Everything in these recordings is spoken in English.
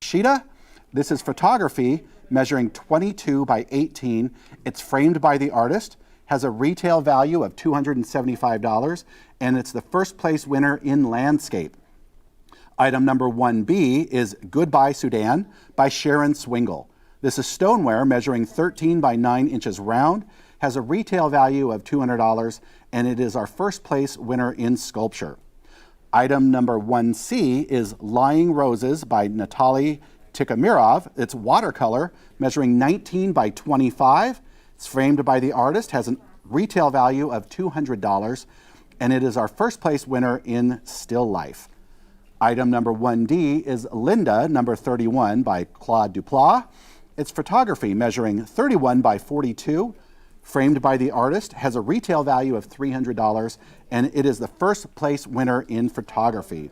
Takashida. This is photography measuring 22 by 18. It's framed by the artist, has a retail value of $275, and it's the first place winner in landscape. Item number 1B is Goodbye Sudan by Sharon Swingle. This is stoneware measuring 13 by 9 inches round, has a retail value of $200, and it is our first place winner in sculpture. Item number 1C is Lying Roses by Natalie Tikhomirov. It's watercolor measuring 19 by 25. It's framed by the artist, has a retail value of $200, and it is our first place winner in still life. Item number 1D is Linda, number 31 by Claude Dupla. It's photography measuring 31 by 42, framed by the artist, has a retail value of $300, and it is the first place winner in photography.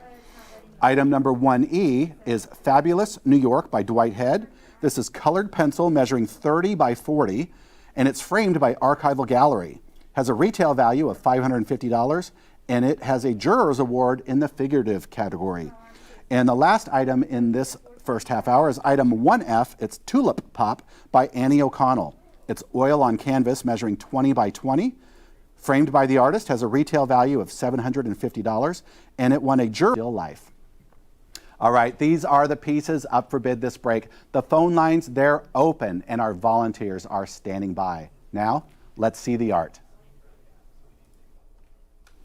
Item number 1E is Fabulous New York by Dwight Head. This is colored pencil measuring 30 by 40, and it's framed by Archival Gallery. Has a retail value of $550, and it has a Jurors Award in the figurative category. And the last item in this first half hour is item 1F. It's Tulip Pop by Annie O'Connell. It's oil on canvas measuring 20 by 20, framed by the artist, has a retail value of $750, and it won a Juror Still Life. All right, these are the pieces up for bid this break. The phone lines, they're open, and our volunteers are standing by. Now, let's see the art.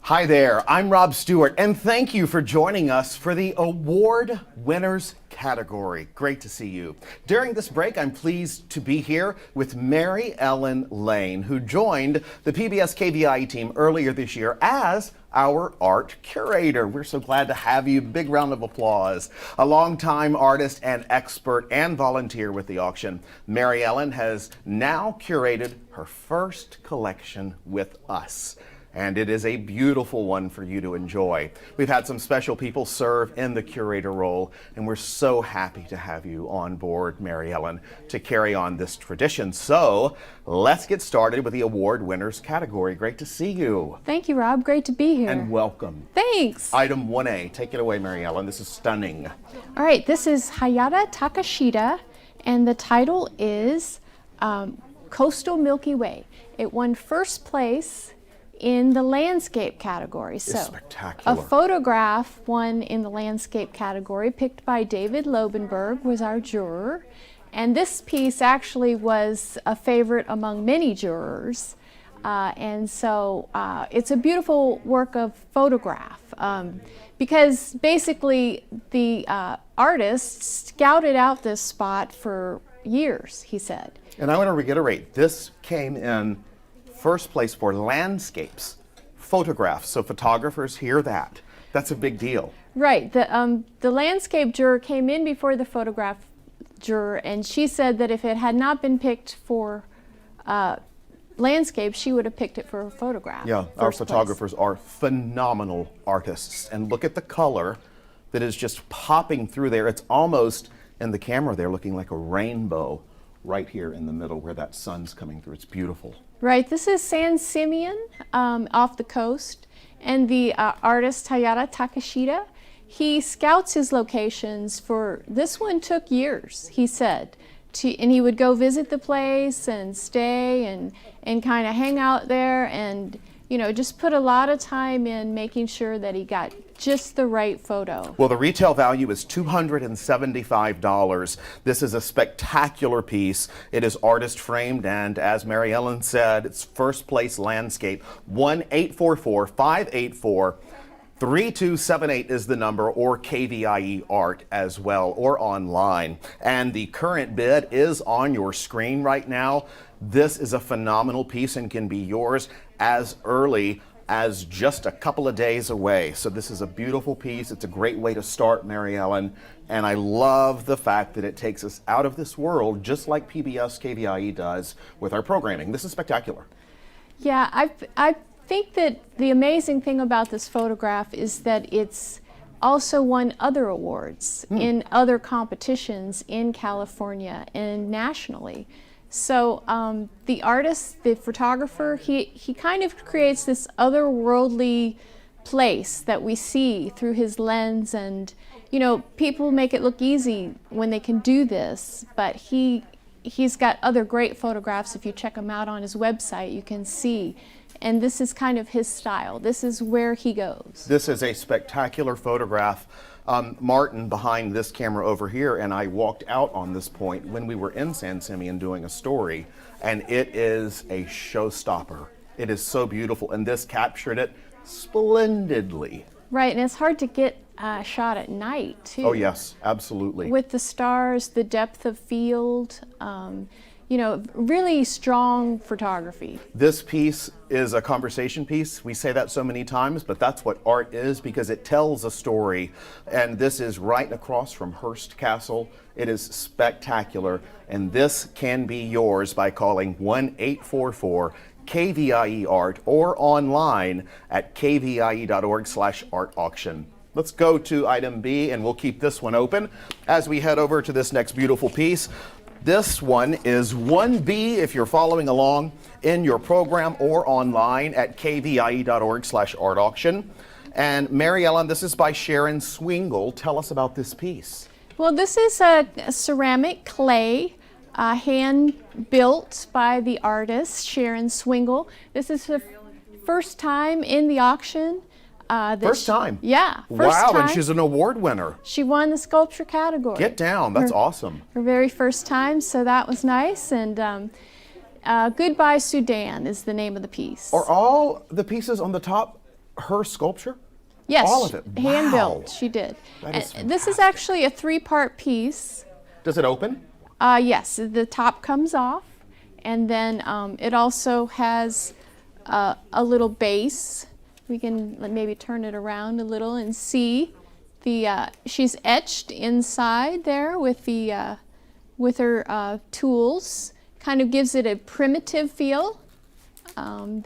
Hi there, I'm Rob Stewart, and thank you for joining us for the award winners category. Great to see you. During this break, I'm pleased to be here with Mary Ellen Lane, who joined the PBS KVIE team earlier this year as our art curator. We're so glad to have you. Big round of applause. A longtime artist and expert and volunteer with the auction, Mary Ellen has now curated her first collection with us. And it is a beautiful one for you to enjoy. We've had some special people serve in the curator role, and we're so happy to have you on board, Mary Ellen, to carry on this tradition. So let's get started with the award winners category. Great to see you. Thank you, Rob. Great to be here. And welcome. Thanks. Item 1A. Take it away, Mary Ellen. This is stunning. All right, this is Hayata Takashida, and the title is Coastal Milky Way. It won first place in the landscape category. So spectacular. A photograph won in the landscape category, picked by David Lobenberg, was our juror. And this piece actually was a favorite among many jurors. And so it's a beautiful work of photograph because basically the artist scouted out this spot for years, he said. And I want to reiterate, this came in first place for landscapes, photographs. So photographers hear that. That's a big deal. Right. The landscape juror came in before the photograph juror, and she said that if it had not been picked for landscape, she would have picked it for a photograph. Yeah, our photographers are phenomenal artists. And look at the color that is just popping through there. It's almost, in the camera there, looking like a rainbow right here in the middle where that sun's coming through. It's beautiful. Right, this is San Simeon off the coast, and the artist Hayata Takashida, he scouts his locations for, this one took years, he said, and he would go visit the place and stay and kind of hang out there and, you know, just put a lot of time in making sure that he got just the right photo. Well, the retail value is $275. This is a spectacular piece. It is artist framed, and as Mary Ellen said, it's first place landscape. 1-844-584-3278 is the number, or KVIE Art as well, or online. And the current bid is on your screen right now. This is a phenomenal piece and can be yours as early as just a couple of days away. So this is a beautiful piece. It's a great way to start, Mary Ellen. And I love the fact that it takes us out of this world, just like PBS KVIE does with our programming. This is spectacular. Yeah, I think that the amazing thing about this photograph is that it's also won other awards in other competitions in California and nationally. So the artist, the photographer, he kind of creates this otherworldly place that we see through his lens, and you know, people make it look easy when they can do this, but he's got other great photographs. If you check them out on his website, you can see. And this is kind of his style. This is where he goes. This is a spectacular photograph. Martin, behind this camera over here, and I walked out on this point when we were in San Simeon doing a story, and it is a showstopper. It is so beautiful, and this captured it splendidly. Right, and it's hard to get a shot at night, too. Oh, yes, absolutely. With the stars, the depth of field, you know, really strong photography. This piece is a conversation piece. We say that so many times, but that's what art is, because it tells a story. And this is right across from Hearst Castle. It is spectacular, and this can be yours by calling 1-844-KVIE Art or online at kvie.org/art auction. Let's go to item B, and we'll keep this one open as we head over to this next beautiful piece. This one is 1B if you're following along in your program or online at kvie.org/art auction. And Mary Ellen, this is by Sharon Swingle. Tell us about this piece. Well, this is a ceramic clay, hand built by the artist Sharon Swingle. This is the first time in the auction. First time? Yeah. First wow, time. And she's an award winner. She won the sculpture category. Get down, that's awesome. Her very first time, so that was nice. And Goodbye Sudan is the name of the piece. Are all the pieces on the top her sculpture? Yes. All of it? Hand Wow. built, she did. That is And this is actually a 3-part piece. Does it open? Yes, the top comes off, and then it also has a little base. We can maybe turn it around a little and see the. She's etched inside there with the with her tools. Kind of gives it a primitive feel. So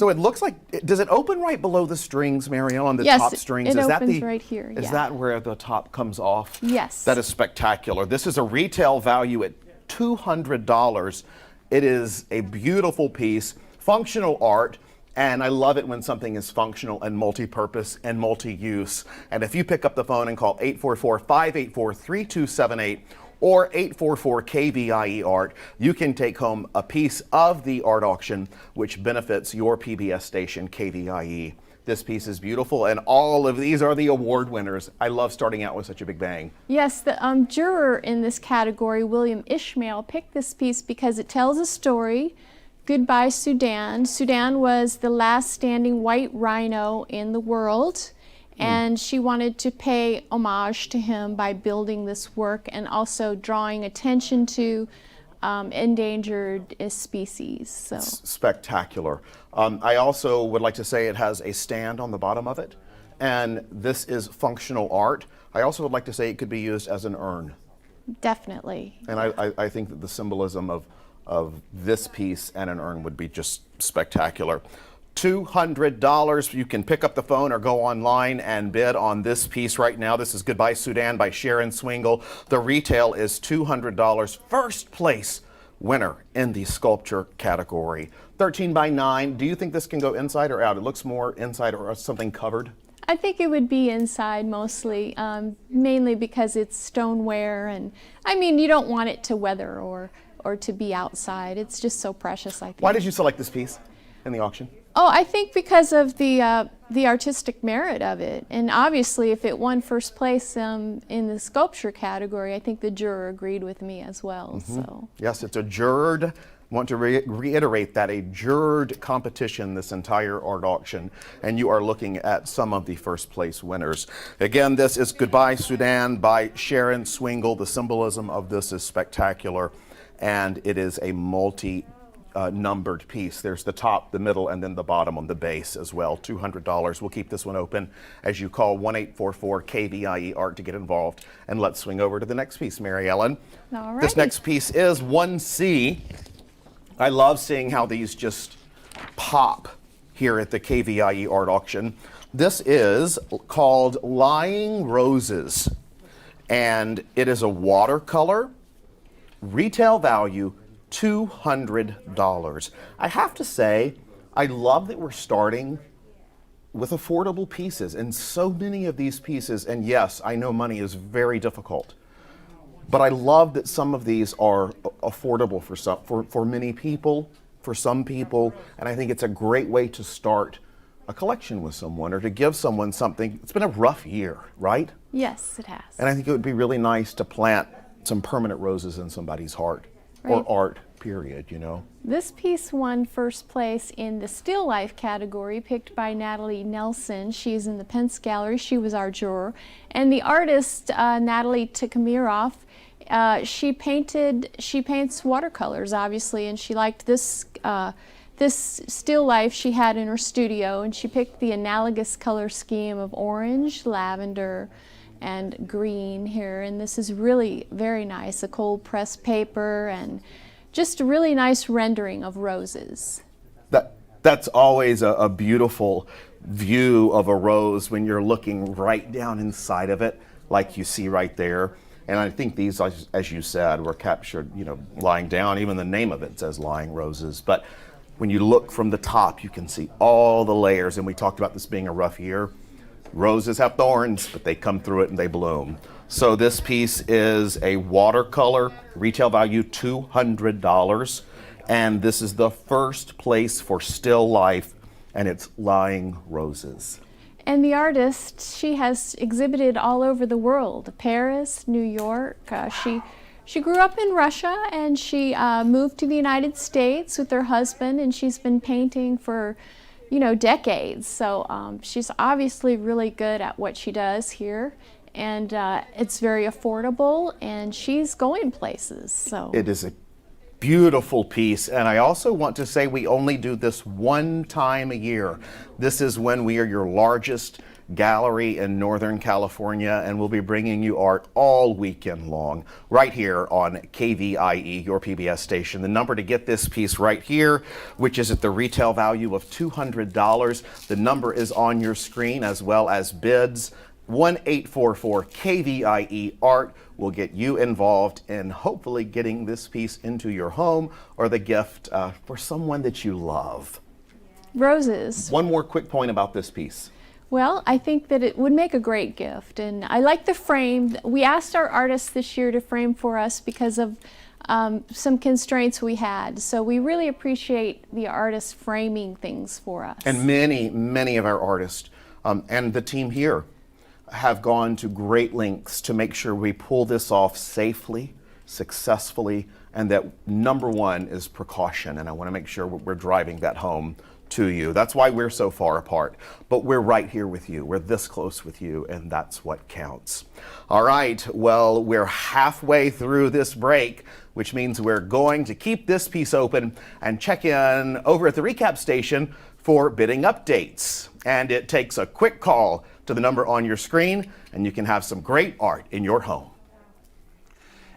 it looks like. Does it open right below the strings, Marielle, on the Yes, top strings? it Is that opens the right here, Is yeah. that where the top comes off? Yes. That is spectacular. This is a retail value at $200. It is a beautiful piece, functional art. And I love it when something is functional and multi-purpose and multi-use. And if you pick up the phone and call 844-584-3278 or 844-KVIE Art, you can take home a piece of the art auction, which benefits your PBS station, KVIE. This piece is beautiful, and all of these are the award winners. I love starting out with such a big bang. Yes, the juror in this category, William Ishmael, picked this piece because it tells a story. Goodbye Sudan. Sudan was the last standing white rhino in the world, and she wanted to pay homage to him by building this work and also drawing attention to endangered species. So Spectacular. I also would like to say it has a stand on the bottom of it, and this is functional art. I also would like to say it could be used as an urn. definitely. And I think that the symbolism of this piece and an urn would be just spectacular. $200. You can pick up the phone or go online and bid on this piece right now. This is Goodbye Sudan by Sharon Swingle. The retail is $200. First place winner in the sculpture category. 13 by 9. Do you think this can go inside or out? It looks more inside or something covered. I think it would be inside mostly, mainly because it's stoneware, and I mean, you don't want it to weather or to be outside. It's just so precious, I think. Why did you select this piece in the auction? Oh, I think because of the artistic merit of it, and obviously if it won first place in the sculpture category, I think the juror agreed with me as well. So Yes, it's a jurored. Want to reiterate that, a jurored competition, this entire art auction, and you are looking at some of the first place winners. Again, this is Goodbye Sudan by Sharon Swingle. The symbolism of this is spectacular, and it is a numbered piece. There's the top, the middle, and then the bottom on the base as well. $200. We'll keep this one open as you call 1-844-KVIE Art to get involved. And let's swing over to the next piece, Mary Ellen. All This right. next piece is 1C. I love seeing how these just pop here at the KVIE Art Auction. This is called Lying Roses, and it is a watercolor, retail value $200. I have to say, I love that we're starting with affordable pieces, and so many of these pieces, and yes, I know money is very difficult, but I love that some of these are affordable for many people, for some people, and I think it's a great way to start a collection with someone or to give someone something. It's been a rough year, right? Yes, it has. And I think it would be really nice to plant some permanent roses in somebody's heart, or art, period, you know? This piece won first place in the still life category, picked by Natalie Nelson. She's in the Pence Gallery. She was our juror. And the artist, Natalie Takashida, she paints watercolors, obviously, and she liked this this still life she had in her studio, and she picked the analogous color scheme of orange, lavender, and green here. And this is really very nice, a cold pressed paper, and just a really nice rendering of roses. That's always a beautiful view of a rose when you're looking right down inside of it, like you see right there. And I think these, as you said, were captured, you know, lying down. Even the name of it says Lying Roses. But when you look from the top, you can see all the layers. And we talked about this being a rough year. Roses have thorns, but they come through it and they bloom. So this piece is a watercolor, retail value $200. And this is the first place for still life, and it's Lying Roses. And the artist, she has exhibited all over the world, Paris, New York. She grew up in Russia, and she moved to the United States with her husband, and she's been painting for, you know, decades. So she's obviously really good at what she does here, and it's very affordable, and she's going places. So it is a beautiful piece, and I also want to say we only do this one time a year. This is when we are your largest gallery in Northern California, and we'll be bringing you art all weekend long right here on KVIE, your PBS station. The number to get this piece right here, which is at the retail value of $200. The number is on your screen, as well as bids. 1-844-KVIE Art will get you involved in hopefully getting this piece into your home or the gift for someone that you love. Roses. One more quick point about this piece. Well, I think that it would make a great gift, and I like the frame. We asked our artists this year to frame for us because of some constraints we had. So we really appreciate the artists framing things for us. And many of our artists and the team here have gone to great lengths to make sure we pull this off safely, successfully, and that number one is precaution. And I want to make sure we're driving that home to you. That's why we're so far apart, but we're right here with you. We're this close with you, and that's what counts. All right, well, we're halfway through this break, which means we're going to keep this piece open and check in over at the recap station for bidding updates. And it takes a quick call to the number on your screen, and you can have some great art in your home.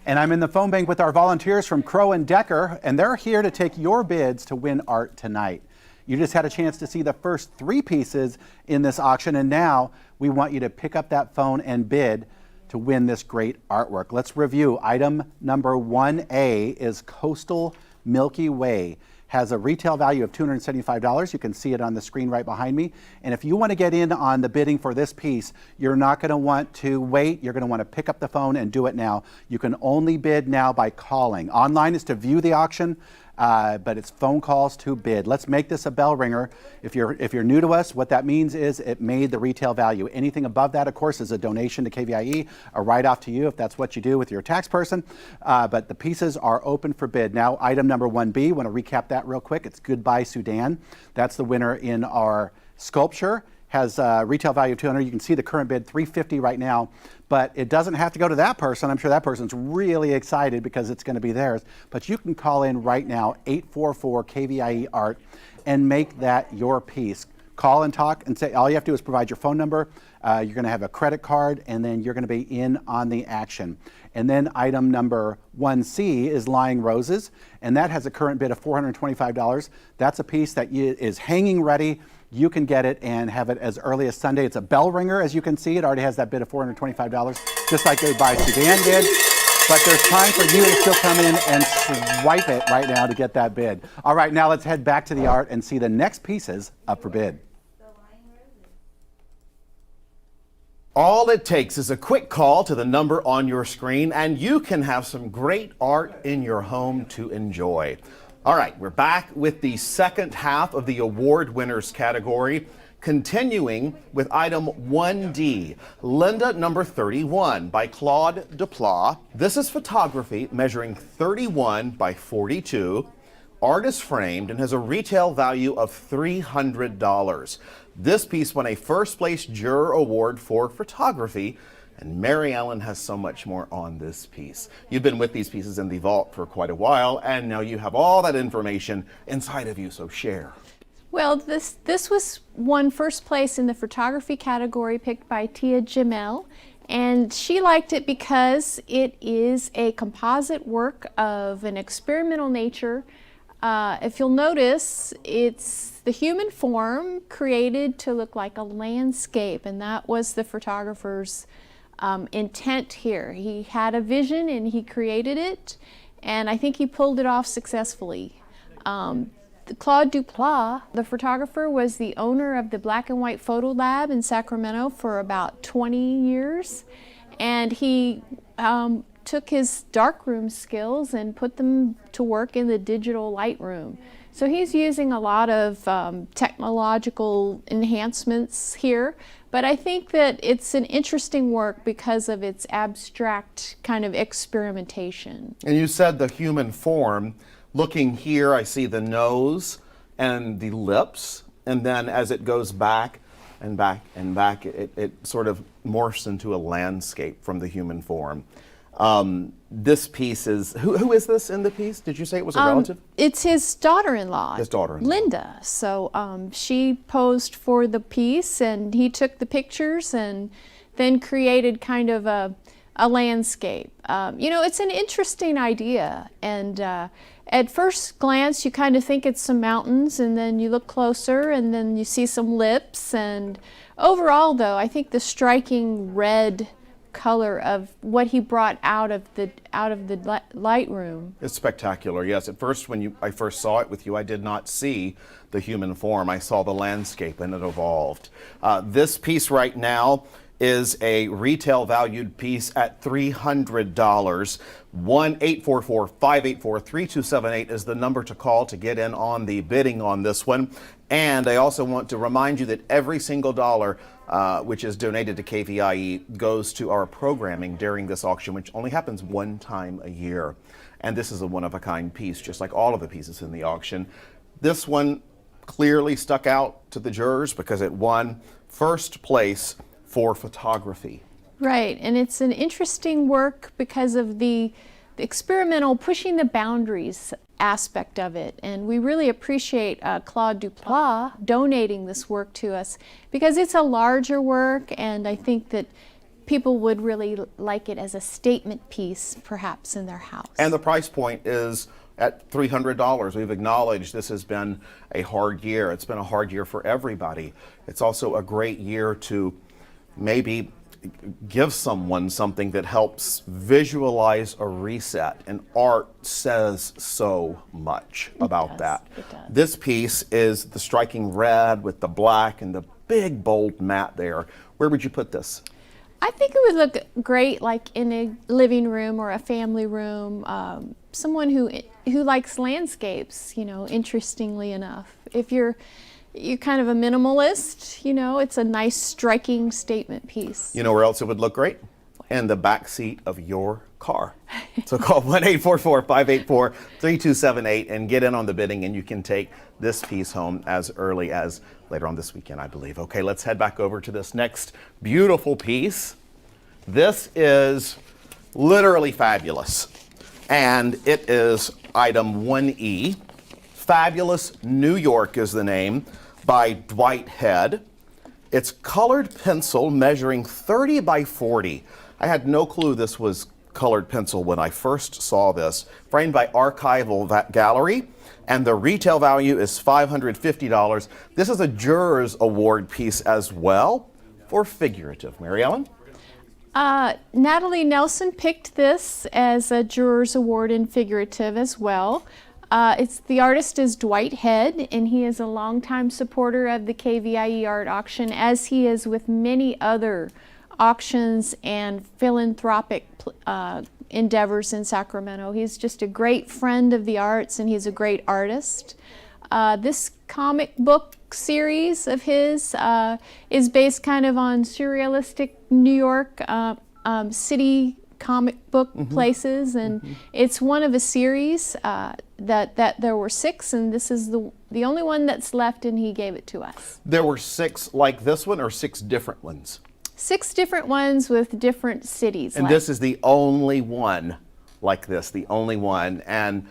And I'm in the phone bank with our volunteers from Crow and Decker, and they're here to take your bids to win art tonight. You just had a chance to see the first 3 pieces in this auction, and now we want you to pick up that phone and bid to win this great artwork. Let's review. Item number 1A is Coastal Milky Way. Has a retail value of $275. You can see it on the screen right behind me. And if you want to get in on the bidding for this piece, you're not going to want to wait. You're going to want to pick up the phone and do it now. You can only bid now by calling. Online is to view the auction, but it's phone calls to bid. Let's make this a bell ringer. If you're new to us, what that means is it made the retail value. Anything above that, of course, is a donation to KVIE, a write-off to you if that's what you do with your tax person. But the pieces are open for bid. Now, item number 1B, want to recap that real quick. It's Goodbye Sudan. That's the winner in our sculpture. Has a retail value of $200. You can see the current bid, $350 right now, but it doesn't have to go to that person. I'm sure that person's really excited because it's going to be theirs. But you can call in right now, 844-KVIE Art, and make that your piece. Call and talk and say, all you have to do is provide your phone number. You're going to have a credit card, and then you're going to be in on the action. And then item number 1C is Lying Roses, and that has a current bid of $425. That's a piece that is hanging ready. You can get it and have it as early as Sunday. It's a bell ringer, as you can see. It already has that bid of $425, just like Goodbye Sudan did. But there's time for you to still come in and swipe it right now to get that bid. All right, now let's head back to the art and see the next pieces up for bid. All it takes is a quick call to the number on your screen, and you can have some great art in your home to enjoy. All right, we're back with the second half of the award winners category, continuing with item 1D, Linda number 31 by Claude Dupla. This is photography measuring 31 by 42, artist framed, and has a retail value of $300. This piece won a first place Juror Award for photography, and Mary Ellen has so much more on this piece. You've been with these pieces in the vault for quite a while, and now you have all that information inside of you, so share. Well, this was won first place in the photography category, picked by Tia Jimenez, and she liked it because it is a composite work of an experimental nature. If you'll notice, it's the human form created to look like a landscape, and that was the photographer's intent here. He had a vision and he created it, and I think he pulled it off successfully. Claude Dupla, the photographer, was the owner of the Black and White Photo Lab in Sacramento for about 20 years, and he took his darkroom skills and put them to work in the digital lightroom. So he's using a lot of technological enhancements here, but I think that it's an interesting work because of its abstract kind of experimentation. And you said the human form. Looking here, I see the nose and the lips, and then as it goes back and back and back, it sort of morphs into a landscape from the human form. This piece is, who is this in the piece? Did you say it was a relative? It's his daughter-in-law. His daughter-in-law. Linda. So she posed for the piece, and he took the pictures and then created kind of a landscape. You know, it's an interesting idea, and at first glance you kind of think it's some mountains, and then you look closer and then you see some lips, and overall though I think the striking red color of what he brought out of the Lightroom. It's spectacular, yes. At first, when I first saw it with you, I did not see the human form. I saw the landscape, and it evolved. This piece right now is a retail valued piece at $300. 1-844-584-3278 is the number to call to get in on the bidding on this one. And I also want to remind you that every single dollar which is donated to KVIE goes to our programming during this auction, which only happens one time a year. And this is a one-of-a-kind piece, just like all of the pieces in the auction. This one clearly stuck out to the jurors because it won first place for photography. Right, and it's an interesting work because of the experimental pushing the boundaries aspect of it, and we really appreciate Claude Dupla donating this work to us because it's a larger work, and I think that people would really like it as a statement piece perhaps in their house. And the price point is at $300. We've acknowledged this has been a hard year. It's been a hard year for everybody. It's also a great year to maybe give someone something that helps visualize a reset, and art says so much about that. It does. This piece is the striking red with the black and the big bold matte there. Where would you put this? I think it would look great like in a living room or a family room. Someone who likes landscapes, you know, interestingly enough. If you're kind of a minimalist, you know, it's a nice striking statement piece. You know where else it would look great? In the back seat of your car. So call 1-844-584-3278 and get in on the bidding, and you can take this piece home as early as later on this weekend, I believe. Okay, let's head back over to this next beautiful piece. This is literally fabulous, and it is item 1E. Fabulous New York is the name, by Dwight Head. It's colored pencil measuring 30 by 40. I had no clue this was colored pencil when I first saw this. Framed by Archival Gallery, and the retail value is $550. This is a Jurors Award piece as well for figurative. Mary Ellen? Natalie Nelson picked this as a Jurors Award in figurative as well. The artist is Dwight Head, and he is a longtime supporter of the KVIE Art Auction, as he is with many other auctions and philanthropic endeavors in Sacramento. He's just a great friend of the arts, and he's a great artist. This comic book series of his is based kind of on surrealistic New York city comic book places, and it's one of a series that there were 6, and this is the only one that's left, and he gave it to us. There were 6 like this one, or 6 different ones? 6 different ones with different cities. And this is the only one like this, the only one. And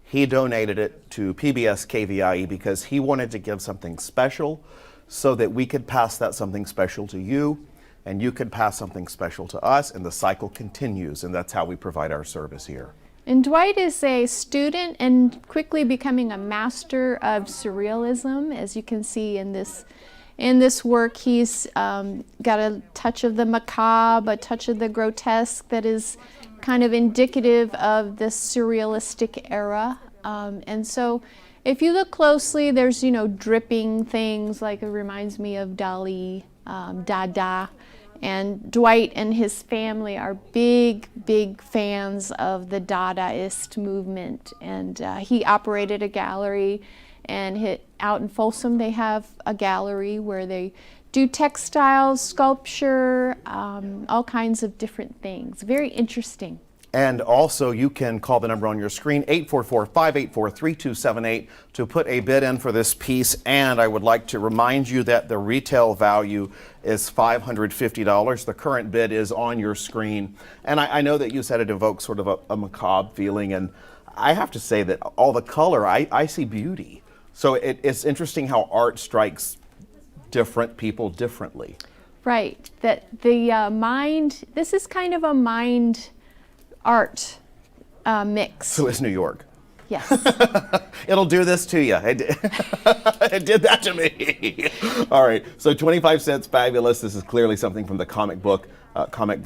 he donated it to Pbs Kvie because he wanted to give something special so that we could pass that something special to you, and you could pass something special to us, and the cycle continues, and that's how we provide our service here. And Dwight is a student and quickly becoming a master of surrealism, as you can see in this. In this work, he's got a touch of the macabre, a touch of the grotesque that is kind of indicative of this surrealistic era. And so if you look closely, there's, dripping things, like it reminds me of Dali, Dada. And Dwight and his family are big, big fans of the Dadaist movement. And he operated a gallery. And out in Folsom, they have a gallery where they do textiles, sculpture, all kinds of different things. Very interesting. And also, you can call the number on your screen, 844-584-3278, to put a bid in for this piece. And I would like to remind you that the retail value is $550. The current bid is on your screen. And I know that you said it evokes sort of a macabre feeling. And I have to say that all the color, I see beauty. So it's interesting how art strikes different people differently. Right. That the mind, this is kind of a mind art mix. So it's New York. Yes. It'll do this to you. It did that to me. All right. So 25 cents, fabulous. This is clearly something from the comic book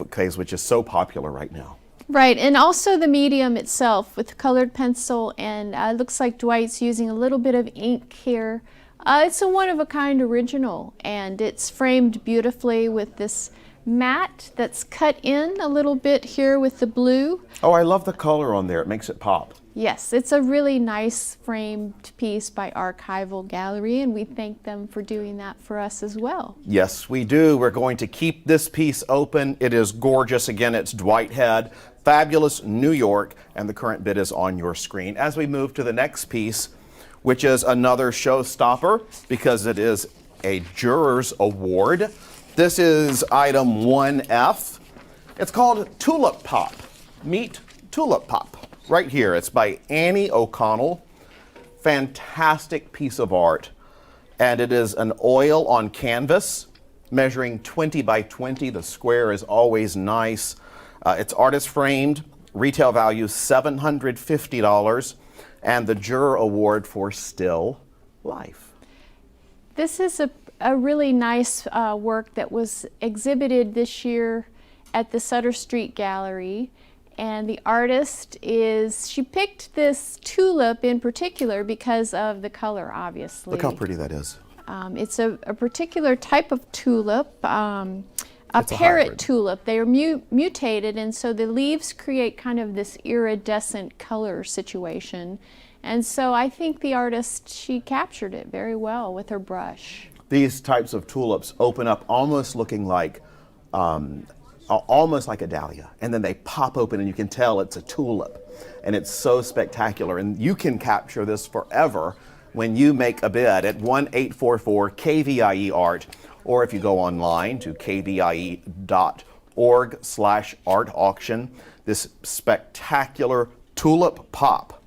craze, which is so popular right now. Right, and also the medium itself with colored pencil, and it looks like Dwight's using a little bit of ink here. It's a one-of-a-kind original, and it's framed beautifully with this matte that's cut in a little bit here with the blue. Oh, I love the color on there. It makes it pop. Yes, it's a really nice framed piece by Archival Gallery, and we thank them for doing that for us as well. Yes, we do. We're going to keep this piece open. It is gorgeous. Again, it's Dwight Head, fabulous New York, and the current bid is on your screen. As we move to the next piece, which is another showstopper because it is a Jurors Award. This is item 1F. It's called Tulip Pop. Meet Tulip Pop. Right here, it's by Annie O'Connell. Fantastic piece of art. And it is an oil on canvas, measuring 20 by 20. The square is always nice. It's artist framed, retail value $750, and the Juror Award for Still Life. This is a really nice work that was exhibited this year at the Sutter Street Gallery. And the artist she picked this tulip in particular because of the color, obviously. Look how pretty that is. It's a particular type of tulip, a parrot tulip. They are mutated, and so the leaves create kind of this iridescent color situation. And so I think the artist, she captured it very well with her brush. These types of tulips open up almost looking like almost like a dahlia, and then they pop open and you can tell it's a tulip, and it's so spectacular. And you can capture this forever when you make a bid at 1-844-KVIE Art, or if you go online to kvie.org/art auction. This spectacular Tulip Pop,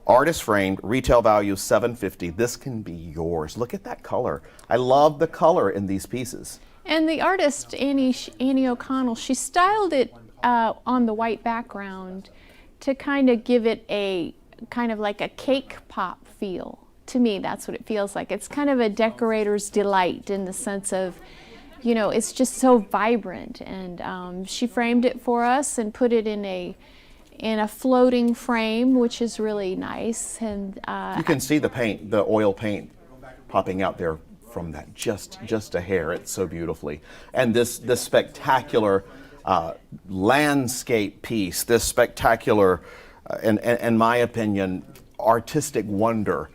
artist framed, retail value $750. This can be yours. Look at that color. I love the color in these pieces. And the artist, Annie O'Connell, she styled it on the white background to kind of give it a kind of like a cake pop feel. To me, that's what it feels like. It's kind of a decorator's delight in the sense of, it's just so vibrant. And she framed it for us and put it in a floating frame, which is really nice. And you can see the paint, the oil paint popping out there from that, just a hair. It's so beautifully. And this spectacular landscape piece, this spectacular, in my opinion, artistic wonder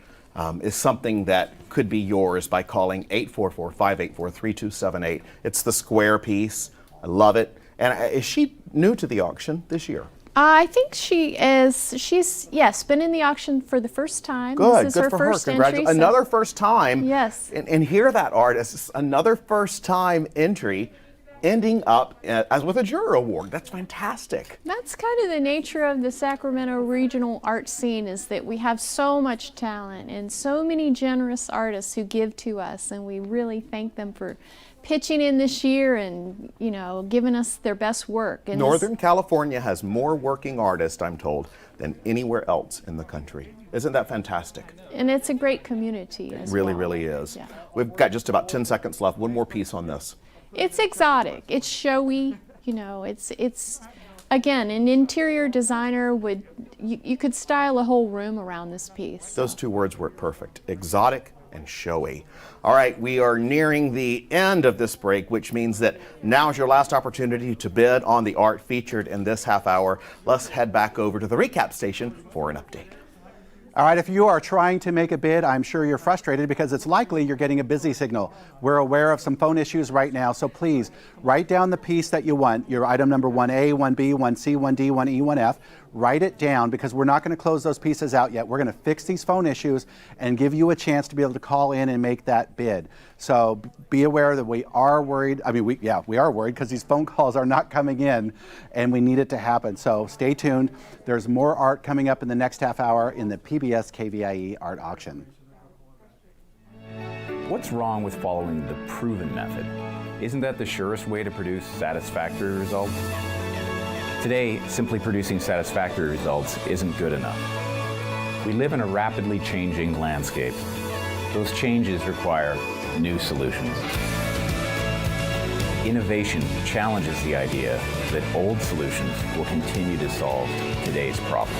is something that could be yours by calling 844-584-3278. It's the square piece. I love it. And is she new to the auction this year? I think she is. She's, yes, been in the auction for the first time. Good, This is good her for first her. entry. So Another first time. Yes. And hear that, artist. Another first time entry ending up as with a Juror Award. That's fantastic. that's kind of the nature of the Sacramento regional art scene, is that we have so much talent and so many generous artists who give to us, and we really thank them for pitching in this year and, you know, giving us their best work. And Northern California has more working artists, I'm told, than anywhere else in the country. Isn't that fantastic? and it's a great community as Really, well. really is. Yeah. We've got just about 10 seconds left. One more piece on this. It's exotic. It's showy. You know, it's again, an interior designer would, you could style a whole room around this piece. Those two words work perfect. Exotic and showy. All right, we are nearing the end of this break, which means that now is your last opportunity to bid on the art featured in this half hour. Let's head back over to the recap station for an update. All right, if you are trying to make a bid, I'm sure you're frustrated because it's likely you're getting a busy signal. We're aware of some phone issues right now, so please write down the piece that you want, your item number 1A, 1B, 1C, 1D, 1E, 1F. Write it down because we're not going to close those pieces out yet. We're going to fix these phone issues and give you a chance to be able to call in and make that bid. So be aware that we are worried. I mean, we are worried because these phone calls are not coming in and we need it to happen. So stay tuned. There's more art coming up in the next half hour in the PBS Kvie Art Auction. What's wrong with following the proven method? Isn't that the surest way to produce satisfactory results? Today, simply producing satisfactory results isn't good enough. We live in a rapidly changing landscape. Those changes require new solutions. Innovation challenges the idea that old solutions will continue to solve today's problem.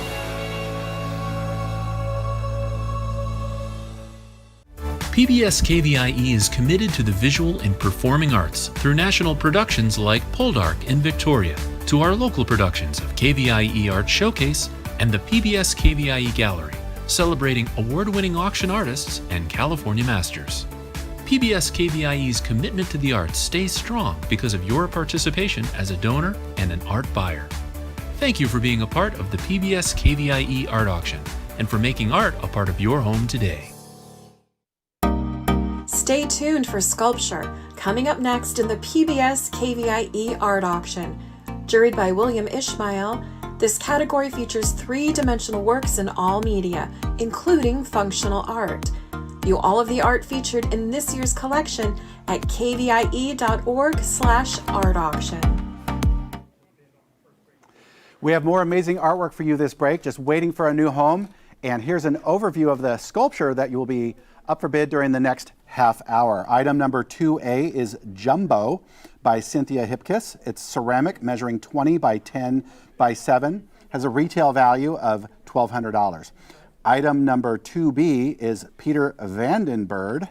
PBS KVIE is committed to the visual and performing arts through national productions like Poldark in Victoria, to our local productions of KVIE Art Showcase and the PBS KVIE Gallery, celebrating award-winning auction artists and California masters. PBS KVIE's commitment to the arts stays strong because of your participation as a donor and an art buyer. Thank you for being a part of the PBS KVIE Art Auction and for making art a part of your home today. Stay tuned for Sculpture, coming up next in the PBS KVIE Art Auction. Juried by William Ishmael, this category features three-dimensional works in all media, including functional art. View all of the art featured in this year's collection at kvie.org/art auction. We have more amazing artwork for you this break, just waiting for a new home. And here's an overview of the sculpture that you will be up for bid during the next half hour. Item number 2A is Jumbo by Cynthia Hipkus. It's ceramic, measuring 20 by 10 by 7, has a retail value of $1,200. Item number 2B is Peter Vandenberg,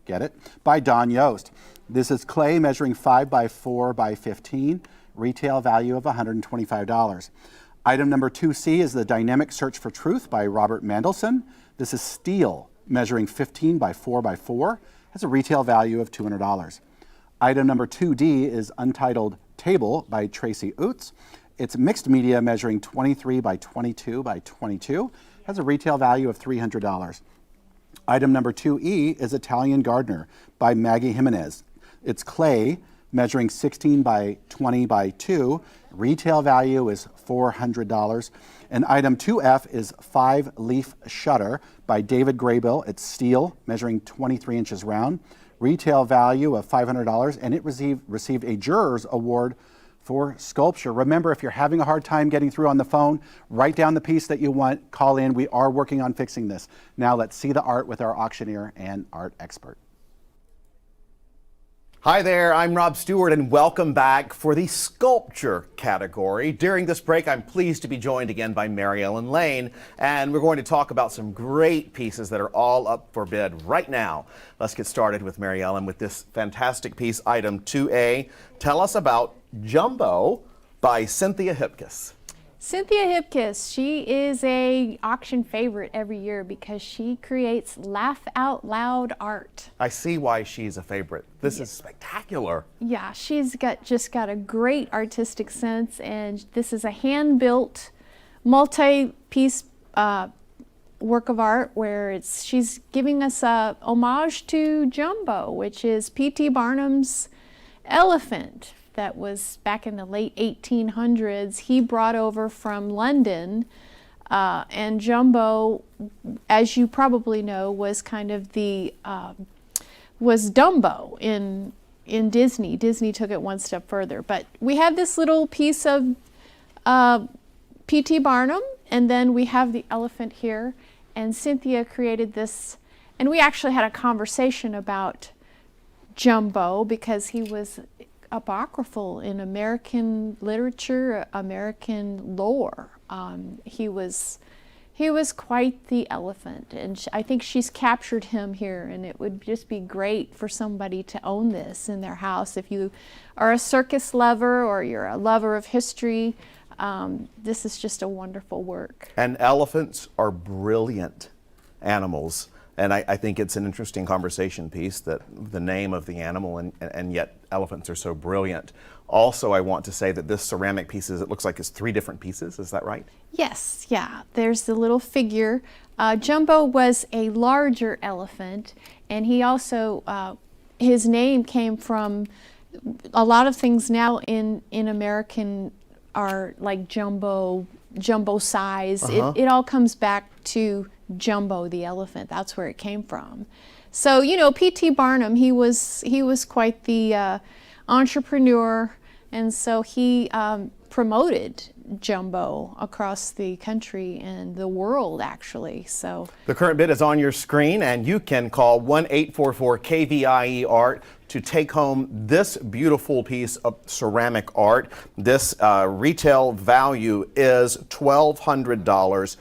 get it, by Don Yost. This is clay measuring 5 by 4 by 15, retail value of $125. Item number 2C is the Dynamic Search for Truth by Robert Mandelson. This is steel measuring 15 by 4 by 4, has a retail value of $200. Item number 2D is Untitled Table by Tracy Oots. It's mixed media measuring 23 by 22 by 22, has a retail value of $300. Item number 2E is Italian Gardener by Maggie Jimenez. It's clay measuring 16 by 20 by 2, retail value is $400. And item 2F is 5-Leaf Shutter by David Graybill. It's steel, measuring 23 inches round, retail value of $500, and it received a Juror's Award for sculpture. Remember, if you're having a hard time getting through on the phone, write down the piece that you want, call in. We are working on fixing this. Now let's see the art with our auctioneer and art expert. Hi there, I'm Rob Stewart and welcome back for the sculpture category. During this break, I'm pleased to be joined again by Mary Ellen Lane, and we're going to talk about some great pieces that are all up for bid right now. Let's get started with Mary Ellen with this fantastic piece, item 2A. Tell us about Jumbo by Cynthia Hipkus. Cynthia Hipkus, she is a auction favorite every year because she creates laugh out loud art. I see why she's a favorite. This is spectacular. Yeah, she's just got a great artistic sense, and this is a hand-built, multi-piece work of art where she's giving us a homage to Jumbo, which is P.T. Barnum's elephant that was back in the late 1800s. He brought over from London, and Jumbo, as you probably know, was kind of was Dumbo in Disney. Disney took it one step further. But we have this little piece of P.T. Barnum, and then we have the elephant here, and Cynthia created this, and we actually had a conversation about Jumbo because he was apocryphal in American literature, American lore. He was quite the elephant, and I think she's captured him here, and it would just be great for somebody to own this in their house. If you are a circus lover or you're a lover of history, this is just a wonderful work. And elephants are brilliant animals. And I think it's an interesting conversation piece, that the name of the animal, and yet elephants are so brilliant. Also, I want to say that this ceramic piece it looks like it's 3 different pieces. Is that right? Yes, yeah. There's the little figure. Jumbo was a larger elephant, and he also, his name came from a lot of things now in American are like jumbo size. It all comes back to Jumbo the elephant. That's where it came from. So, you know, P.T. Barnum, he was quite the entrepreneur, and so he promoted Jumbo across the country and the world, actually. So the current bid is on your screen, and you can call 1-844-KVIE Art to take home this beautiful piece of ceramic art. This retail value is $1,200.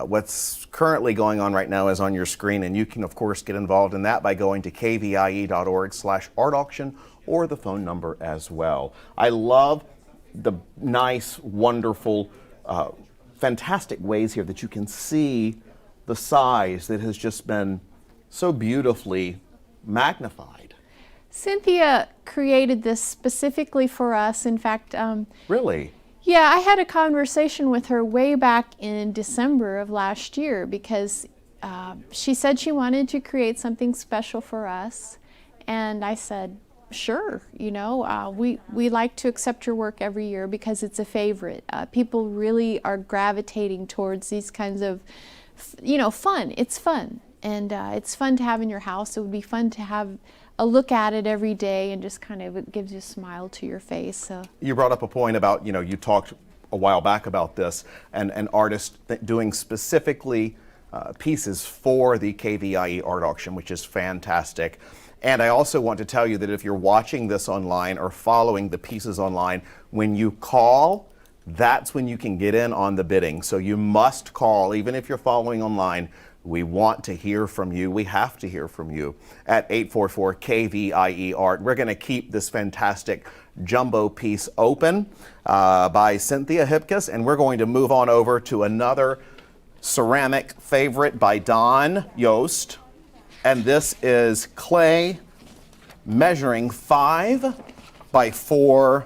What's currently going on right now is on your screen, and you can of course get involved in that by going to kvie.org/art auction or the phone number as well. I love the nice, wonderful, fantastic ways here that you can see the size that has just been so beautifully magnified. Cynthia created this specifically for us. In fact, Really? yeah, I had a conversation with her way back in December of last year because she said she wanted to create something special for us, and I said, sure, you know, we like to accept your work every year because it's a favorite. People really are gravitating towards these kinds of, you know, fun. It's fun, and it's fun to have in your house. It would be fun to have a look at it every day, and just kind of it gives you a smile to your face. So you brought up a point about, you know, you talked a while back about this, and an artist doing specifically pieces for the KVIE Art Auction, which is fantastic. And I also want to tell you that if you're watching this online or following the pieces online, when you call, that's when you can get in on the bidding. So you must call, even if you're following online. We want to hear from you. We have to hear from you at 844-KVIE Art. We're going to keep this fantastic Jumbo piece open by Cynthia Hipkus, and we're going to move on over to another ceramic favorite by Don Yost. And this is clay measuring 5 by 4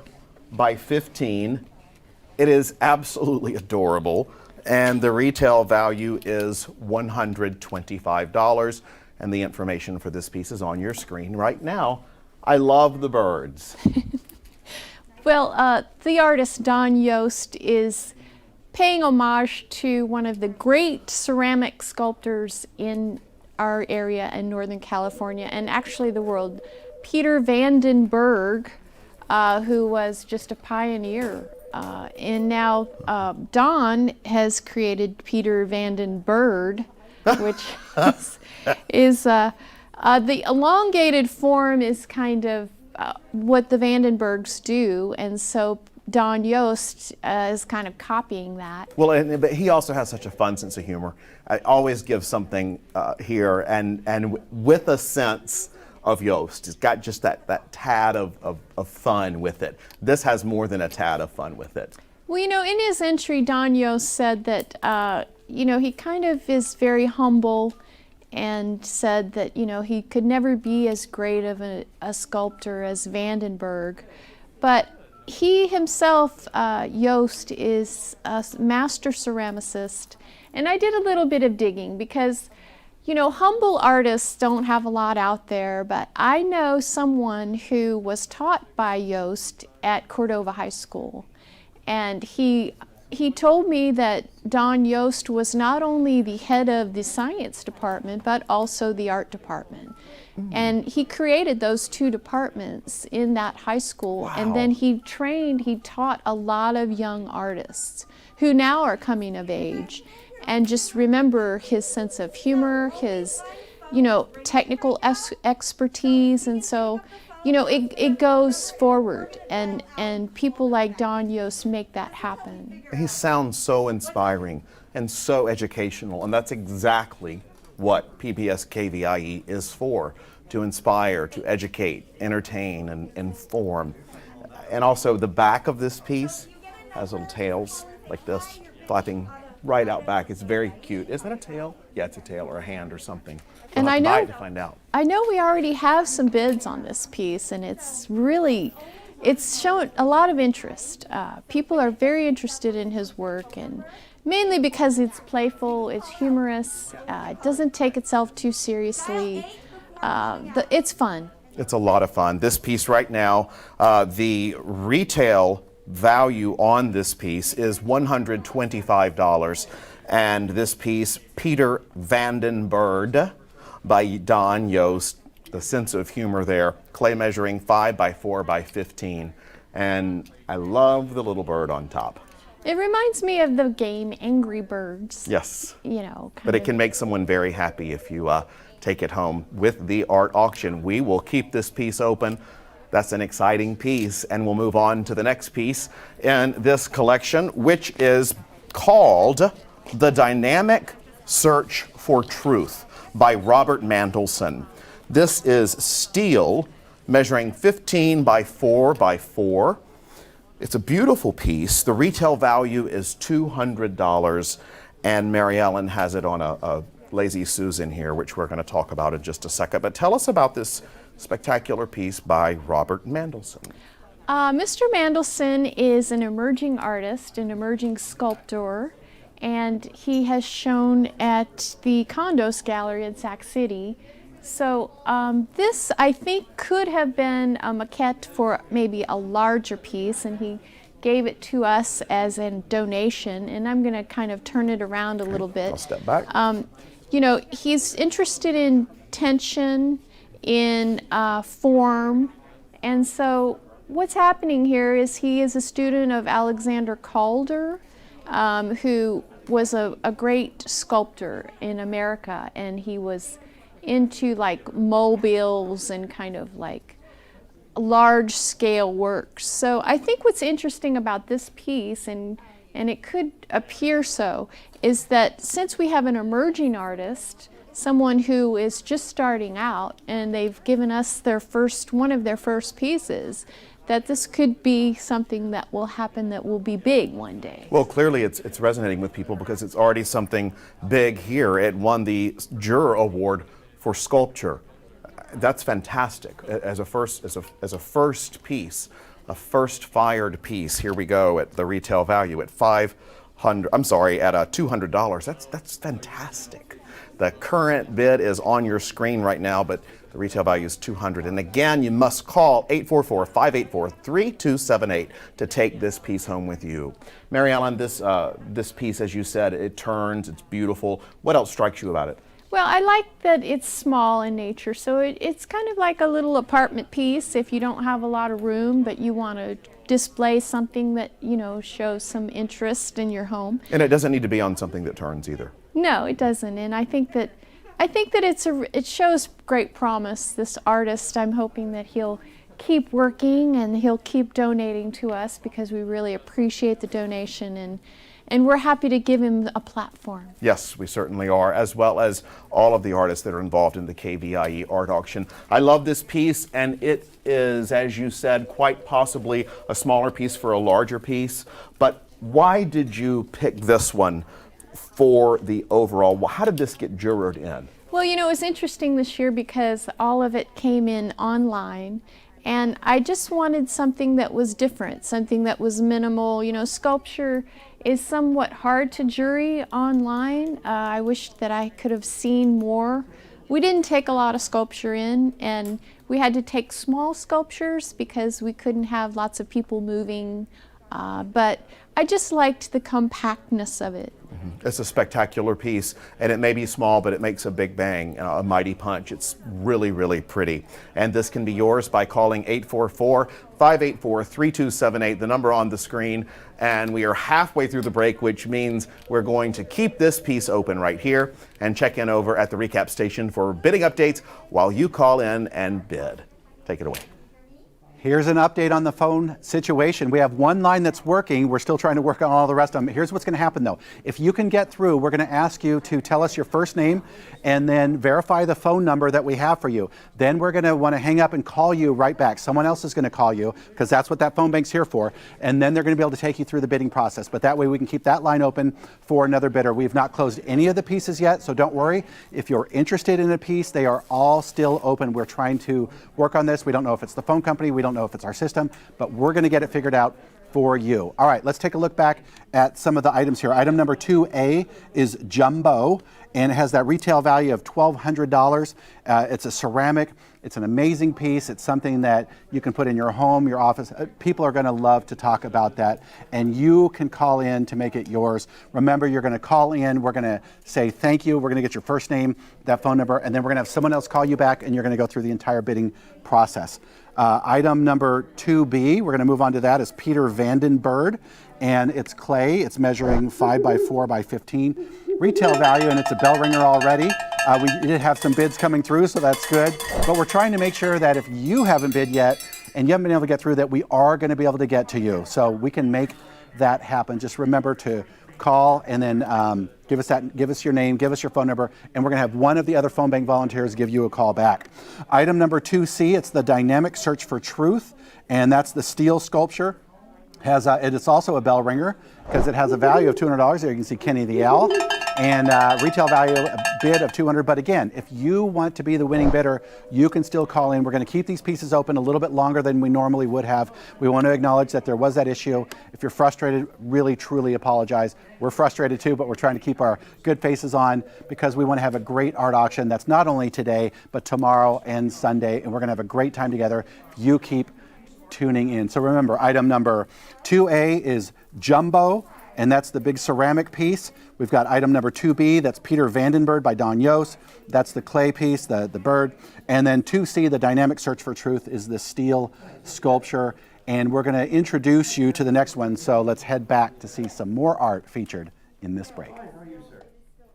by 15. It is absolutely adorable. And the retail value is $125, and the information for this piece is on your screen right now. I love the birds. well, the artist Don Yost is paying homage to one of the great ceramic sculptors in our area in Northern California, and actually the world, Peter Vandenberg, who was just a pioneer. And now Don has created Peter Vandenberg, which is the elongated form is kind of what the Vandenbergs do, and so Don Yost is kind of copying that. Well, but he also has such a fun sense of humor. I always give something here, and with a sense of Yost. It's got just that tad of fun with it. This has more than a tad of fun with it. Well, in his entry, Don Yost said that, he kind of is very humble, and said that, he could never be as great of a sculptor as Vandenberg. But he himself, Yost, is a master ceramicist. And I did a little bit of digging because, humble artists don't have a lot out there, but I know someone who was taught by Yost at Cordova High School. And he told me that Don Yost was not only the head of the science department, but also the art department. And he created those two departments in that high school. Wow. And then he taught a lot of young artists who now are coming of age. And just remember his sense of humor, his, technical expertise. And so, it goes forward, and people like Don Yost make that happen. He sounds so inspiring and so educational, and that's exactly what Pbs Kvie is for, to inspire, to educate, entertain, and inform. And also the back of this piece has little tails like this flapping right out back. It's very cute. Is that a tail? Yeah, it's a tail or a hand or something. We'll And have I to buy know, it to find out. I know we already have some bids on this piece, and it's shown a lot of interest. People are very interested in his work, and mainly because it's playful, it's humorous, it doesn't take itself too seriously. It's fun. It's a lot of fun. This piece right now, the retail value on this piece is $125. And this piece, Peter Vandenberg by Don Yost, the sense of humor there, clay measuring 5 by 4 by 15. And I love the little bird on top. It reminds me of the game Angry Birds. Yes. Kind But it of. can make someone very happy if you take it home with the art auction. We will keep this piece open. That's an exciting piece, and we'll move on to the next piece in this collection, which is called The Dynamic Search for Truth by Robert Mandelson. This is steel measuring 15 by 4 by 4. It's a beautiful piece. The retail value is $200, and Mary Ellen has it on a Lazy Susan here, which we're going to talk about in just a second. But tell us about this spectacular piece by Robert Mandelson. Mr. Mandelson is an emerging artist, an emerging sculptor, and he has shown at the Condos Gallery in Sac City. So this, I think, could have been a maquette for maybe a larger piece, and he gave it to us as a donation, and I'm going to kind of turn it around a little bit. I'll step back. He's interested in tension, in form, and so what's happening here is he is a student of Alexander Calder, who was a great sculptor in America, and he was into like mobiles and kind of like large scale works. So I think what's interesting about this piece, and it could appear so, is that since we have an emerging artist, someone who is just starting out, and they've given us one of their first pieces, that this could be something that will happen that will be big one day. Well, clearly it's resonating with people because it's already something big here. It won the Juror Award for sculpture. That's fantastic as a first piece, a first fired piece. Here we go at the retail value at $200. That's fantastic. The current bid is on your screen right now, but the retail value is $200. And again, you must call 844-584-3278 to take this piece home with you. Mary Ellen, this piece, as you said, it turns, it's beautiful. What else strikes you about it? Well, I like that it's small in nature, so it's kind of like a little apartment piece if you don't have a lot of room, but you want to display something that, shows some interest in your home. And it doesn't need to be on something that turns either. No, it doesn't, and I think that it shows great promise. This artist, I'm hoping that he'll keep working, and he'll keep donating to us because we really appreciate the donation, and we're happy to give him a platform. Yes, we certainly are, as well as all of the artists that are involved in the KVIE art auction. I love this piece, and it is, as you said, quite possibly a smaller piece for a larger piece. But why did you pick this one for the overall? How did this get jurored in? Well, you know, it was interesting this year because all of it came in online, and I just wanted something that was different, something that was minimal. You know, sculpture is somewhat hard to jury online. I wish that I could have seen more. We didn't take a lot of sculpture in, and we had to take small sculptures because we couldn't have lots of people moving, but I just liked the compactness of it. It's a spectacular piece, and it may be small, but it makes a big bang, a mighty punch. It's really, really pretty. And this can be yours by calling 844-584-3278, the number on the screen. And we are halfway through the break, which means we're going to keep this piece open right here and check in over at the recap station for bidding updates while you call in and bid. Take it away. Here's an update on the phone situation. We have one line that's working. We're still trying to work on all the rest of them. Here's what's going to happen, though. If you can get through, we're going to ask you to tell us your first name and then verify the phone number that we have for you. Then we're going to want to hang up and call you right back. Someone else is going to call you because that's what that phone bank's here for. And then they're going to be able to take you through the bidding process. But that way we can keep that line open for another bidder. We've not closed any of the pieces yet, so don't worry. If you're interested in a piece, they are all still open. We're trying to work on this. We don't know if it's the phone company. We don't know if it's our system, but we're going to get it figured out for you. All right, let's take a look back at some of the items here. Item number 2A is Jumbo, and it has that retail value of $1,200. It's a ceramic. It's an amazing piece. It's something that you can put in your home, your office. People are going to love to talk about that, and you can call in to make it yours. Remember, you're going to call in. We're going to say thank you. We're going to get your first name, that phone number, and then we're going to have someone else call you back, and you're going to go through the entire bidding process. Item number 2B, we're going to move on to that, is Peter Vandenberg, and it's clay. It's measuring 5 by 4 by 15. Retail value, and it's a bell ringer already. We did have some bids coming through, so that's good. But we're trying to make sure that if you haven't bid yet and you haven't been able to get through, that we are going to be able to get to you. So we can make that happen. Just remember to call and then give us your name, give us your phone number, and we're going to have one of the other phone bank volunteers give you a call back. Item number 2C, it's the Dynamic Search for Truth, and that's the steel sculpture. It's also a bell ringer because it has a value of $200. There you can see Kenny the Owl, and retail value, a bid of $200. But again, if you want to be the winning bidder, you can still call in. We're going to keep these pieces open a little bit longer than we normally would have. We want to acknowledge that there was that issue. If you're frustrated, really, truly apologize. We're frustrated too, but we're trying to keep our good faces on because we want to have a great art auction that's not only today, but tomorrow and Sunday, and we're going to have a great time together if you keep tuning in. So remember, item number 2A is Jumbo, and that's the big ceramic piece. We've got item number 2B, that's Peter Vandenberg by Don Yost. That's the clay piece, the bird. And then 2C, the Dynamic Search for Truth, is the steel sculpture. And we're going to introduce you to the next one, so let's head back to see some more art featured in this break.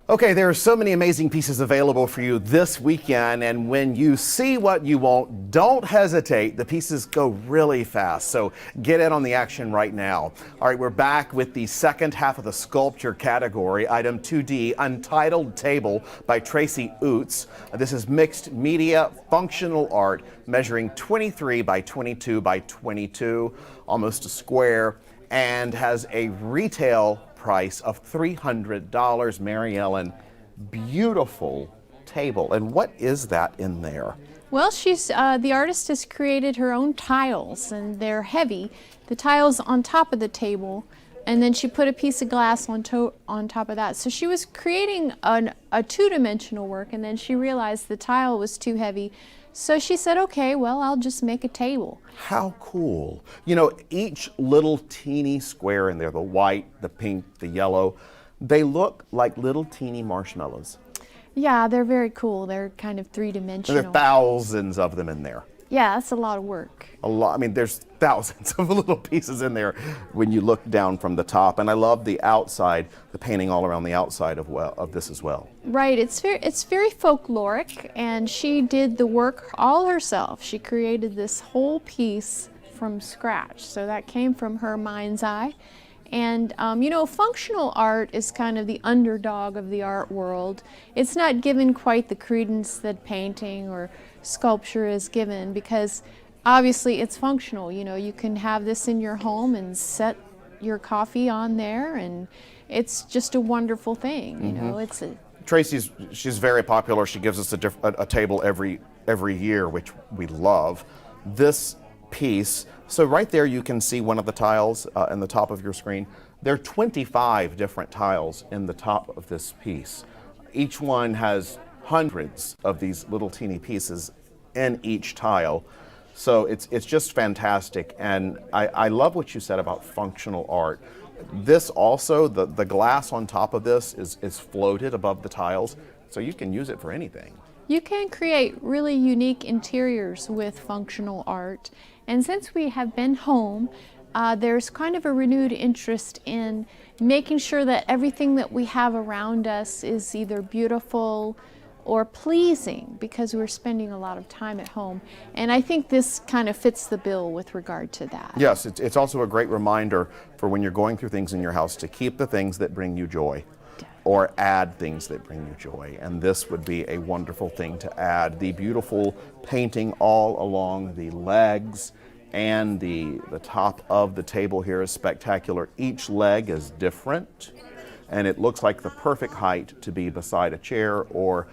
Okay, there are so many amazing pieces available for you this weekend, and when you see what you want, don't hesitate. The pieces go really fast, so get in on the action right now. All right, we're back with the second half of the sculpture category, item 2D, Untitled Table by Tracy Oots. This is mixed media functional art measuring 23 by 22 by 22, almost a square, and has a retail price of $300. Mary Ellen, beautiful table. And what is that in there? Well, the artist has created her own tiles, and they're heavy. The tiles on top of the table, and then she put a piece of glass on top of that. So she was creating a two-dimensional work, and then she realized the tile was too heavy. So she said, okay, well, I'll just make a table. How cool. You know, each little teeny square in there, the white, the pink, the yellow, they look like little teeny marshmallows. Yeah, they're very cool. They're kind of three-dimensional. And there are thousands of them in there. Yeah, that's a lot of work. A lot. I mean, there's thousands of little pieces in there when you look down from the top. And I love the outside, the painting all around the outside of this as well. Right, it's very folkloric, and she did the work all herself. She created this whole piece from scratch, so that came from her mind's eye. And you know, functional art is kind of the underdog of the art world. It's not given quite the credence that painting or sculpture is given, because obviously it's functional. You know, you can have this in your home and set your coffee on there, and it's just a wonderful thing. You know, it's a she's very popular. She gives us a table every year, which we love. This piece, so right there you can see one of the tiles in the top of your screen. There are 25 different tiles in the top of this piece. Each one has hundreds of these little teeny pieces in each tile. So it's just fantastic, and I love what you said about functional art. This also, the glass on top of this is floated above the tiles, so you can use it for anything. You can create really unique interiors with functional art. And since we have been home, there's kind of a renewed interest in making sure that everything that we have around us is either beautiful or pleasing, because we're spending a lot of time at home. And I think this kind of fits the bill with regard to that. Yes, it's also a great reminder for when you're going through things in your house to keep the things that bring you joy, or add things that bring you joy. And this would be a wonderful thing to add. The beautiful painting all along the legs and the top of the table here is spectacular. Each leg is different, and it looks like the perfect height to be beside a chair or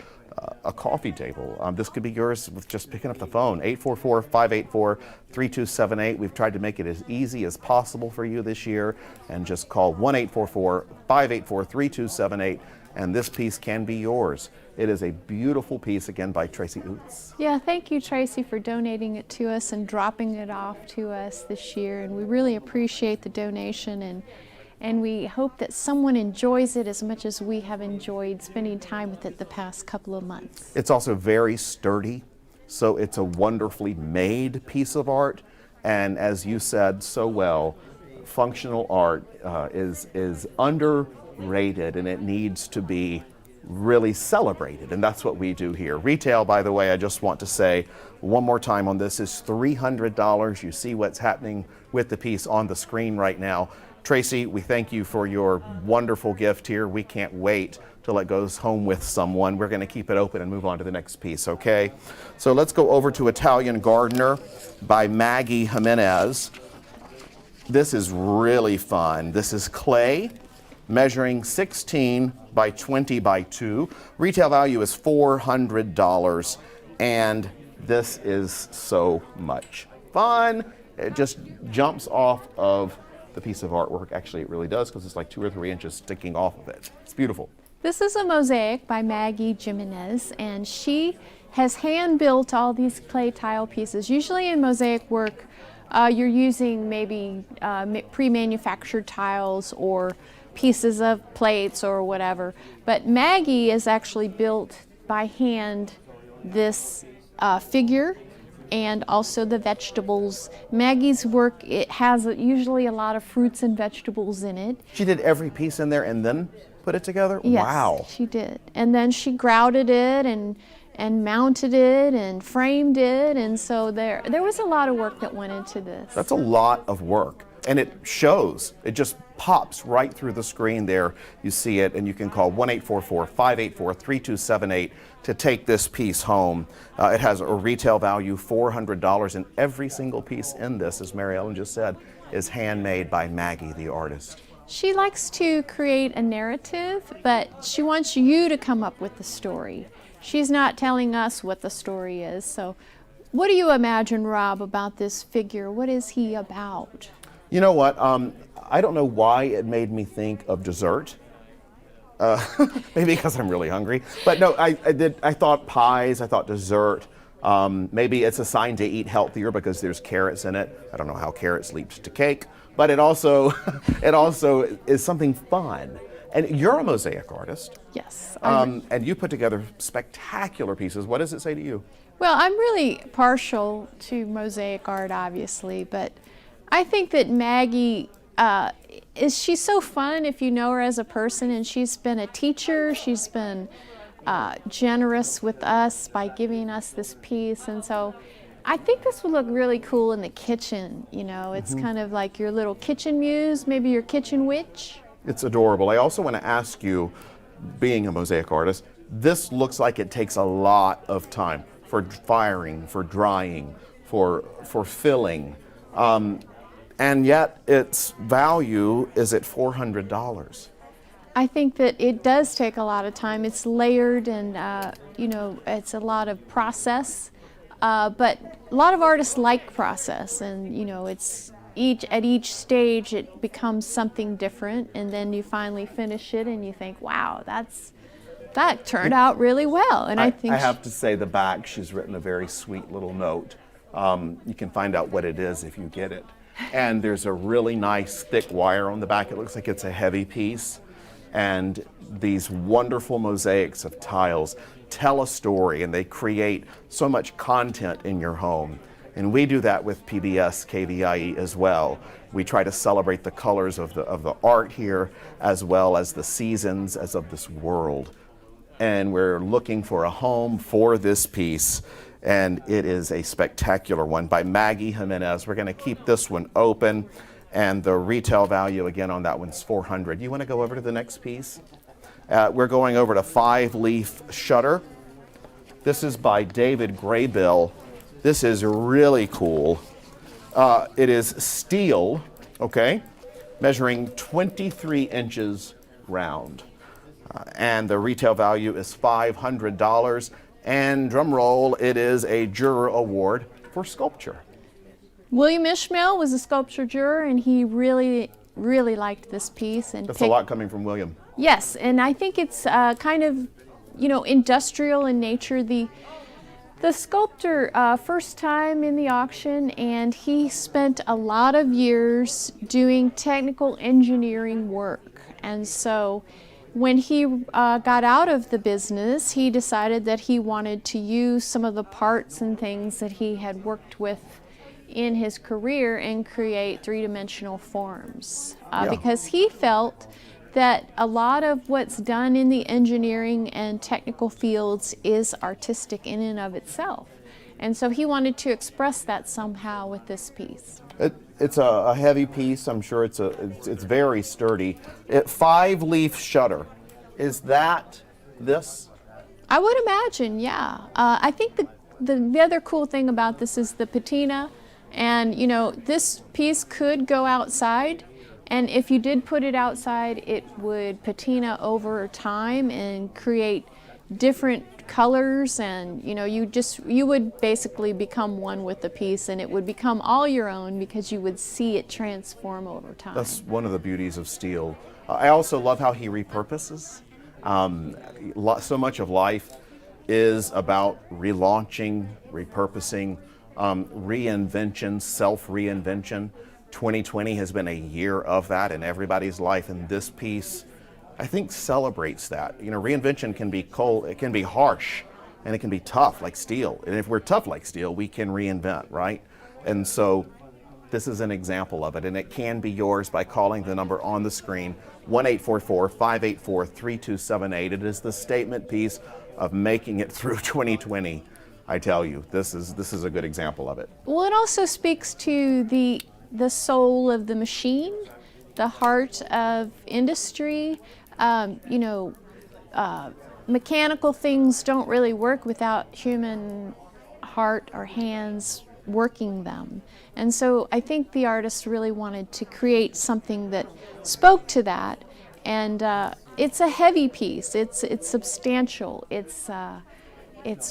a coffee table. This could be yours with just picking up the phone, 844-584-3278. We've tried to make it as easy as possible for you this year, and just call 1-844-584-3278, and this piece can be yours. It is a beautiful piece, again, by Tracy Oots. Yeah, thank you, Tracy, for donating it to us and dropping it off to us this year, and we really appreciate the donation, and we hope that someone enjoys it as much as we have enjoyed spending time with it the past couple of months. It's also very sturdy, so it's a wonderfully made piece of art. And as you said so well, functional art is underrated, and it needs to be really celebrated, and that's what we do here. Retail, by the way, I just want to say one more time on this, is $300. You see what's happening with the piece on the screen right now. Tracy, we thank you for your wonderful gift here. We can't wait till it goes home with someone. We're going to keep it open and move on to the next piece, okay? So let's go over to Italian Gardener by Maggie Jimenez. This is really fun. This is clay, measuring 16 by 20 by 2. Retail value is $400, and this is so much fun. It just jumps off of the piece of artwork. Actually, it really does, because it's like 2 or 3 inches sticking off of it. It's beautiful. This is a mosaic by Maggie Jimenez, and she has hand-built all these clay tile pieces. Usually in mosaic work, you're using maybe pre-manufactured tiles or pieces of plates or whatever. But Maggie has actually built by hand this figure, and also the vegetables. Maggie's work, it has usually a lot of fruits and vegetables in it. She did every piece in there and then put it together? Yes, wow. She did. And then she grouted it and mounted it and framed it, and so there was a lot of work that went into this. That's a lot of work, and it shows. It just pops right through the screen there. You see it, and you can call 1-844-584-3278 to take this piece home. It has a retail value $400, and every single piece in this, as Mary Ellen just said, is handmade by Maggie, the artist. She likes to create a narrative, but she wants you to come up with the story. She's not telling us what the story is. So what do you imagine, Rob, about this figure? What is he about? You know what? I don't know why it made me think of dessert. Maybe because I'm really hungry. But no, I thought pies, I thought dessert. Maybe it's a sign to eat healthier because there's carrots in it. I don't know how carrots leaped to cake, but it also is something fun. And you're a mosaic artist. Yes. And you put together spectacular pieces. What does it say to you? Well, I'm really partial to mosaic art, obviously, but I think that Maggie she's so fun if you know her as a person, and she's been a teacher. She's been generous with us by giving us this piece, and so I think this would look really cool in the kitchen. You know, it's kind of like your little kitchen muse, maybe your kitchen witch. It's adorable. I also want to ask you, being a mosaic artist, this looks like it takes a lot of time for firing, for drying, for filling, and yet its value is at $400. I think that it does take a lot of time. It's layered, and you know, it's a lot of process. But a lot of artists like process, and you know, it's at each stage it becomes something different, and then you finally finish it, and you think, wow, that turned out really well. And I think I have to say, the back, she's written a very sweet little note. You can find out what it is if you get it. And there's a really nice thick wire on the back. It looks like it's a heavy piece. And these wonderful mosaics of tiles tell a story, and they create so much content in your home. And we do that with Pbs Kvie as well. We try to celebrate the colors of the art here, as well as the seasons as of this world. And we're looking for a home for this piece, and it is a spectacular one by Maggie Jimenez. We're going to keep this one open, and the retail value again on that one's $400. You want to go over to the next piece? We're going over to 5-leaf shutter. This is by David Graybill. This is really cool. It is steel, okay, measuring 23 inches round. And the retail value is $500. And drum roll, it is a Juror Award for sculpture. William Ishmael was a sculpture juror, and he really liked this piece. And That's a lot coming from William. Yes, and I think it's kind of, you know, industrial in nature. The sculptor, first time in the auction, and he spent a lot of years doing technical engineering work. And so when he got out of the business, he decided that he wanted to use some of the parts and things that he had worked with in his career and create three-dimensional forms. Because he felt that a lot of what's done in the engineering and technical fields is artistic in and of itself. And so he wanted to express that somehow with this piece. It's a heavy piece. I'm sure it's very sturdy. 5-leaf shutter. Is that this? I would imagine, yeah. I think the other cool thing about this is the patina. And you know, this piece could go outside, and if you did put it outside, it would patina over time and create different colors, and you know, you would basically become one with the piece, and it would become all your own because you would see it transform over time. That's one of the beauties of steel. I also love how he repurposes. So much of life is about relaunching, repurposing, reinvention, self-reinvention. 2020 has been a year of that in everybody's life, and this piece, I think, celebrates that. You know, reinvention can be cold, it can be harsh, and it can be tough like steel. And if we're tough like steel, we can reinvent, right? And so this is an example of it, and it can be yours by calling the number on the screen, 1-844-584-3278. It is the statement piece of making it through 2020. I tell you, this is a good example of it. Well, it also speaks to the soul of the machine, the heart of industry. You know, mechanical things don't really work without human heart or hands working them. And so I think the artist really wanted to create something that spoke to that. And it's a heavy piece. It's substantial. It's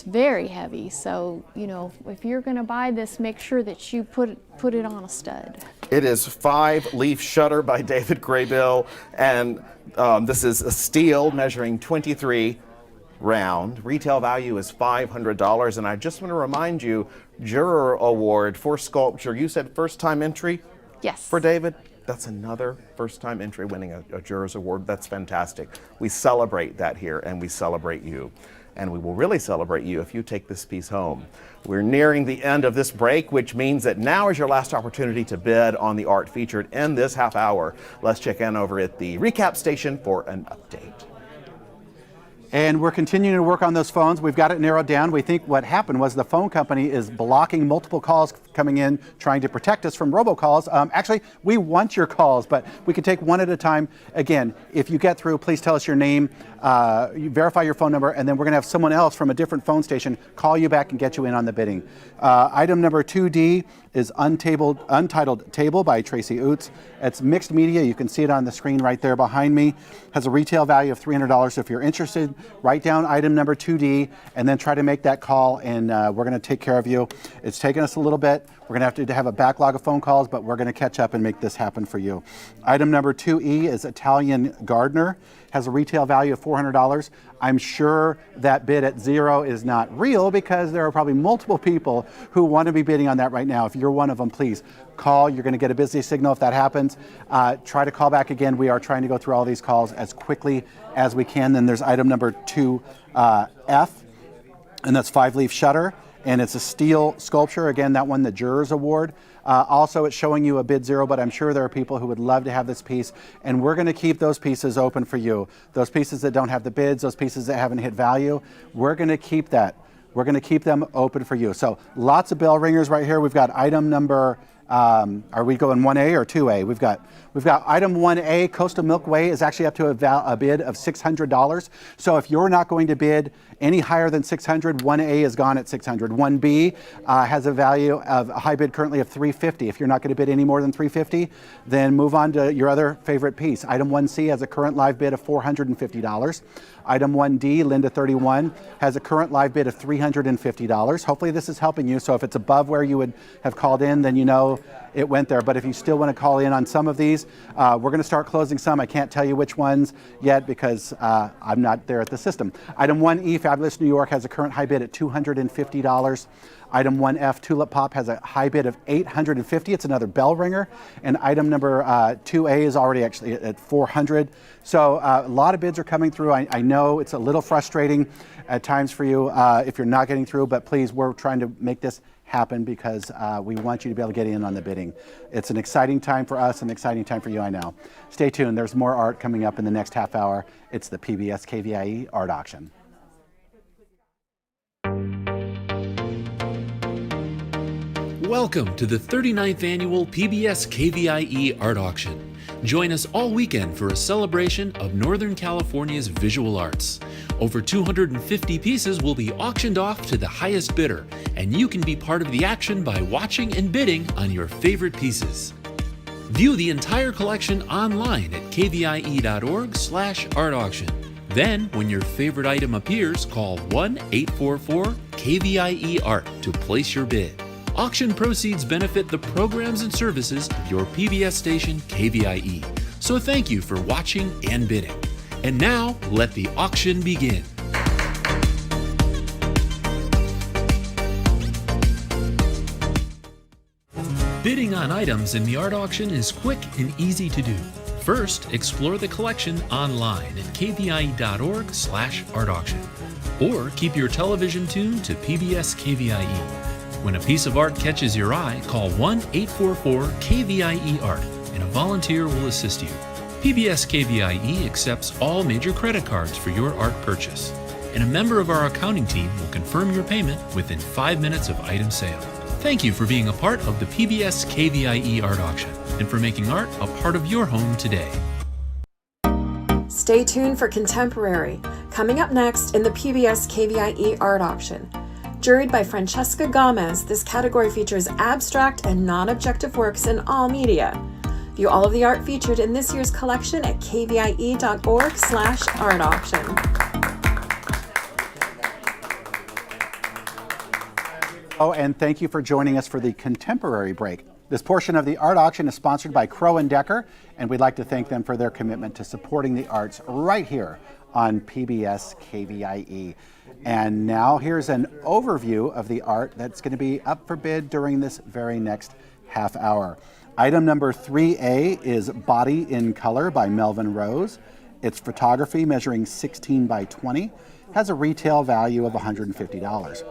very heavy, so you know, if you're going to buy this, make sure that you put it on a stud. It is 5-leaf shutter by David Graybill, and this is a steel measuring 23 round. Retail value is $500, and I just want to remind you, Juror Award for sculpture. You said first-time entry? Yes. For David? That's another first-time entry winning a Juror's Award. That's fantastic. We celebrate that here, and we celebrate you. And we will really celebrate you if you take this piece home. We're nearing the end of this break, which means that now is your last opportunity to bid on the art featured in this half hour. Let's check in over at the recap station for an update. And we're continuing to work on those phones. We've got it narrowed down. We think what happened was the phone company is blocking multiple calls coming in, trying to protect us from robocalls. Actually, we want your calls, but we can take one at a time. Again, if you get through, please tell us your name, you verify your phone number, and then we're going to have someone else from a different phone station call you back and get you in on the bidding. Item number 2D is Untitled Table by Tracy Oots. It's mixed media. You can see it on the screen right there behind me. Has a retail value of $300. So if you're interested, write down item number 2D and then try to make that call, and we're going to take care of you. It's taken us a little bit. We're going to have a backlog of phone calls, but we're going to catch up and make this happen for you. Item number 2E is Italian Gardener. Has a retail value of $400. I'm sure that bid at 0 is not real because there are probably multiple people who want to be bidding on that right now. If you're one of them, please call. You're going to get a busy signal if that happens. Try to call back again. We are trying to go through all these calls as quickly as we can. Then there's item number 2F, and that's 5-leaf shutter. And it's a steel sculpture. Again, that won the Jurors Award. Also, it's showing you a bid 0, but I'm sure there are people who would love to have this piece, and we're going to keep those pieces open for you. Those pieces that don't have the bids, those pieces that haven't hit value, we're going to keep that. We're going to keep them open for you. So lots of bell ringers right here. We've got item number, are we going 1A or 2A? We've got item 1A, Coastal Milkway, is actually up to a bid of $600. So if you're not going to bid any higher than $600, 1A is gone at $600. 1B has a value of a high bid currently of $350. If you're not going to bid any more than $350, then move on to your other favorite piece. Item 1C has a current live bid of $450. Item 1D, Linda 31, has a current live bid of $350. Hopefully this is helping you. So if it's above where you would have called in, then you know it went there. But if you still want to call in on some of these, we're going to start closing some. I can't tell you which ones yet because I'm not there at the system. Item 1E, Fabulous New York, has a current high bid at $250. Item 1F, Tulip Pop, has a high bid of $850. It's another bell ringer. And item number 2A is already actually at $400. So a lot of bids are coming through. I know it's a little frustrating at times for you if you're not getting through, but please, we're trying to make this happen because we want you to be able to get in on the bidding. It's an exciting time for us, an exciting time for you, I know. Stay tuned. There's more art coming up in the next half hour. It's the PBS KVIE Art Auction. Welcome to the 39th annual PBS KVIE Art Auction. Join us all weekend for a celebration of Northern California's visual arts. Over 250 pieces will be auctioned off to the highest bidder, and you can be part of the action by watching and bidding on your favorite pieces. View the entire collection online at kvie.org/art auction. Then, when your favorite item appears, call 1-844-KVIE-ART to place your bid. Auction proceeds benefit the programs and services of your PBS station, KVIE. So thank you for watching and bidding. And now, let the auction begin. Bidding on items in the art auction is quick and easy to do. First, explore the collection online at kvie.org/art auction. Or keep your television tuned to PBS KVIE. When a piece of art catches your eye, call 1-844-KVIE-ART and a volunteer will assist you. PBS KVIE accepts all major credit cards for your art purchase, and a member of our accounting team will confirm your payment within 5 minutes of item sale. Thank you for being a part of the PBS KVIE Art Auction and for making art a part of your home today. Stay tuned for Contemporary, coming up next in the PBS KVIE Art Auction. Juried by Francesca Gomez, this category features abstract and non-objective works in all media. View all of the art featured in this year's collection at kvie.org/art auction. Oh, and thank you for joining us for the Contemporary break. This portion of the art auction is sponsored by Crow & Decker, and we'd like to thank them for their commitment to supporting the arts right here on PBS KVIE. And now here's an overview of the art that's going to be up for bid during this very next half hour. Item number 3A is Body in Color by Melvin Rose. It's photography measuring 16 by 20, has a retail value of $150.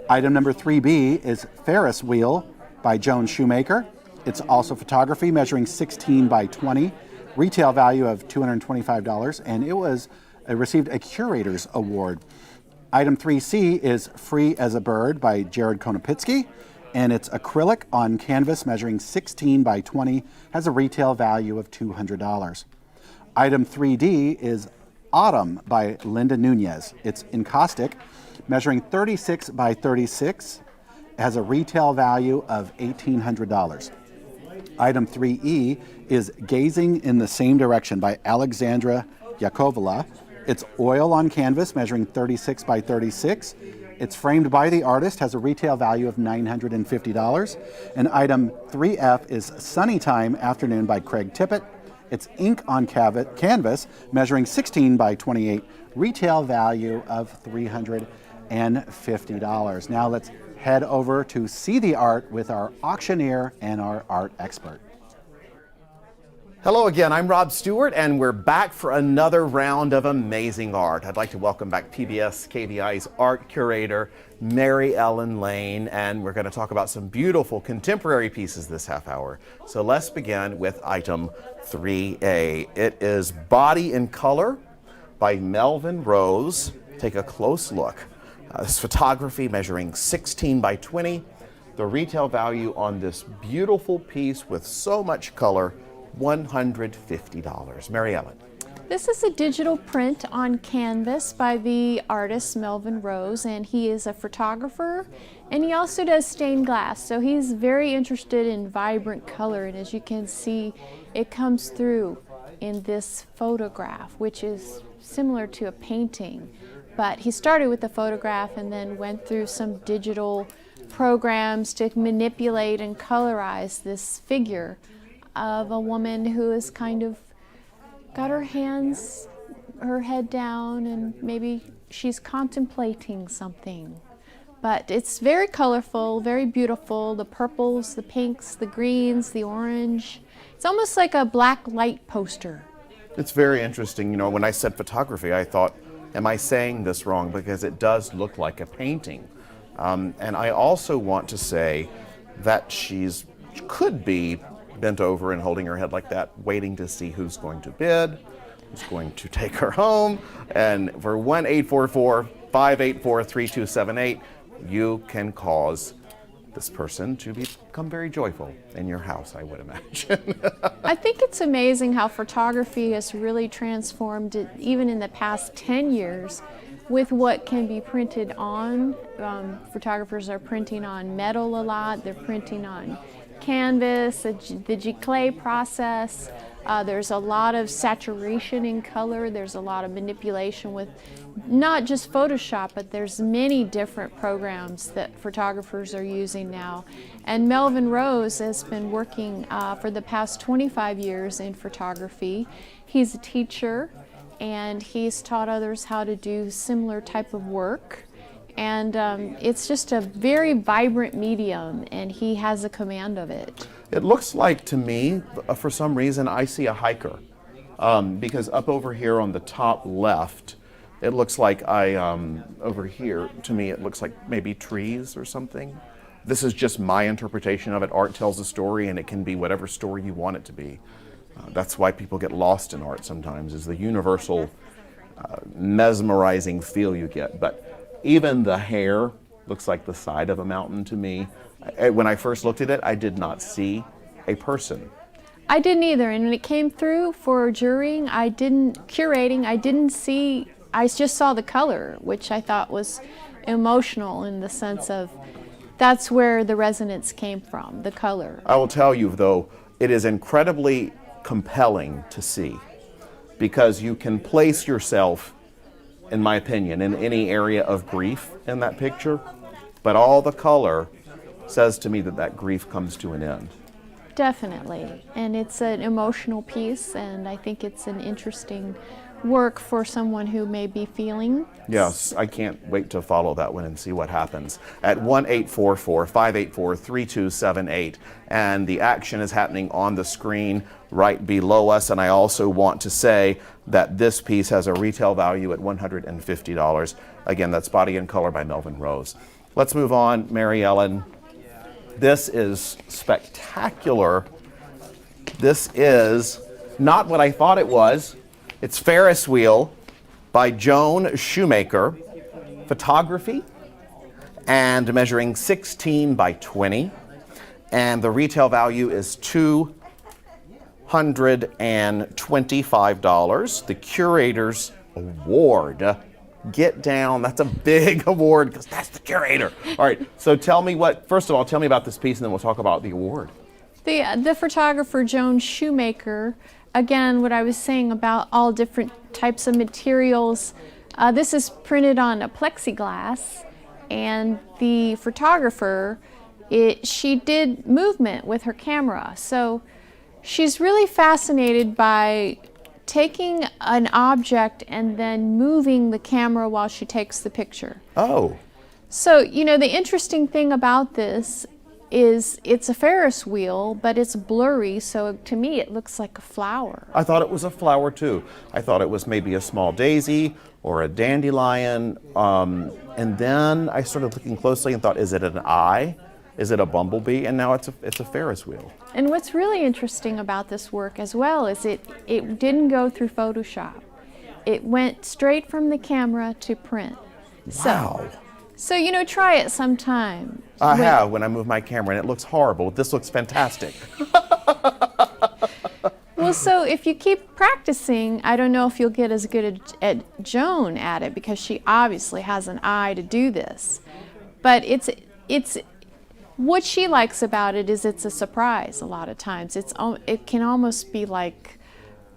Item number 3B is Ferris Wheel by Joan Shoemaker. It's also photography measuring 16 by 20, retail value of $225, and it received a Curators Award. Item 3C is Free as a Bird by Jared Konopitsky, and it's acrylic on canvas measuring 16 by 20, has a retail value of $200. Item 3D is Autumn by Linda Nunez. It's encaustic, measuring 36 by 36, has a retail value of $1,800. Item 3E is Gazing in the Same Direction by Alexandra Yakovleva. It's oil on canvas measuring 36 by 36. It's framed by the artist, has a retail value of $950. And item 3F is Sunny Time Afternoon by Craig Tippett. It's ink on canvas measuring 16 by 28, retail value of $350. Now let's head over to see the art with our auctioneer and our art expert. Hello again, I'm Rob Stewart, and we're back for another round of amazing art. I'd like to welcome back PBS KVI's art curator, Mary Ellen Lane, and we're going to talk about some beautiful contemporary pieces this half hour. So let's begin with item 3A. It is Body in Color by Melvin Rose. Take a close look. This photography measuring 16 by 20. The retail value on this beautiful piece with so much color, $150. Mary Ellen. This is a digital print on canvas by the artist Melvin Rose, and he is a photographer, and he also does stained glass. So he's very interested in vibrant color, and as you can see, it comes through in this photograph, which is similar to a painting. But he started with the photograph and then went through some digital programs to manipulate and colorize this figure of a woman who is kind of got her head down, and maybe she's contemplating something. But it's very colorful, very beautiful. The purples, the pinks, the greens, the orange. It's almost like a black light poster. It's very interesting. You know, when I said photography, I thought, am I saying this wrong? Because it does look like a painting. And I also want to say that could be bent over and holding her head like that, waiting to see who's going to bid, who's going to take her home. And for 1-844-584-3278, you can cause this person to become very joyful in your house, I would imagine. I think it's amazing how photography has really transformed it, even in the past 10 years, with what can be printed on. Photographers are printing on metal a lot, they're printing on canvas, the giclée process. There's a lot of saturation in color. There's a lot of manipulation with not just Photoshop, but there's many different programs that photographers are using now. And Melvin Rose has been working for the past 25 years in photography. He's a teacher, and he's taught others how to do similar type of work. And it's just a very vibrant medium, and he has a command of it. It looks like, to me, for some reason, I see a hiker. Because up over here on the top left, it looks like over here, to me, it looks like maybe trees or something. This is just my interpretation of it. Art tells a story, and it can be whatever story you want it to be. That's why people get lost in art sometimes, is the universal mesmerizing feel you get. But even the hair looks like the side of a mountain to me. When I first looked at it, I did not see a person. I didn't either, and when it came through for curating, I just saw the color, which I thought was emotional in the sense of that's where the resonance came from, the color. I will tell you, though, it is incredibly compelling to see, because you can place yourself, in my opinion, in any area of grief in that picture, but all the color says to me that grief comes to an end. Definitely, and it's an emotional piece, and I think it's an interesting work for someone who may be feeling. Yes, I can't wait to follow that one and see what happens. At 1-844-584-3278. And the action is happening on the screen right below us. And I also want to say that this piece has a retail value at $150. Again, that's Body and Color by Melvin Rose. Let's move on, Mary Ellen. This is spectacular. This is not what I thought it was. It's Ferris Wheel by Joan Shoemaker, photography, and measuring 16 by 20. And the retail value is $225. The Curators Award. Get down, that's a big award because that's the curator. All right, so first of all, tell me about this piece and then we'll talk about the award. The photographer Joan Shoemaker, again, what I was saying about all different types of materials, this is printed on a plexiglass, and the photographer, she did movement with her camera. So she's really fascinated by taking an object and then moving the camera while she takes the picture. Oh. So, the interesting thing about this is it's a Ferris wheel, but it's blurry, so to me it looks like a flower. I thought it was a flower too. I thought it was maybe a small daisy or a dandelion. And then I started looking closely and thought, is it an eye? Is it a bumblebee? And now it's a Ferris wheel. And what's really interesting about this work as well is it didn't go through Photoshop. It went straight from the camera to print. Wow. So try it sometime. I have when I move my camera, and it looks horrible. This looks fantastic. Well, so if you keep practicing, I don't know if you'll get as good at Joan at it, because she obviously has an eye to do this. But it's what she likes about it is it's a surprise a lot of times. It can almost be like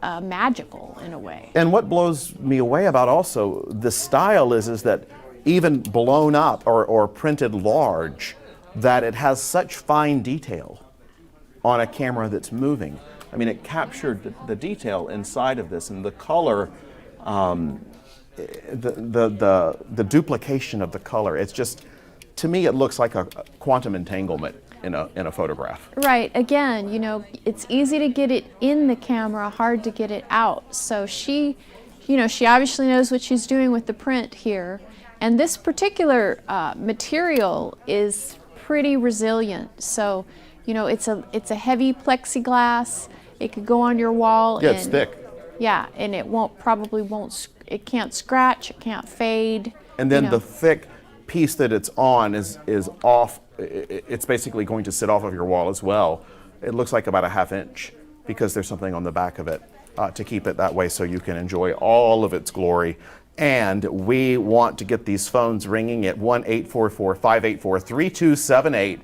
magical in a way. And what blows me away about also the style is that even blown up or printed large, that it has such fine detail on a camera that's moving. I mean, it captured the detail inside of this, and the color, the duplication of the color. It's just, to me, it looks like a quantum entanglement in a photograph. Right. Again, it's easy to get it in the camera, hard to get it out. So she obviously knows what she's doing with the print here. And this particular material is pretty resilient. So, it's a heavy plexiglass. It could go on your wall. Yeah, it's thick. Yeah, and it it can't scratch, it can't fade. And then the thick piece that it's on is off. It's basically going to sit off of your wall as well. It looks like about a ½ inch because there's something on the back of it to keep it that way so you can enjoy all of its glory. And we want to get these phones ringing at 1-844-584-3278.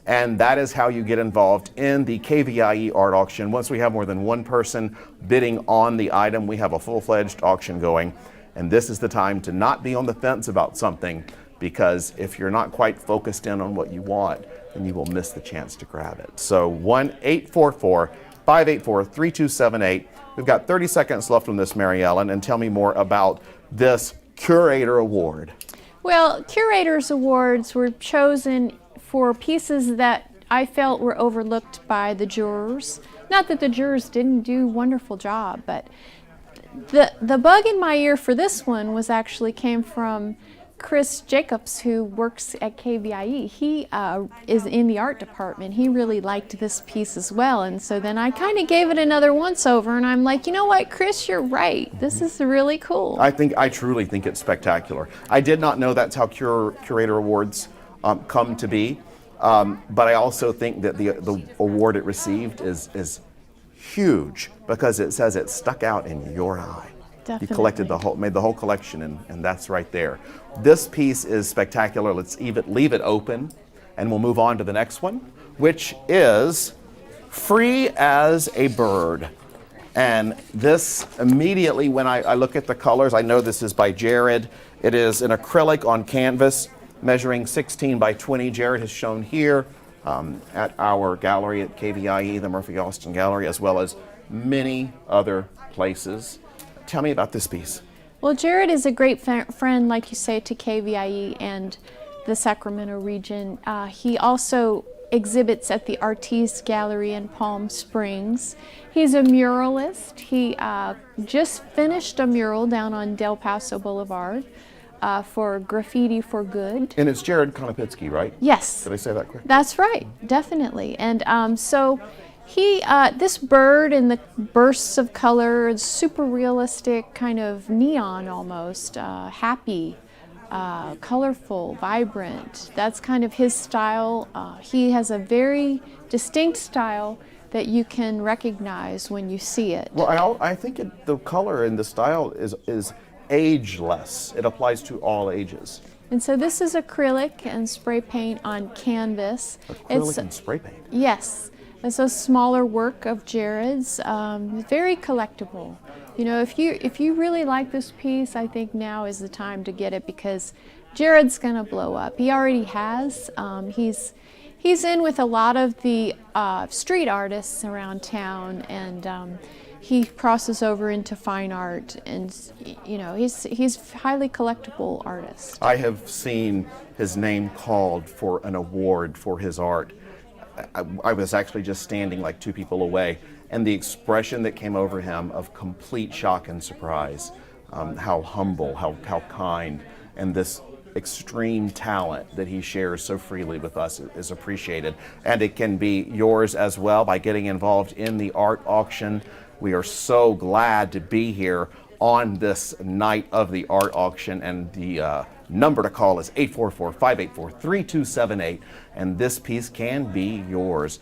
And that is how you get involved in the KVIE art auction. Once we have more than one person bidding on the item, we have a full-fledged auction going. And this is the time to not be on the fence about something, because if you're not quite focused in on what you want, then you will miss the chance to grab it. So 1-844-584-3278. We've got 30 seconds left on this, Mary Ellen, and tell me more about this Curator Award. Well, Curators Awards were chosen for pieces that I felt were overlooked by the jurors. Not that the jurors didn't do a wonderful job, but the bug in my ear for this one came from Chris Jacobs, who works at KVIE. He is in the art department. He really liked this piece as well, and so then I kind of gave it another once over, and I'm like, you know what, Chris, you're right. This is really cool. I truly think it's spectacular. I did not know that's how Curator Awards come to be, but I also think that the award it received is huge because it says it stuck out in your eye. Definitely. You collected made the whole collection, and that's right there. This piece is spectacular. Let's leave it open, and we'll move on to the next one, which is Free as a Bird. And this immediately, when I look at the colors, I know this is by Jared. It is an acrylic on canvas, measuring 16 by 20. Jared has shown here at our gallery at KVIE, the Murphy Austin Gallery, as well as many other places. Tell me about this piece. Well, Jared is a great friend, like you say, to KVIE and the Sacramento region. He also exhibits at the Artiste Gallery in Palm Springs. He's a muralist. He just finished a mural down on Del Paso Boulevard for Graffiti for Good. And it's Jared Konopitsky, right? Yes. Did I say that correctly? That's right, definitely. And so he, this bird in the bursts of color, it's super realistic, kind of neon almost, happy, colorful, vibrant. That's kind of his style. He has a very distinct style that you can recognize when you see it. Well, I think the color and the style is ageless. It applies to all ages. And so this is acrylic and spray paint on canvas. Acrylic and spray paint? Yes. It's a smaller work of Jared's, very collectible. You know, if you really like this piece, I think now is the time to get it because Jared's gonna blow up. He already has. He's in with a lot of the street artists around town, and he crosses over into fine art, and you know, he's highly collectible artist. I have seen his name called for an award for his art. I was actually just standing like 2 people away, and the expression that came over him of complete shock and surprise, how humble, how kind, and this extreme talent that he shares so freely with us is appreciated. And it can be yours as well by getting involved in the art auction. We are so glad to be here on this night of the art auction, and the number to call is 844-584-3278, and this piece can be yours.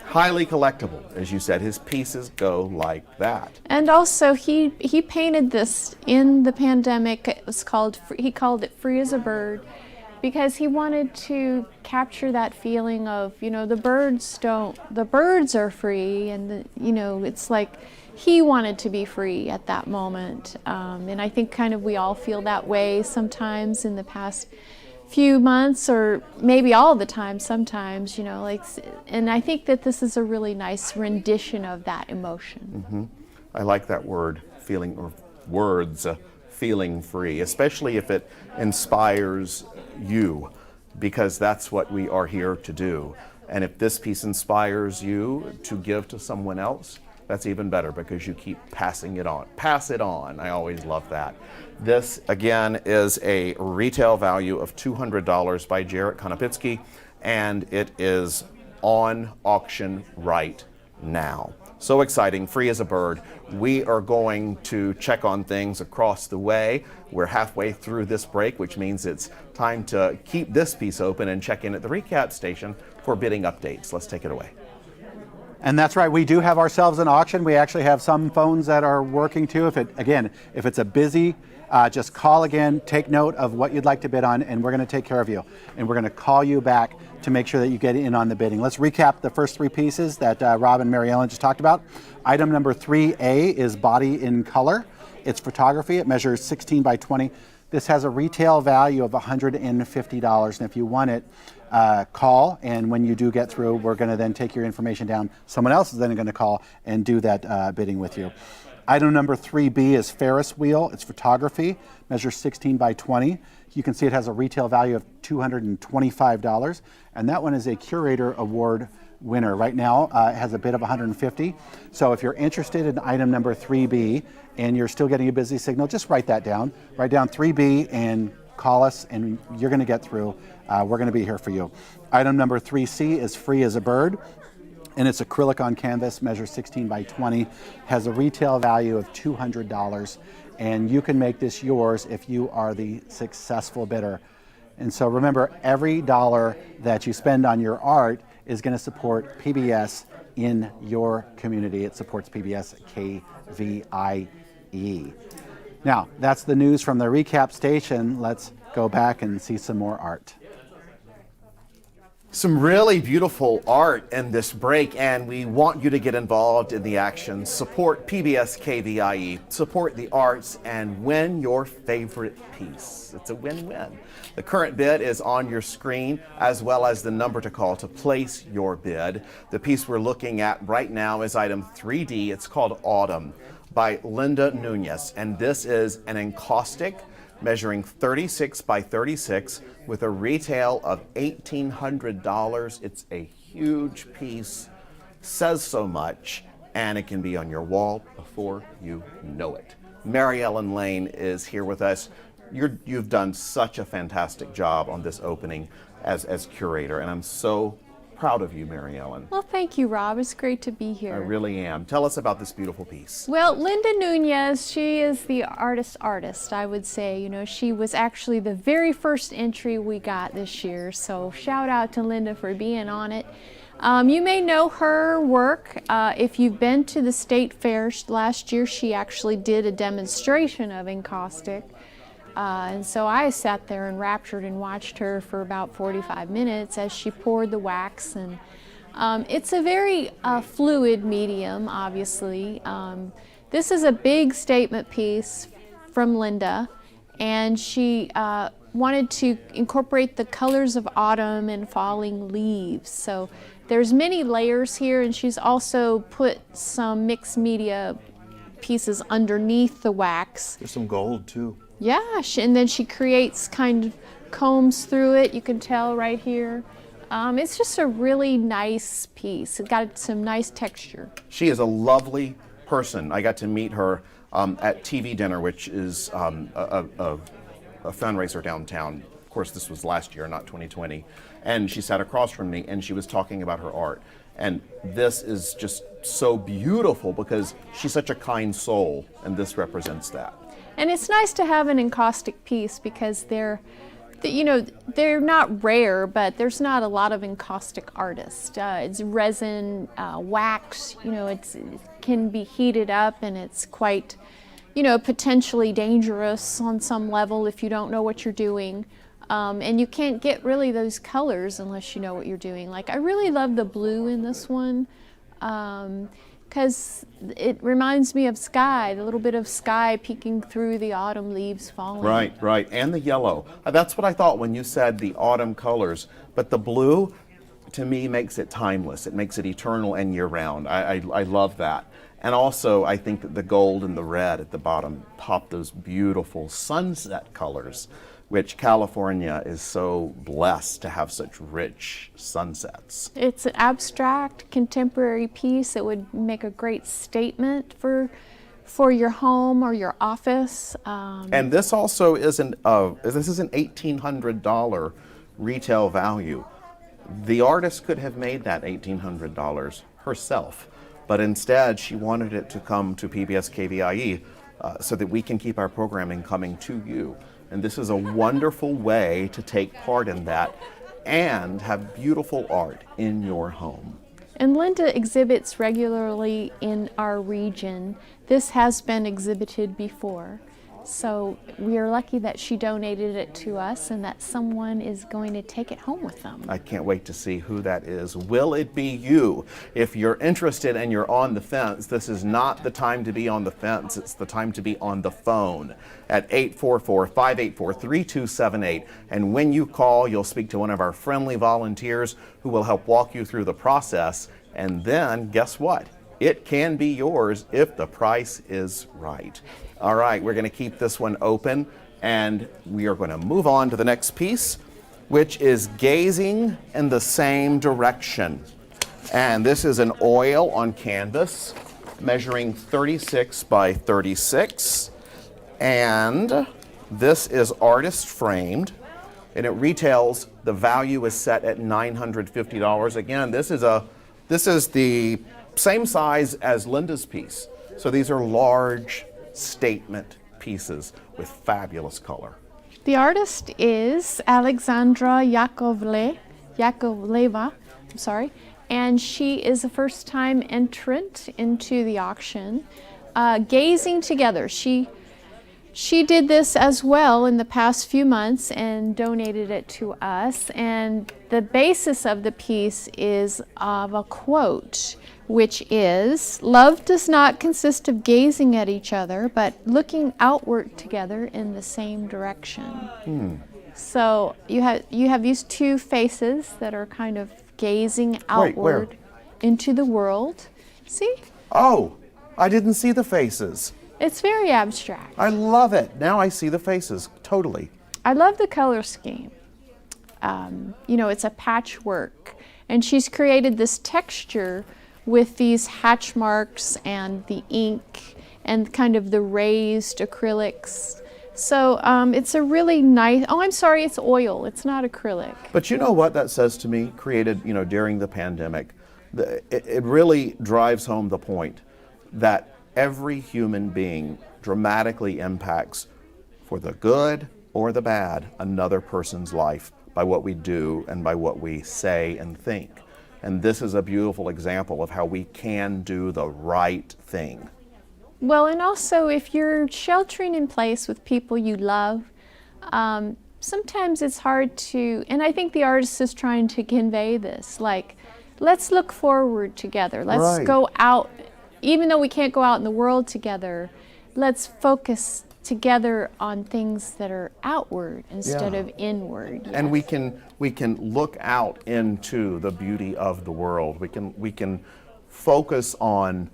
Highly collectible, as you said. His pieces go like that. And also, he painted this in the pandemic. He called it "Free as a Bird," because he wanted to capture that feeling of, you know, the birds are free, and you know, it's like he wanted to be free at that moment. And I think kind of we all feel that way sometimes in the past few months, or maybe all the time sometimes, you know, like, and I think that this is a really nice rendition of that emotion. Mm-hmm. I like that word, feeling, or words, feeling free, especially if it inspires you, because that's what we are here to do. And if this piece inspires you to give to someone else, that's even better, because you keep passing it on. Pass it on. I always love that. This, again, is a retail value of $200 by Jared Konopitsky, and it is on auction right now. So exciting, free as a bird. We are going to check on things across the way. We're halfway through this break, which means it's time to keep this piece open and check in at the recap station for bidding updates. Let's take it away. And that's right, we do have ourselves an auction. We actually have some phones that are working too. If it's a busy, just call again, take note of what you'd like to bid on, and we're going to take care of you. And we're going to call you back to make sure that you get in on the bidding. Let's recap the first 3 pieces that Rob and Mary Ellen just talked about. Item number 3A is Body in Color. It's photography. It measures 16 by 20. This has a retail value of $150, and if you want it, call, and when you do get through, we're going to then take your information down. Someone else is then going to call and do that bidding with you. Item number 3B is Ferris wheel. It's photography, measures 16 by 20. You can see it has a retail value of $225, and that one is a Curator Award winner. Right now, it has a bid of $150. So if you're interested in item number 3B and you're still getting a busy signal, just write that down. Write down 3B and call us, and you're going to get through. We're going to be here for you. Item number 3C is Free as a Bird, and it's acrylic on canvas, measures 16 by 20, has a retail value of $200, and you can make this yours if you are the successful bidder. And so remember, every dollar that you spend on your art is going to support PBS in your community. It supports PBS KVIE. Now, that's the news from the recap station. Let's go back and see some more art. Some really beautiful art in this break, and we want you to get involved in the action. Support PBS KVIE, support the arts, and win your favorite piece. It's a win-win. The current bid is on your screen, as well as the number to call to place your bid. The piece we're looking at right now is item 3D. It's called Autumn. by Linda Nunez. And this is an encaustic measuring 36 by 36 with a retail of $1,800. It's a huge piece, says so much, and it can be on your wall before you know it. Mary Ellen Lane is here with us. You've done such a fantastic job on this opening as curator, and I'm so proud of you, Mary Ellen. Well, thank you, Rob. It's great to be here. I really am. Tell us about this beautiful piece. Well, Linda Nunez, she is the artist, I would say. You know, she was actually the very first entry we got this year, so shout out to Linda for being on it. You may know her work. If you've been to the state fair last year, she actually did a demonstration of encaustic. And so I sat there enraptured and watched her for about 45 minutes as she poured the wax. And it's a very fluid medium, obviously. This is a big statement piece from Linda, and she wanted to incorporate the colors of autumn and falling leaves. So there's many layers here, and she's also put some mixed media pieces underneath the wax. There's some gold too. Yeah, and then she creates kind of combs through it. You can tell right here. It's just a really nice piece. It got some nice texture. She is a lovely person. I got to meet her at TV Dinner, which is a fundraiser downtown. Of course, this was last year, not 2020. And she sat across from me, and she was talking about her art. And this is just so beautiful because she's such a kind soul, and this represents that. And it's nice to have an encaustic piece because they're not rare, but there's not a lot of encaustic artists. It's resin, wax, it can be heated up, and it's quite, potentially dangerous on some level if you don't know what you're doing. And you can't get really those colors unless you know what you're doing. Like, I really love the blue in this one because it reminds me of sky, a little bit of sky peeking through the autumn leaves falling. Right. And the yellow. That's what I thought when you said the autumn colors. But the blue, to me, makes it timeless. It makes it eternal and year-round. I love that. And also, I think that the gold and the red at the bottom pop those beautiful sunset colors, which California is so blessed to have such rich sunsets. It's an abstract, contemporary piece that would make a great statement for your home or your office. And this also isn't an $1,800 retail value. The artist could have made that $1,800 herself, but instead she wanted it to come to PBS KVIE so that we can keep our programming coming to you. And this is a wonderful way to take part in that and have beautiful art in your home. And Linda exhibits regularly in our region. This has been exhibited before. So we are lucky that she donated it to us and that someone is going to take it home with them. I can't wait to see who that is. Will it be you? If you're interested and you're on the fence, this is not the time to be on the fence. It's the time to be on the phone at 844-584-3278. And when you call, you'll speak to one of our friendly volunteers who will help walk you through the process. And then, guess what? It can be yours if the price is right. All right, we're going to keep this one open, and we are going to move on to the next piece, which is Gazing in the Same Direction. And this is an oil on canvas measuring 36 by 36. And this is artist framed, and it retails, the value is set at $950. Again, this is the same size as Linda's piece. So these are large statement pieces with fabulous color. The artist is Alexandra Yakovleva, and she is a first-time entrant into the auction. Gazing Together, she did this as well in the past few months and donated it to us, and the basis of the piece is of a quote, which is, "Love does not consist of gazing at each other, but looking outward together in the same direction." So you have these two faces that are kind of gazing outward into the world. See? Oh, I didn't see the faces. It's very abstract. I love it. Now I see the faces, totally. I love the color scheme. You know, it's a patchwork, and she's created this texture with these hatch marks and the ink and kind of the raised acrylics. So it's a really nice, oh, I'm sorry, it's oil, it's not acrylic. But you know what that says to me, created, you know, during the pandemic? It really drives home the point that every human being dramatically impacts, for the good or the bad, another person's life by what we do and by what we say and think. And this is a beautiful example of how we can do the right thing. Well, and also if you're sheltering in place with people you love, sometimes it's hard to, and I think the artist is trying to convey this, like, let's look forward together. Let's Right. go out, even though we can't go out in the world together, let's focus together on things that are outward instead Yeah. of inward. And we can look out into the beauty of the world. We can focus on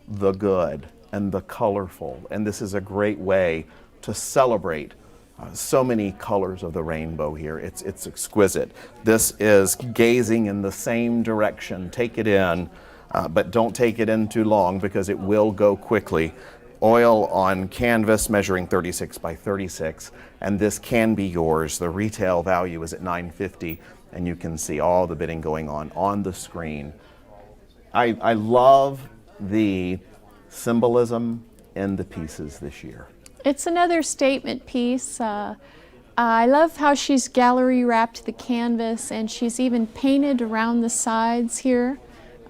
the good and the colorful. And this is a great way to celebrate so many colors of the rainbow here. It's exquisite. This is gazing in the same direction. Take it in, but don't take it in too long because it will go quickly. Oil on canvas measuring 36 by 36, and this can be yours. The retail value is at $9.50, and you can see all the bidding going on the screen. I love the symbolism in the pieces this year. It's another statement piece. I love how she's gallery wrapped the canvas, and she's even painted around the sides here.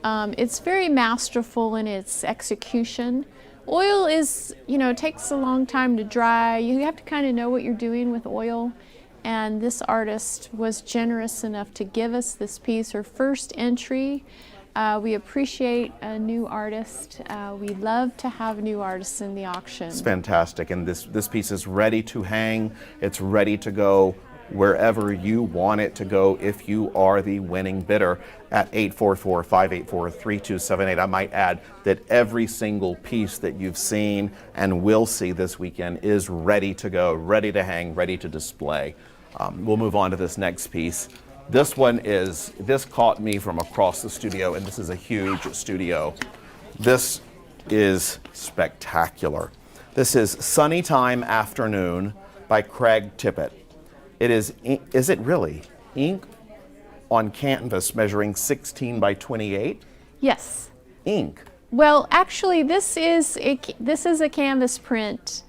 It's very masterful in its execution. Oil is, you know, takes a long time to dry. You have to kind of know what you're doing with oil. And this artist was generous enough to give us this piece, her first entry. We appreciate a new artist. We love to have new artists in the auction. It's fantastic, and this piece is ready to hang. It's ready to go wherever you want it to go if you are the winning bidder at 844-584-3278. I might add that every single piece that you've seen and will see this weekend is ready to go, ready to hang, ready to display. We'll move on to this next piece. This caught me from across the studio, and this is a huge studio. This is spectacular. This is Sunny Time Afternoon by Craig Tippett. It is it really ink on canvas measuring 16 by 28? Yes. Ink. Well, actually, this is a canvas print.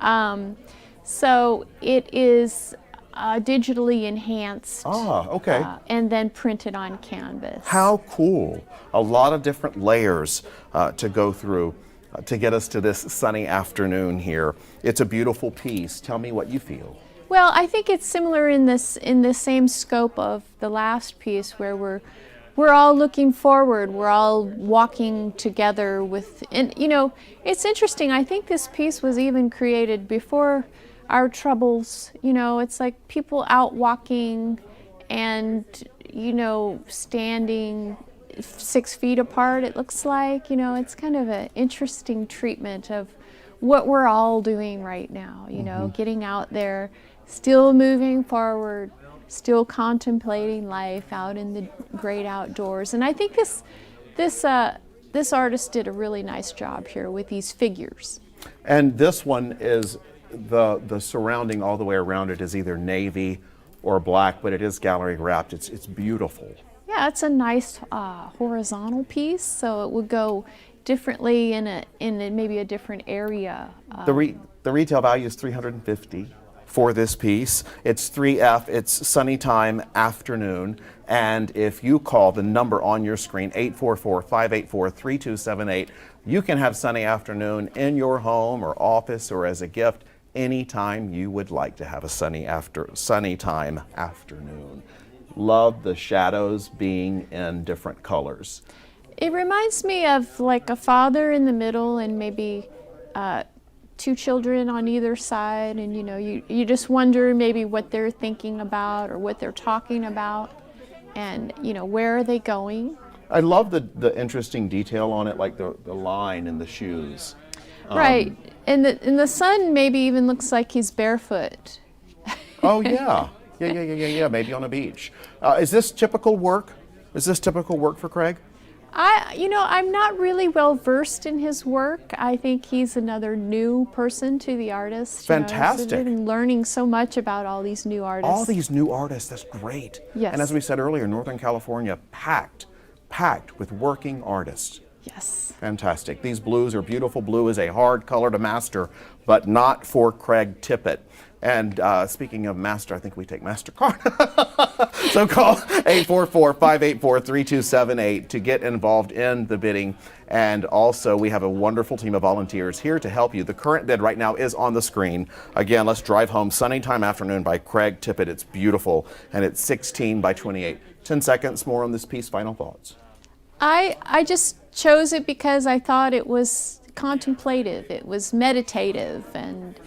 So it is digitally enhanced. Ah, okay. And then printed on canvas. How cool. A lot of different layers to go through to get us to this sunny afternoon here. It's a beautiful piece. Tell me what you feel. Well, I think it's similar in the same scope of the last piece, where we're all looking forward. We're all walking together with, and you know, it's interesting. I think this piece was even created before our troubles. You know, it's like people out walking and, you know, standing 6 feet apart, it looks like. You know, it's kind of an interesting treatment of what we're all doing right now, you know, getting out there, still moving forward, still contemplating life out in the great outdoors. And I think this artist did a really nice job here with these figures. And this one is the surrounding all the way around it is either navy or black, but it is gallery wrapped. It's beautiful. Yeah, it's a nice horizontal piece, so it would go differently in maybe a different area. The retail value is $350 for this piece. It's 3F, it's Sunny Time Afternoon, and if you call the number on your screen, 844-584-3278, you can have Sunny Afternoon in your home or office or as a gift anytime you would like to have a sunny time afternoon. Love the shadows being in different colors. It reminds me of like a father in the middle and maybe 2 children on either side, and you know, you just wonder maybe what they're thinking about or what they're talking about, and you know, where are they going? I love the interesting detail on it, like the line in the shoes. Right. And the son maybe even looks like he's barefoot. Oh yeah. Yeah, maybe on a beach. Is this typical work? Is this typical work for Craig? I'm not really well versed in his work. I think he's another new person to the artist. Fantastic. I've been learning so much about all these new artists. All these new artists, that's great. Yes. And as we said earlier, Northern California packed with working artists. Yes. Fantastic. These blues are beautiful. Blue is a hard color to master, but not for Craig Tippett. And speaking of master, I think we take MasterCard. So call 844-584-3278 to get involved in the bidding. And also, we have a wonderful team of volunteers here to help you. The current bid right now is on the screen. Again, Let's Drive Home, Sunny Time Afternoon by Craig Tippett. It's beautiful, and it's 16 by 28. 10 seconds more on this piece. Final thoughts. I just chose it because I thought it was contemplative, it was meditative, and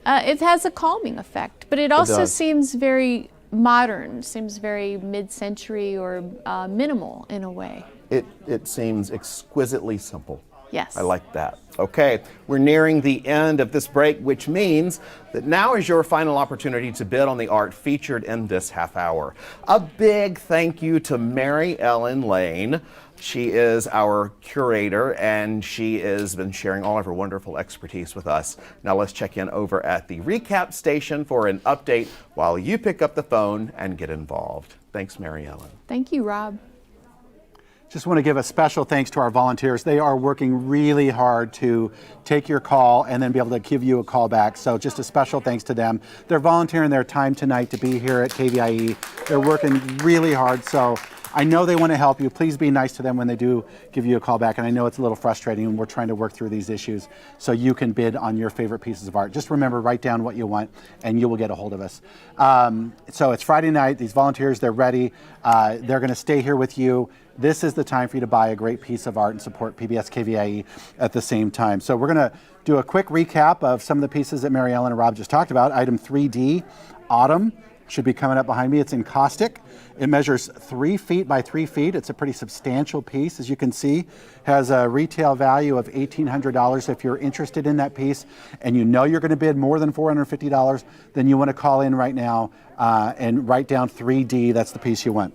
it has a calming effect. But it also seems very modern, seems very mid-century or minimal in a way. It seems exquisitely simple. Yes. I like that. Okay, we're nearing the end of this break, which means that now is your final opportunity to bid on the art featured in this half hour. A big thank you to Mary Ellen Lane. She is our curator, and she has been sharing all of her wonderful expertise with us. Now let's check in over at the recap station for an update while you pick up the phone and get involved. Thanks, Mary Ellen. Thank you, Rob. Just want to give a special thanks to our volunteers. They are working really hard to take your call and then be able to give you a call back. So just a special thanks to them. They're volunteering their time tonight to be here at KVIE. They're working really hard. So I know they want to help you. Please be nice to them when they do give you a call back. And I know it's a little frustrating, and we're trying to work through these issues so you can bid on your favorite pieces of art. Just remember, write down what you want, and you will get a hold of us. So it's Friday night. These volunteers, they're ready. They're going to stay here with you. This is the time for you to buy a great piece of art and support PBS KVIE at the same time. So we're going to do a quick recap of some of the pieces that Mary Ellen and Rob just talked about. Item 3D, Autumn, should be coming up behind me. It's in caustic. It measures 3 feet by 3 feet. It's a pretty substantial piece, as you can see. Has a retail value of $1,800. If you're interested in that piece and you know you're going to bid more than $450, then you want to call in right now and write down 3D. That's the piece you want.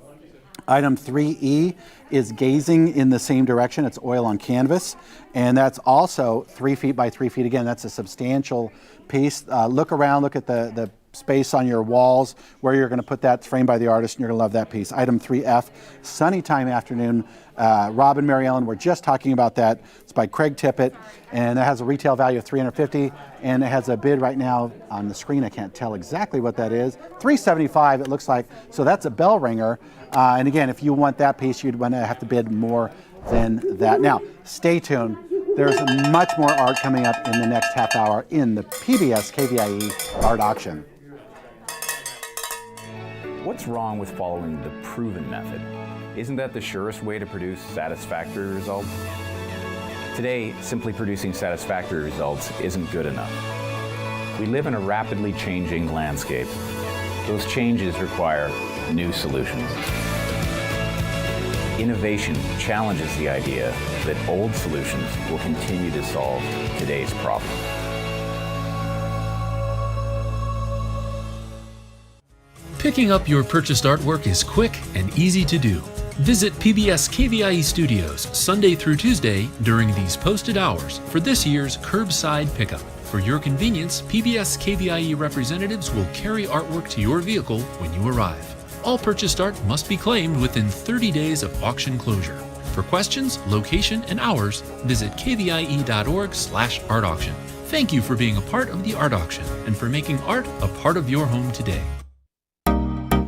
Item 3E is Gazing in the Same Direction. It's oil on canvas, and that's also 3 feet by 3 feet. Again, that's a substantial piece. Look around, look at the space on your walls where you're going to put that. It's framed by the artist, and you're going to love that piece. Item 3F, Sunny Time Afternoon. Rob and Mary Ellen were just talking about that. It's by Craig Tippett, and it has a retail value of $350, and it has a bid right now on the screen. I can't tell exactly what that is. $375 it looks like, so that's a bell ringer. And again, if you want that piece, you'd want to have to bid more than that. Now, stay tuned. There's much more art coming up in the next half hour in the PBS KVIE Art Auction. What's wrong with following the proven method? Isn't that the surest way to produce satisfactory results? Today, simply producing satisfactory results isn't good enough. We live in a rapidly changing landscape. Those changes require new solutions. Innovation challenges the idea that old solutions will continue to solve today's problem. Picking up your purchased artwork is quick and easy to do. Visit PBS KVIE Studios Sunday through Tuesday during these posted hours for this year's curbside pickup. For your convenience, PBS KVIE representatives will carry artwork to your vehicle when you arrive. All purchased art must be claimed within 30 days of auction closure. For questions, location, and hours, visit kvie.org/art auction. Thank you for being a part of the art auction and for making art a part of your home today.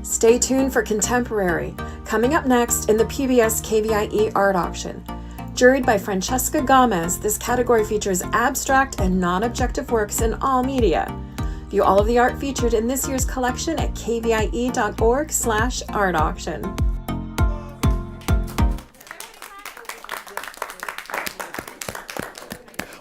Stay tuned for Contemporary, coming up next in the PBS KVIE Art Auction. Juried by Francesca Gomez, this category features abstract and non-objective works in all media. View all of the art featured in this year's collection at kvie.org/art auction.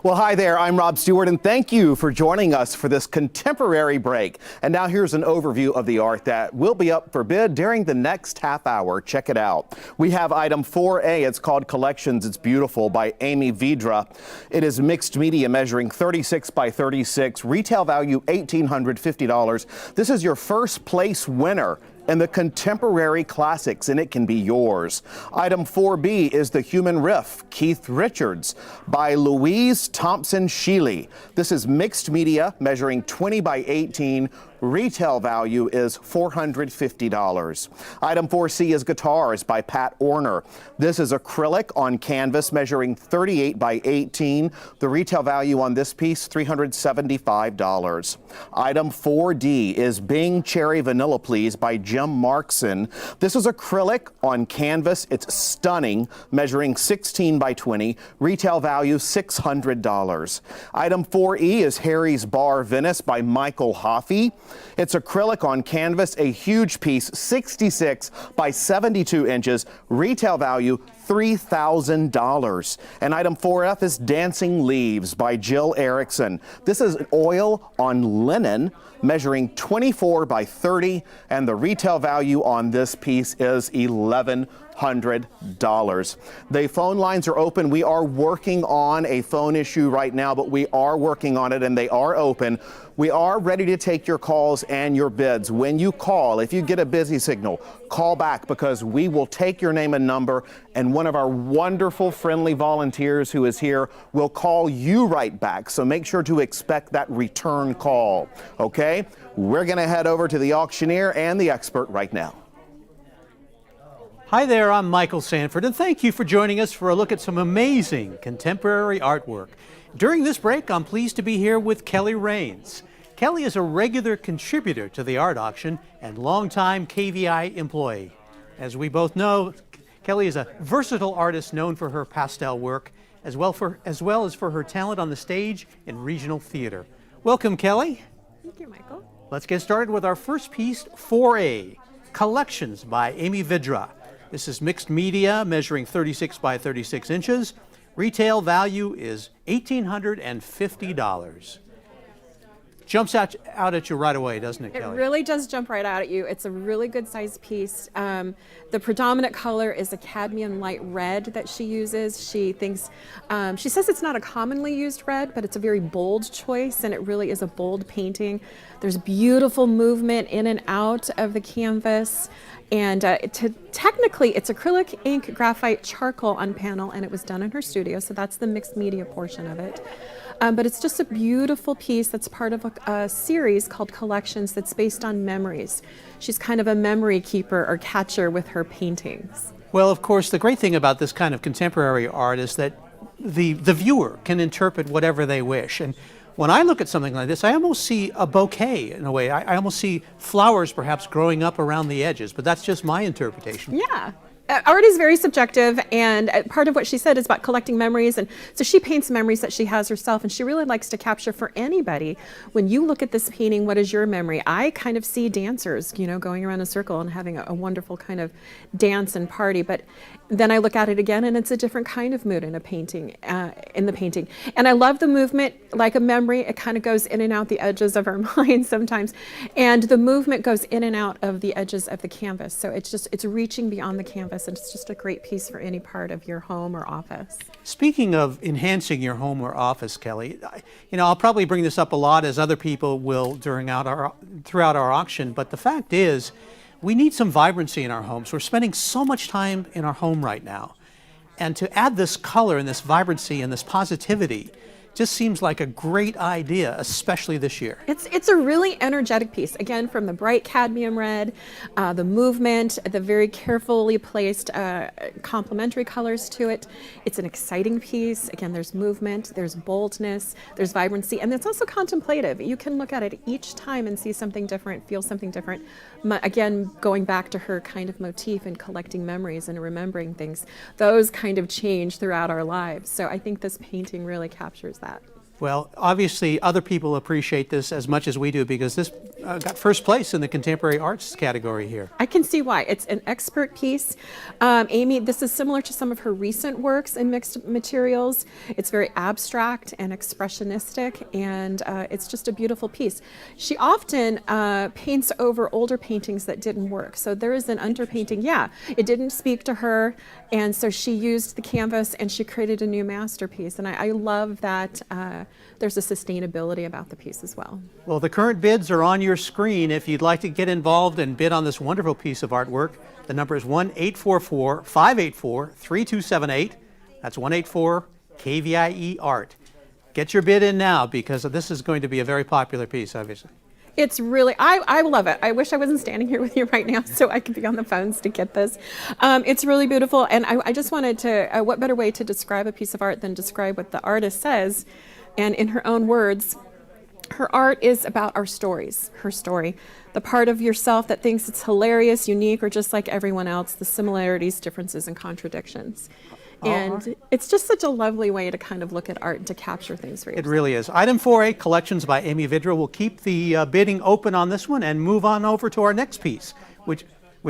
Well, hi there, I'm Rob Stewart, and thank you for joining us for this contemporary break. And now here's an overview of the art that will be up for bid during the next half hour. Check it out. We have item 4A. It's called Collections. It's Beautiful by Amy Vidra. It is mixed media measuring 36 by 36, retail value $1,850. This is your first place winner in the Contemporary Classics, and it can be yours. Item 4B is The Human Riff, Keith Richards, by Louise Thompson Sheely. This is mixed media, measuring 20 by 18. Retail value is $450. Item 4C is Guitars by Pat Orner. This is acrylic on canvas measuring 38 by 18. The retail value on this piece, $375. Item 4D is Bing Cherry Vanilla Please by Jim Markson. This is acrylic on canvas. It's stunning, measuring 16 by 20. Retail value $600. Item 4E is Harry's Bar Venice by Michael Hoffey. It's acrylic on canvas, a huge piece, 66 by 72 inches, retail value $3,000. And item 4F is Dancing Leaves by Jill Erickson. This is oil on linen, measuring 24 by 30, and the retail value on this piece is $1,100. The phone lines are open. We are working on a phone issue right now, but we are working on it, and they are open. We are ready to take your calls and your bids. When you call, if you get a busy signal, call back, because we will take your name and number, and one of our wonderful, friendly volunteers who is here will call you right back. So make sure to expect that return call, okay? We're going to head over to the auctioneer and the expert right now. Hi there, I'm Michael Sanford, and thank you for joining us for a look at some amazing contemporary artwork. During this break, I'm pleased to be here with Kelly Rains. Kelly is a regular contributor to the art auction and longtime KVI employee. As we both know, Kelly is a versatile artist known for her pastel work, as well as for her talent on the stage and regional theater. Welcome, Kelly. Thank you, Michael. Let's get started with our first piece, 4A, Collections by Amy Vidra. This is mixed media, measuring 36 by 36 inches. Retail value is $1,850. Jumps out at you right away, doesn't it, Kelly? It really does jump right out at you. It's a really good sized piece. The predominant color is a cadmium light red that she uses. She thinks, she says it's not a commonly used red, but it's a very bold choice, and it really is a bold painting. There's beautiful movement in and out of the canvas. And technically, it's acrylic, ink, graphite, charcoal on panel, and it was done in her studio, so that's the mixed media portion of it. But it's just a beautiful piece that's part of a series called Collections that's based on memories. She's kind of a memory keeper or catcher with her paintings. Well, of course, the great thing about this kind of contemporary art is that the viewer can interpret whatever they wish. And when I look at something like this, I almost see a bouquet in a way. I almost see flowers perhaps growing up around the edges, but that's just my interpretation. Yeah. Art is very subjective, and part of what she said is about collecting memories, and so she paints memories that she has herself, and she really likes to capture for anybody. When you look at this painting, what is your memory? I kind of see dancers, going around a circle and having a wonderful kind of dance and party, but then I look at it again, and it's a different kind of mood in a painting, in the painting. And I love the movement, like a memory. It kind of goes in and out the edges of our minds sometimes, and the movement goes in and out of the edges of the canvas. So it's reaching beyond the canvas. And it's just a great piece for any part of your home or office. Speaking of enhancing your home or office, Kelly, I'll probably bring this up a lot, as other people will throughout our auction, but the fact is, we need some vibrancy in our homes. We're spending so much time in our home right now. And to add this color and this vibrancy and this positivity just seems like a great idea, especially this year. It's a really energetic piece. Again, from the bright cadmium red, the movement, the very carefully placed complementary colors to it. It's an exciting piece. Again, there's movement, there's boldness, there's vibrancy, and it's also contemplative. You can look at it each time and see something different, feel something different. Again, going back to her kind of motif and collecting memories and remembering things, those kind of change throughout our lives. So I think this painting really captures that. Well, obviously, other people appreciate this as much as we do because this got first place in the contemporary arts category here. I can see why. It's an expert piece. Amy, this is similar to some of her recent works in mixed materials. It's very abstract and expressionistic, and it's just a beautiful piece. She often paints over older paintings that didn't work. So there is an underpainting, yeah, it didn't speak to her, and so she used the canvas and she created a new masterpiece. And I love that there's a sustainability about the piece as well. Well, the current bids are on your screen. If you'd like to get involved and bid on this wonderful piece of artwork, the number is 1-844-584-3278. That's 184-KVIE Art. Get your bid in now because this is going to be a very popular piece, obviously. It's really, I love it. I wish I wasn't standing here with you right now so I could be on the phones to get this. It's really beautiful, and I just wanted to, what better way to describe a piece of art than describe what the artist says, and in her own words, her art is about our stories, her story. The part of yourself that thinks it's hilarious, unique, or just like everyone else, the similarities, differences, and contradictions. And it's just such a lovely way to kind of look at art and to capture things for yourself. It really is. Item 4A, Collections by Amy Vidra. We'll keep the bidding open on this one and move on over to our next piece, which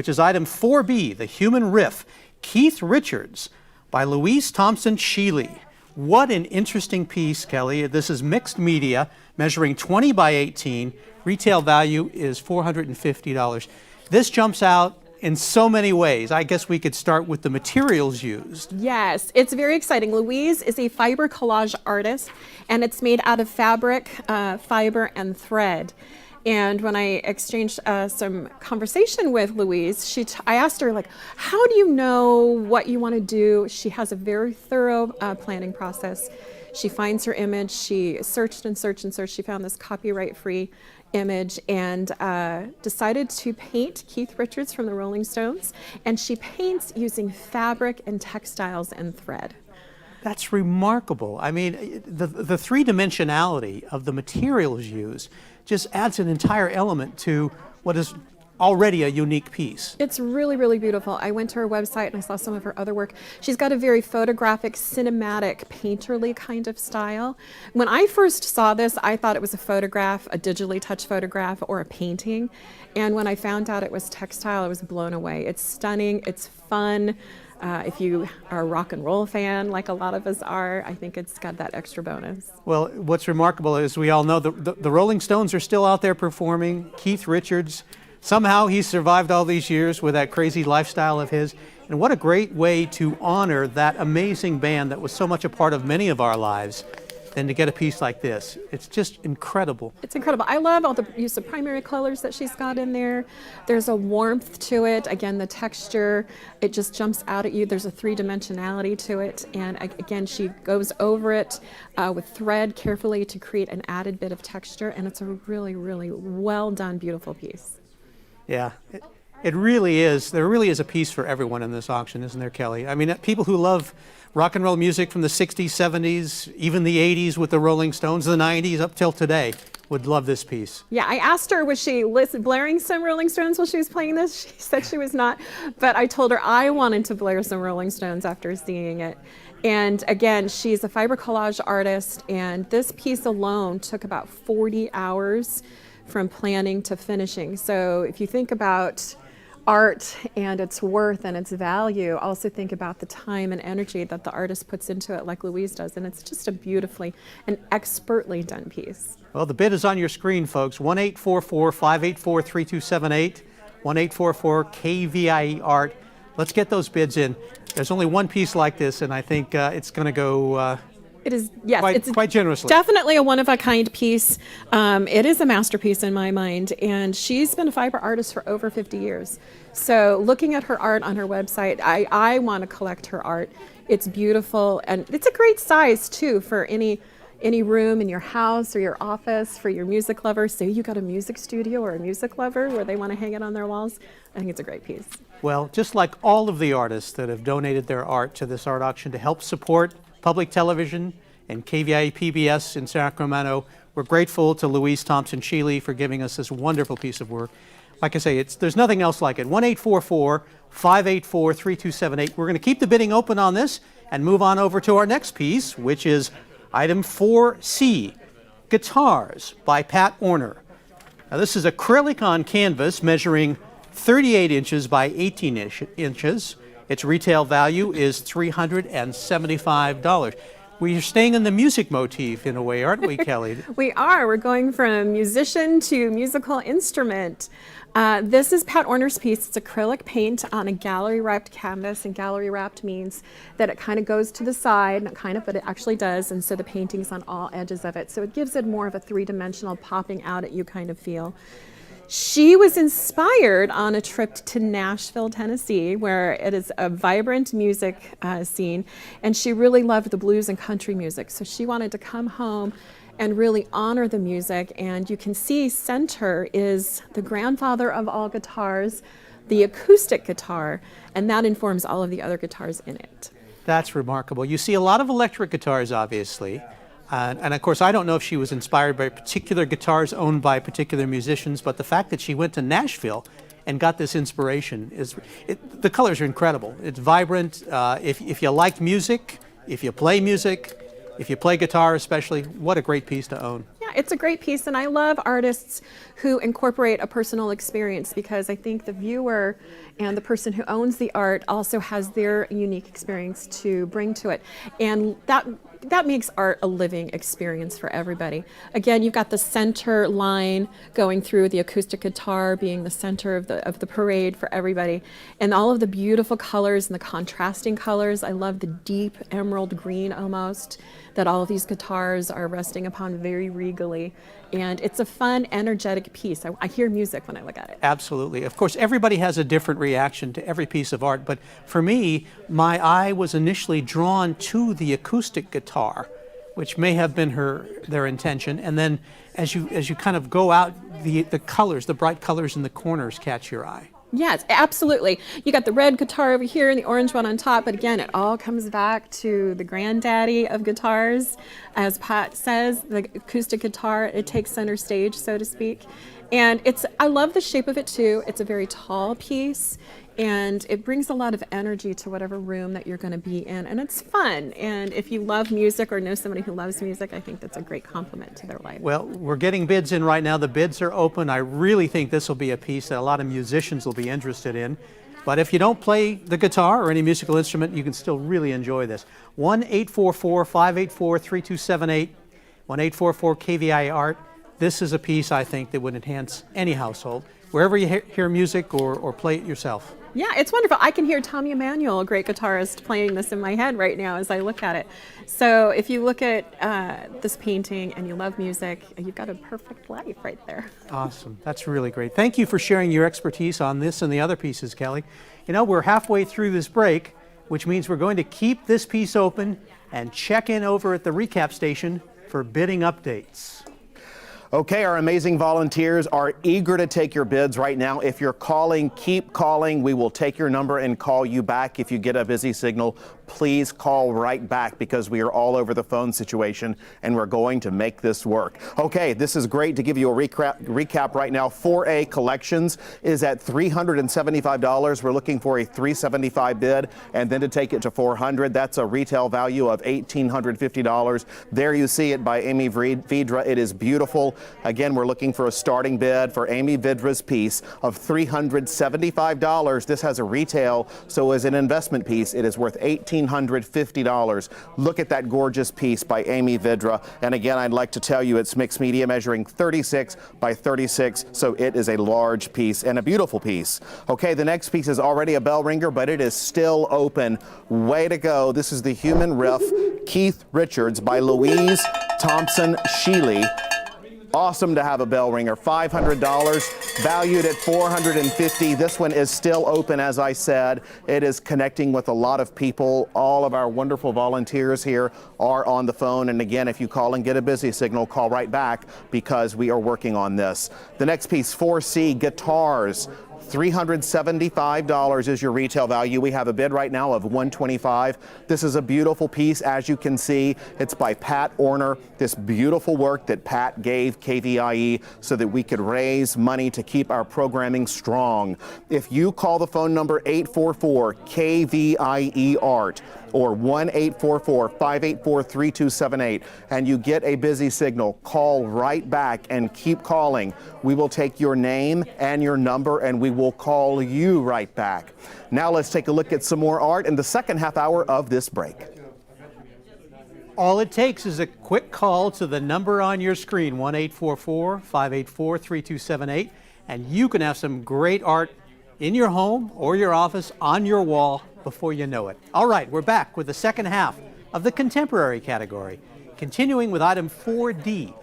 is item 4B, The Human Riff, Keith Richards by Louise Thompson Sheely. What an interesting piece, Kelly. This is mixed media, measuring 20 by 18. Retail value is $450. This jumps out in so many ways. I guess we could start with the materials used. Yes, it's very exciting. Louise is a fiber collage artist, and it's made out of fabric, fiber, and thread. And when I exchanged some conversation with Louise, I asked her, like, how do you know what you want to do? She has a very thorough planning process. She finds her image. She searched and searched and searched. She found this copyright-free image and decided to paint Keith Richards from the Rolling Stones. And she paints using fabric and textiles and thread. That's remarkable. I mean, the three-dimensionality of the materials used just adds an entire element to what is already a unique piece. It's really, really beautiful. I went to her website and I saw some of her other work. She's got a very photographic, cinematic, painterly kind of style. When I first saw this, I thought it was a photograph, a digitally touched photograph, or a painting. And when I found out it was textile, I was blown away. It's stunning, it's fun. If you are a rock and roll fan, like a lot of us are, I think it's got that extra bonus. Well, what's remarkable is we all know the Rolling Stones are still out there performing. Keith Richards, somehow he's survived all these years with that crazy lifestyle of his. And what a great way to honor that amazing band that was so much a part of many of our lives than to get a piece like this. It's just incredible. It's incredible. I love all the use of primary colors that she's got in there. There's a warmth to it. Again, the texture, it just jumps out at you. There's a three-dimensionality to it. And again, she goes over it with thread carefully to create an added bit of texture. And it's a really, really well done, beautiful piece. Yeah, it really is. There really is a piece for everyone in this auction, isn't there, Kelly? I mean, people who love rock and roll music from the 60s, 70s, even the 80s with the Rolling Stones, the 90s, up till today, would love this piece. Yeah, I asked her, was she blaring some Rolling Stones while she was playing this? She said she was not, but I told her I wanted to blare some Rolling Stones after seeing it. And again, she's a fiber collage artist, and this piece alone took about 40 hours from planning to finishing. So if you think about art and its worth and its value, also think about the time and energy that the artist puts into it, like Louise does, and it's just a beautifully and expertly done piece. Well, the bid is on your screen, folks. 1-844-584-3278, 1-844-KVIE Art. Let's get those bids in. There's only one piece like this, and I think it's going to go It is, yes, it's quite generously. Definitely a one-of-a-kind piece. It is a masterpiece in my mind, and she's been a fiber artist for over 50 years. So looking at her art on her website, I want to collect her art. It's beautiful, and it's a great size, too, for any room in your house or your office for your music lovers. Say you got a music studio or a music lover where they want to hang it on their walls. I think it's a great piece. Well, just like all of the artists that have donated their art to this art auction to help support public television and KVIE PBS in Sacramento, we're grateful to Louise Thompson Sheely for giving us this wonderful piece of work. Like I say, there's nothing else like it. 1-844-584-3278. We're going to keep the bidding open on this and move on over to our next piece, which is Item 4C, Guitars by Pat Orner. Now this is acrylic on canvas measuring 38 inches by 18 inches. Its retail value is $375. We're staying in the music motif in a way, aren't we, Kelly? We are. We're going from musician to musical instrument. This is Pat Orner's piece. It's acrylic paint on a gallery wrapped canvas, and gallery wrapped means that it kind of goes to the side, not kind of, but it actually does, and so the painting's on all edges of it. So it gives it more of a three-dimensional popping out at you kind of feel. She was inspired on a trip to Nashville, Tennessee, where it is a vibrant music scene, and she really loved the blues and country music. So she wanted to come home and really honor the music, and you can see center is the grandfather of all guitars, the acoustic guitar, and that informs all of the other guitars in it. That's remarkable. You see a lot of electric guitars, obviously. And of course, I don't know if she was inspired by particular guitars owned by particular musicians, but the fact that she went to Nashville and got this inspiration the colors are incredible. It's vibrant. If you like music, if you play music, if you play guitar especially, what a great piece to own. Yeah, it's a great piece, and I love artists who incorporate a personal experience, because I think the viewer and the person who owns the art also has their unique experience to bring to it. And that makes art a living experience for everybody. Again, you've got the center line going through, the acoustic guitar being the center of the parade for everybody, and all of the beautiful colors and the contrasting colors. I love the deep emerald green almost that all of these guitars are resting upon very regally, and it's a fun, energetic piece. I hear music when I look at it. Absolutely. Of course, everybody has a different reaction to every piece of art, but for me, my eye was initially drawn to the acoustic guitar, which may have been their intention, and then as you kind of go out, the colors, the bright colors in the corners catch your eye. Yes, absolutely. You got the red guitar over here and the orange one on top, but again, it all comes back to the granddaddy of guitars. As Pat says, the acoustic guitar, it takes center stage, so to speak. And I love the shape of it too. It's a very tall piece, and it brings a lot of energy to whatever room that you're going to be in, and it's fun. And if you love music or know somebody who loves music, I think that's a great compliment to their life. Well, we're getting bids in right now. The bids are open. I really think this will be a piece that a lot of musicians will be interested in. But if you don't play the guitar or any musical instrument, you can still really enjoy this. 1-844-584-3278, 1-844-KVI Art. This is a piece, I think, that would enhance any household, wherever you hear music or play it yourself. Yeah, it's wonderful. I can hear Tommy Emmanuel, a great guitarist, playing this in my head right now as I look at it. So if you look at this painting and you love music, you've got a perfect life right there. Awesome. That's really great. Thank you for sharing your expertise on this and the other pieces, Kelly. You know, we're halfway through this break, which means we're going to keep this piece open and check in over at the recap station for bidding updates. Okay, our amazing volunteers are eager to take your bids right now. If you're calling, keep calling. We will take your number and call you back. If you get a busy signal, please call right back, because we are all over the phone situation and we're going to make this work. Okay, this is great to give you a recap right now. 4A Collections is at $375. We're looking for a $375 bid, and then to take it to $400. That's a retail value of $1,850. There you see it by Amy Vidra. It is beautiful. Again, we're looking for a starting bid for Amy Vidra's piece of $375. This has a retail, so as an investment piece, it is worth $1,850. Look at that gorgeous piece by Amy Vidra. And again, I'd like to tell you it's mixed media, measuring 36 by 36, so it is a large piece and a beautiful piece. Okay, the next piece is already a bell ringer, but it is still open. Way to go. This is the Human Riff, Keith Richards by Louise Thompson Sheely. Awesome to have a bell ringer. $500, valued at $450. This one is still open, as I said. It is connecting with a lot of people. All of our wonderful volunteers here are on the phone. And again, if you call and get a busy signal, call right back, because we are working on this. The next piece, 4C Guitars. $375 is your retail value. We have a bid right now of $125. This is a beautiful piece, as you can see. It's by Pat Orner. This beautiful work that Pat gave KVIE so that we could raise money to keep our programming strong. If you call the phone number 844-KVIE Art, or 1-844-584-3278 and you get a busy signal, call right back and keep calling. We will take your name and your number and we will call you right back. Now let's take a look at some more art in the second half hour of this break. All it takes is a quick call to the number on your screen, 1-844-584-3278, and you can have some great art in your home or your office on your wall before you know it. All right, we're back with the second half of the contemporary category, continuing with item 4D.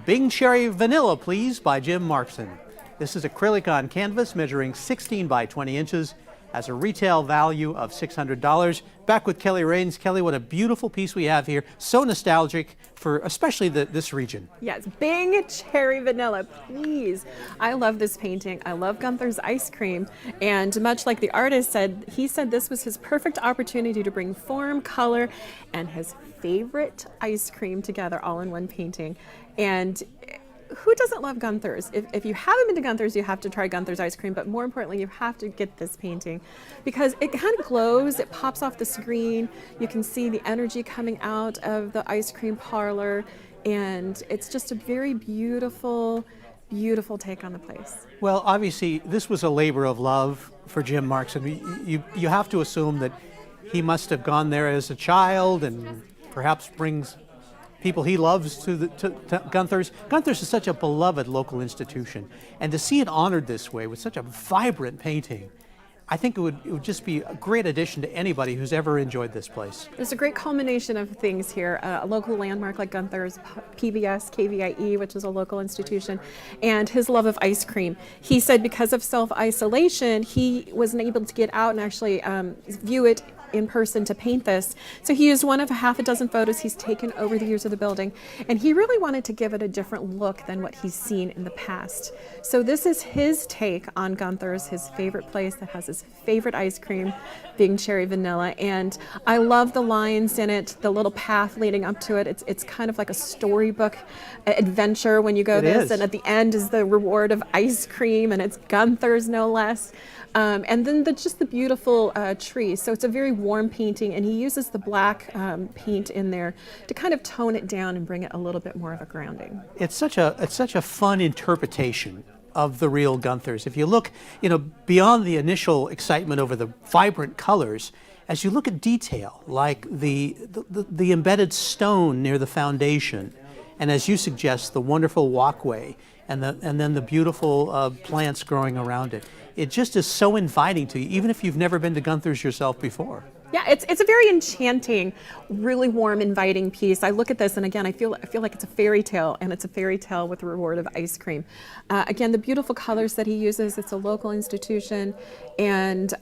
Bing Cherry Vanilla, please, by Jim Markson. This is acrylic on canvas measuring 16 by 20 inches, has a retail value of $600. Back with Kelly Raines. Kelly, what a beautiful piece we have here. So nostalgic for especially this region. Yes, Bing Cherry Vanilla, please. I love this painting. I love Gunther's ice cream. And much like the artist said, he said this was his perfect opportunity to bring form, color, and his favorite ice cream together all in one painting. And who doesn't love Gunther's? If you haven't been to Gunther's, you have to try Gunther's ice cream, but more importantly, you have to get this painting because it kind of glows, it pops off the screen, you can see the energy coming out of the ice cream parlor, and it's just a very beautiful, beautiful take on the place. Well, obviously, this was a labor of love for Jim Markson. You have to assume that he must have gone there as a child and perhaps brings people he loves to Gunther's. Gunther's is such a beloved local institution, and to see it honored this way with such a vibrant painting, I think it would just be a great addition to anybody who's ever enjoyed this place. There's a great culmination of things here. A local landmark like Gunther's, Pbs Kvie, which is a local institution, and his love of ice cream. He said because of self-isolation, he wasn't able to get out and actually view it in person to paint this. So he used one of a half a dozen photos he's taken over the years of the building, and he really wanted to give it a different look than what he's seen in the past. So this is his take on Gunther's, his favorite place that has his favorite ice cream, Bing Cherry Vanilla. And I love the lines in it, the little path leading up to it. It's kind of like a storybook adventure when you go this, and at the end is the reward of ice cream, and it's Gunther's no less. And then just the beautiful tree. So it's a very warm painting, and he uses the black paint in there to kind of tone it down and bring it a little bit more of a grounding. It's such a fun interpretation of the real Gunther's. If you look, beyond the initial excitement over the vibrant colors, as you look at detail, like the embedded stone near the foundation, and as you suggest, the wonderful walkway, and then the beautiful plants growing around it. It just is so inviting to you, even if you've never been to Gunther's yourself before. Yeah, it's a very enchanting, really warm, inviting piece. I look at this, and again, I feel like it's a fairy tale, and it's a fairy tale with the reward of ice cream. Again, the beautiful colors that he uses. It's a local institution, and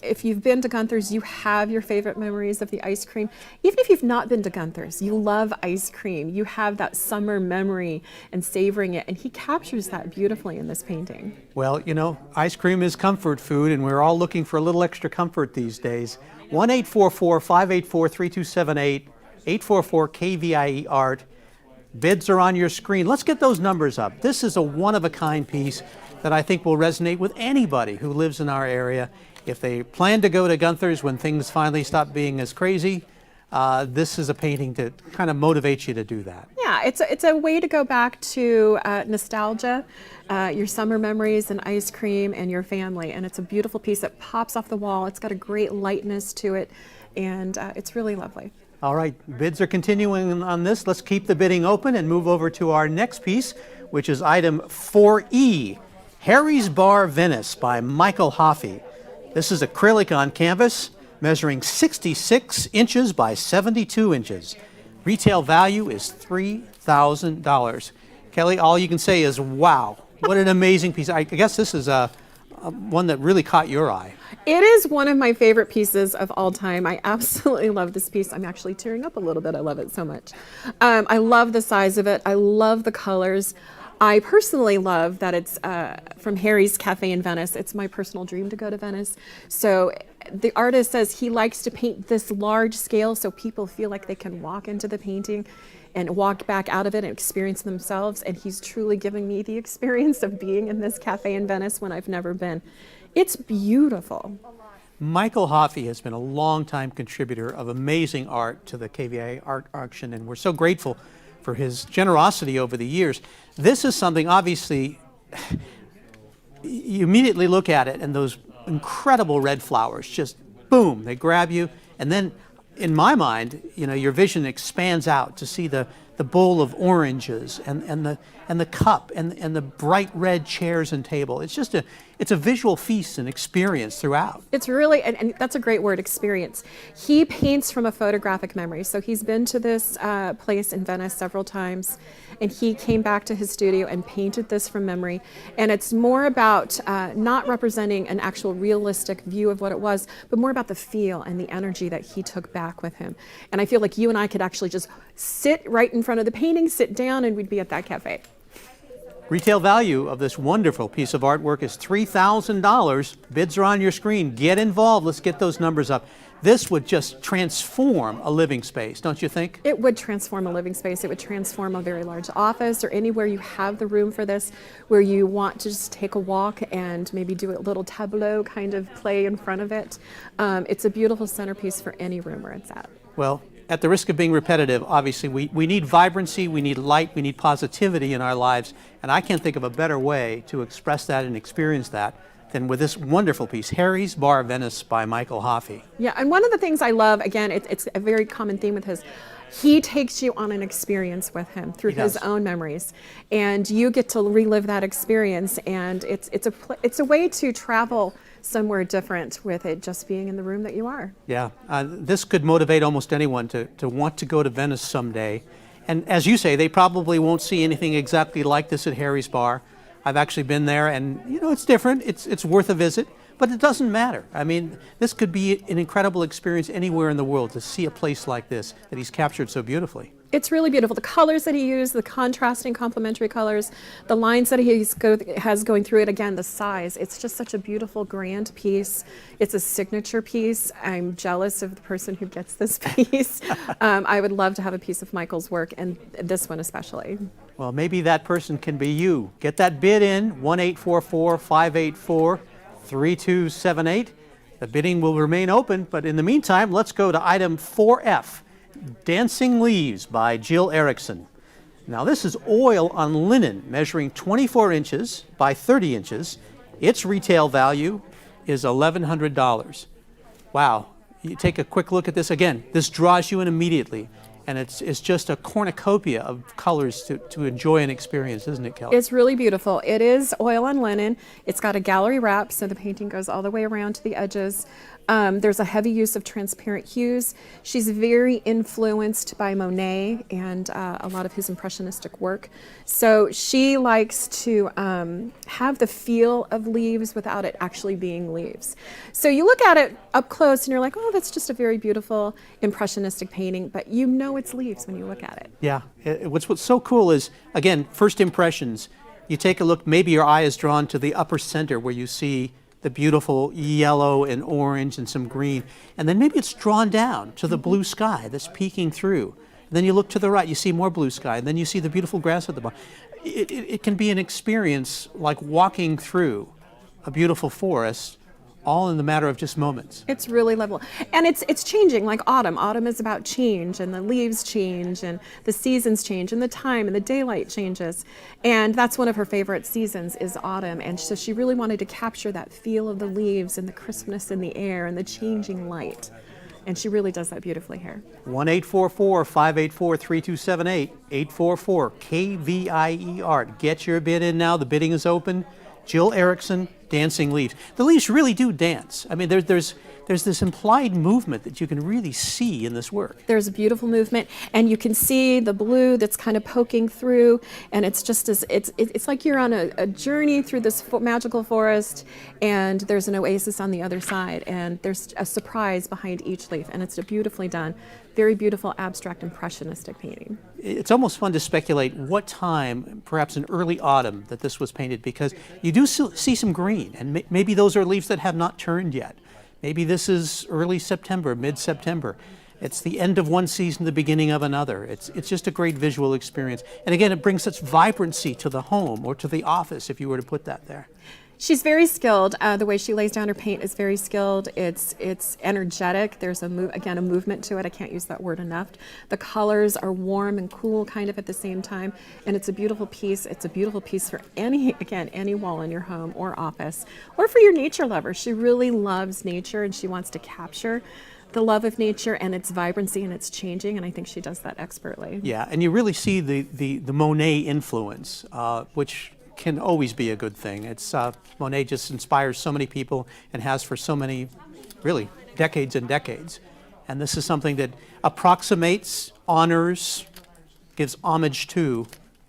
if you've been to Gunther's, you have your favorite memories of the ice cream. Even if you've not been to Gunther's, you love ice cream. You have that summer memory and savoring it, and he captures that beautifully in this painting. Well, ice cream is comfort food, and we're all looking for a little extra comfort these days. 1-844-584-3278, 844-KVIE Art. Bids are on your screen. Let's get those numbers up. This is a one-of-a-kind piece that I think will resonate with anybody who lives in our area. If they plan to go to Gunther's when things finally stop being as crazy, this is a painting to kind of motivate you to do that. Yeah, it's a way to go back to nostalgia, your summer memories and ice cream and your family. And it's a beautiful piece that pops off the wall. It's got a great lightness to it, and it's really lovely. All right, bids are continuing on this. Let's keep the bidding open and move over to our next piece, which is item 4E, Harry's Bar Venice by Michael Hoffey. This is acrylic on canvas, measuring 66 inches by 72 inches. Retail value is $3,000. Kelly, all you can say is, wow, what an amazing piece. I guess this is one that really caught your eye. It is one of my favorite pieces of all time. I absolutely love this piece. I'm actually tearing up a little bit. I love it so much. I love the size of it. I love the colors. I personally love that it's from Harry's Cafe in Venice. It's my personal dream to go to Venice. So the artist says he likes to paint this large scale so people feel like they can walk into the painting and walk back out of it and experience themselves. And he's truly giving me the experience of being in this cafe in Venice when I've never been. It's beautiful. Michael Hoffey has been a longtime contributor of amazing art to the KVI Art Auction, and we're so grateful for his generosity over the years. This is something, obviously, you immediately look at it and those incredible red flowers just, boom, they grab you. And then, in my mind, you know, your vision expands out to see the bowl of oranges and the cup and the bright red chairs and table. It's just it's a visual feast and experience throughout. It's really, and that's a great word, experience. He paints from a photographic memory. So he's been to this place in Venice several times, and he came back to his studio and painted this from memory. And it's more about not representing an actual realistic view of what it was, but more about the feel and the energy that he took back with him. And I feel like you and I could actually just sit right in front of the painting, sit down, and we'd be at that cafe. Retail value of this wonderful piece of artwork is $3,000. Bids are on your screen. Get involved. Let's get those numbers up. This would just transform a living space, don't you think? It would transform a living space. It would transform a very large office or anywhere you have the room for this, where you want to just take a walk and maybe do a little tableau kind of play in front of it. It's a beautiful centerpiece for any room where it's at. Well, at the risk of being repetitive, obviously we need vibrancy, we need light, we need positivity in our lives, and I can't think of a better way to express that and experience that than with this wonderful piece, Harry's Bar Venice by Michael Hoffey. Yeah, and one of the things I love, again, it's a very common theme with his, he takes you on an experience with him through his own memories, and you get to relive that experience, and it's a way to travel somewhere different with it just being in the room that you are. Yeah, this could motivate almost anyone to want to go to Venice someday. And as you say, they probably won't see anything exactly like this at Harry's Bar. I've actually been there, and you know, it's different. It's worth a visit, but it doesn't matter. I mean, this could be an incredible experience anywhere in the world to see a place like this that he's captured so beautifully. It's really beautiful. The colors that he used, the contrasting complementary colors, the lines that he has going through it, again, the size. It's just such a beautiful, grand piece. It's a signature piece. I'm jealous of the person who gets this piece. I would love to have a piece of Michael's work, and this one especially. Well, maybe that person can be you. Get that bid in, 1-844-584-3278. The bidding will remain open, but in the meantime, let's go to item 4F. Dancing Leaves by Jill Erickson. Now this is oil on linen measuring 24 inches by 30 inches. Its retail value is $1,100. Wow, you take a quick look at this again. This draws you in immediately, and it's just a cornucopia of colors to enjoy and experience, isn't it, Kelly? It's really beautiful. It is oil on linen. It's got a gallery wrap, so the painting goes all the way around to the edges. There's a heavy use of transparent hues. She's very influenced by Monet and a lot of his impressionistic work. So she likes to have the feel of leaves without it actually being leaves. So you look at it up close and you're like, oh, that's just a very beautiful impressionistic painting, but you know it's leaves when you look at it. Yeah, what's so cool is, again, first impressions. You take a look, maybe your eye is drawn to the upper center where you see the beautiful yellow and orange and some green, and then maybe it's drawn down to the blue sky that's peeking through. And then you look to the right, you see more blue sky, and then you see the beautiful grass at the bottom. It can be an experience like walking through a beautiful forest, all in the matter of just moments. It's really lovely. And it's changing, like autumn. Autumn is about change, and the leaves change, and the seasons change, and the time and the daylight changes. And that's one of her favorite seasons is autumn. And so she really wanted to capture that feel of the leaves and the crispness in the air and the changing light. And she really does that beautifully here. 1-844-584-3278, 844-KVIE Art. Get your bid in now. The bidding is open. Jill Erickson, Dancing Leaves. The leaves really do dance. I mean, there's this implied movement that you can really see in this work. There's a beautiful movement, and you can see the blue that's kind of poking through, and it's just as it's like you're on a journey through this magical forest, and there's an oasis on the other side, and there's a surprise behind each leaf, and it's a beautifully done, very beautiful abstract impressionistic painting. It's almost fun to speculate what time, perhaps in early autumn, that this was painted, because you do see some green, and maybe those are leaves that have not turned yet. Maybe this is early September, mid-September. It's the end of one season, the beginning of another. It's just a great visual experience. And again, it brings such vibrancy to the home or to the office if you were to put that there. She's very skilled. The way she lays down her paint is very skilled. It's energetic. There's a movement to it. I can't use that word enough. The colors are warm and cool kind of at the same time, and it's a beautiful piece. It's a beautiful piece for any wall in your home or office, or for your nature lover. She really loves nature, and she wants to capture the love of nature and its vibrancy and its changing, and I think she does that expertly. Yeah, and you really see the Monet influence, which can always be a good thing. It's Monet just inspires so many people and has for so many, really, decades and decades. And this is something that approximates, honors, gives homage to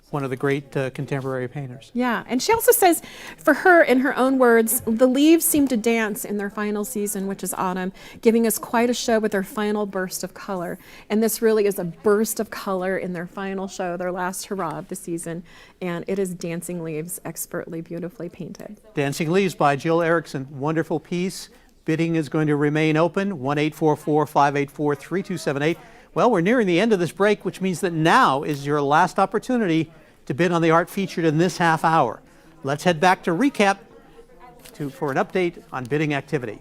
one of the great contemporary painters. Yeah, and she also says, for her, in her own words, the leaves seem to dance in their final season, which is autumn, giving us quite a show with their final burst of color. And this really is a burst of color in their final show, their last hurrah of the season. And it is Dancing Leaves, expertly, beautifully painted. Dancing Leaves by Jill Erickson, wonderful piece. Bidding is going to remain open, 1-844-584-3278. Well, we're nearing the end of this break, which means that now is your last opportunity to bid on the art featured in this half hour. Let's head back to recap for an update on bidding activity.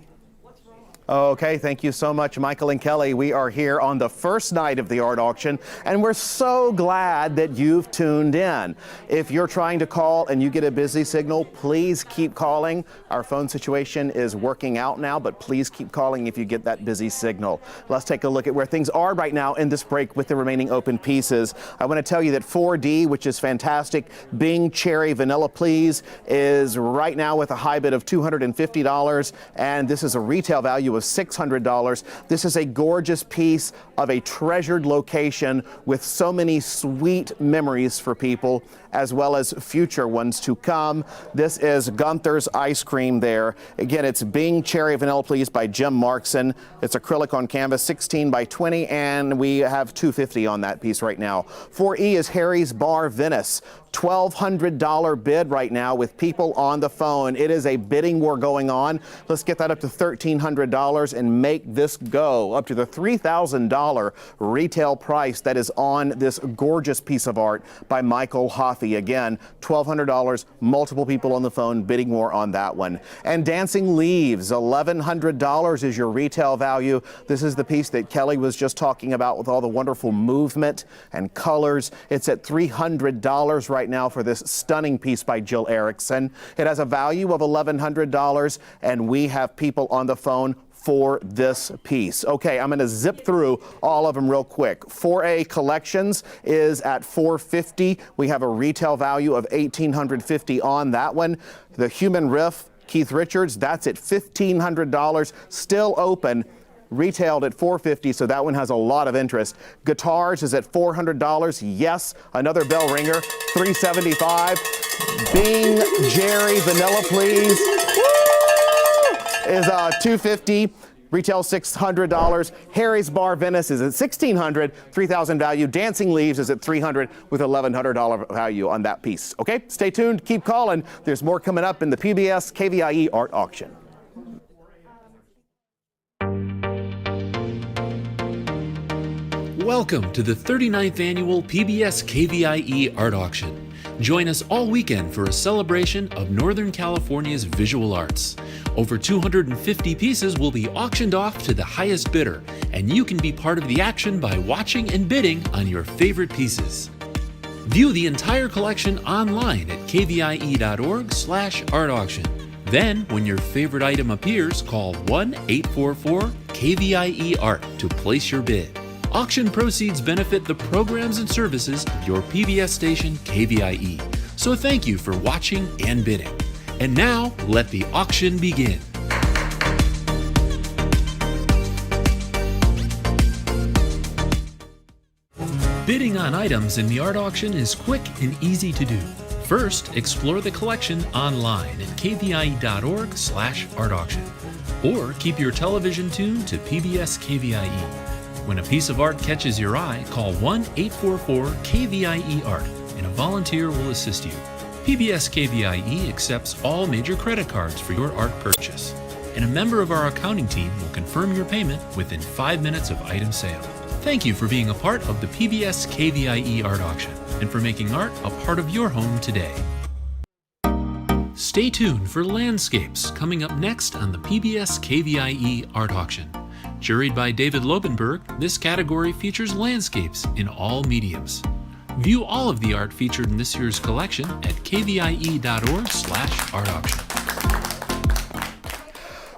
Okay, thank you so much, Michael and Kelly. We are here on the first night of the art auction, and we're so glad that you've tuned in. If you're trying to call and you get a busy signal, please keep calling. Our phone situation is working out now, but please keep calling if you get that busy signal. Let's take a look at where things are right now in this break with the remaining open pieces. I want to tell you that 4D, which is fantastic, Bing Cherry Vanilla Please, is right now with a high bid of $250, and this is a retail value of $600. This is a gorgeous piece of a treasured location with so many sweet memories for people, as well as future ones to come. This is Gunther's Ice Cream there. Again, it's Bing Cherry Vanilla Please by Jim Markson. It's acrylic on canvas, 16 by 20, and we have $250 on that piece right now. 4E is Harry's Bar Venice. $1,200 bid right now with people on the phone. It is a bidding war going on. Let's get that up to $1,300 and make this go up to the $3,000 retail price that is on this gorgeous piece of art by Michael Hoffey. Again, $1,200, multiple people on the phone, bidding war on that one. And Dancing Leaves, $1,100 is your retail value. This is the piece that Kelly was just talking about with all the wonderful movement and colors. It's at $300 right now for this stunning piece by Jill Erickson. It has a value of $1,100, and we have people on the phone for this piece. Okay, I'm going to zip through all of them real quick. 4A Collections is at $450. We have a retail value of $1,850 on that one. The Human Riff, Keith Richards, that's at $1,500, still open. Retailed at $450, so that one has a lot of interest. Guitars is at $400. Yes, another bell ringer, $375. Bing Jerry Vanilla Please is $250. Retail $600. Harry's Bar Venice is at $1,600, $3,000 value. Dancing Leaves is at $300 with $1,100 value on that piece. Okay, stay tuned, keep calling. There's more coming up in the PBS KVIE Art Auction. Welcome to the 39th annual PBS KVIE Art Auction. Join us all weekend for a celebration of Northern California's visual arts. Over 250 pieces will be auctioned off to the highest bidder, and you can be part of the action by watching and bidding on your favorite pieces. View the entire collection online at kvie.org/art-auction. Then, when your favorite item appears, call 1-844-KVIE-ART to place your bid. Auction proceeds benefit the programs and services of your PBS station, KVIE. So thank you for watching and bidding. And now, let the auction begin. Bidding on items in the art auction is quick and easy to do. First, explore the collection online at kvie.org/art-auction. Or keep your television tuned to PBS KVIE. When a piece of art catches your eye, call 1-844-KVIE-ART and a volunteer will assist you. PBS KVIE accepts all major credit cards for your art purchase, and a member of our accounting team will confirm your payment within 5 minutes of item sale. Thank you for being a part of the PBS KVIE Art Auction and for making art a part of your home today. Stay tuned for Landscapes coming up next on the PBS KVIE Art Auction. Juried by David Lobenberg, this category features landscapes in all mediums. View all of the art featured in this year's collection at kvie.org/artauction.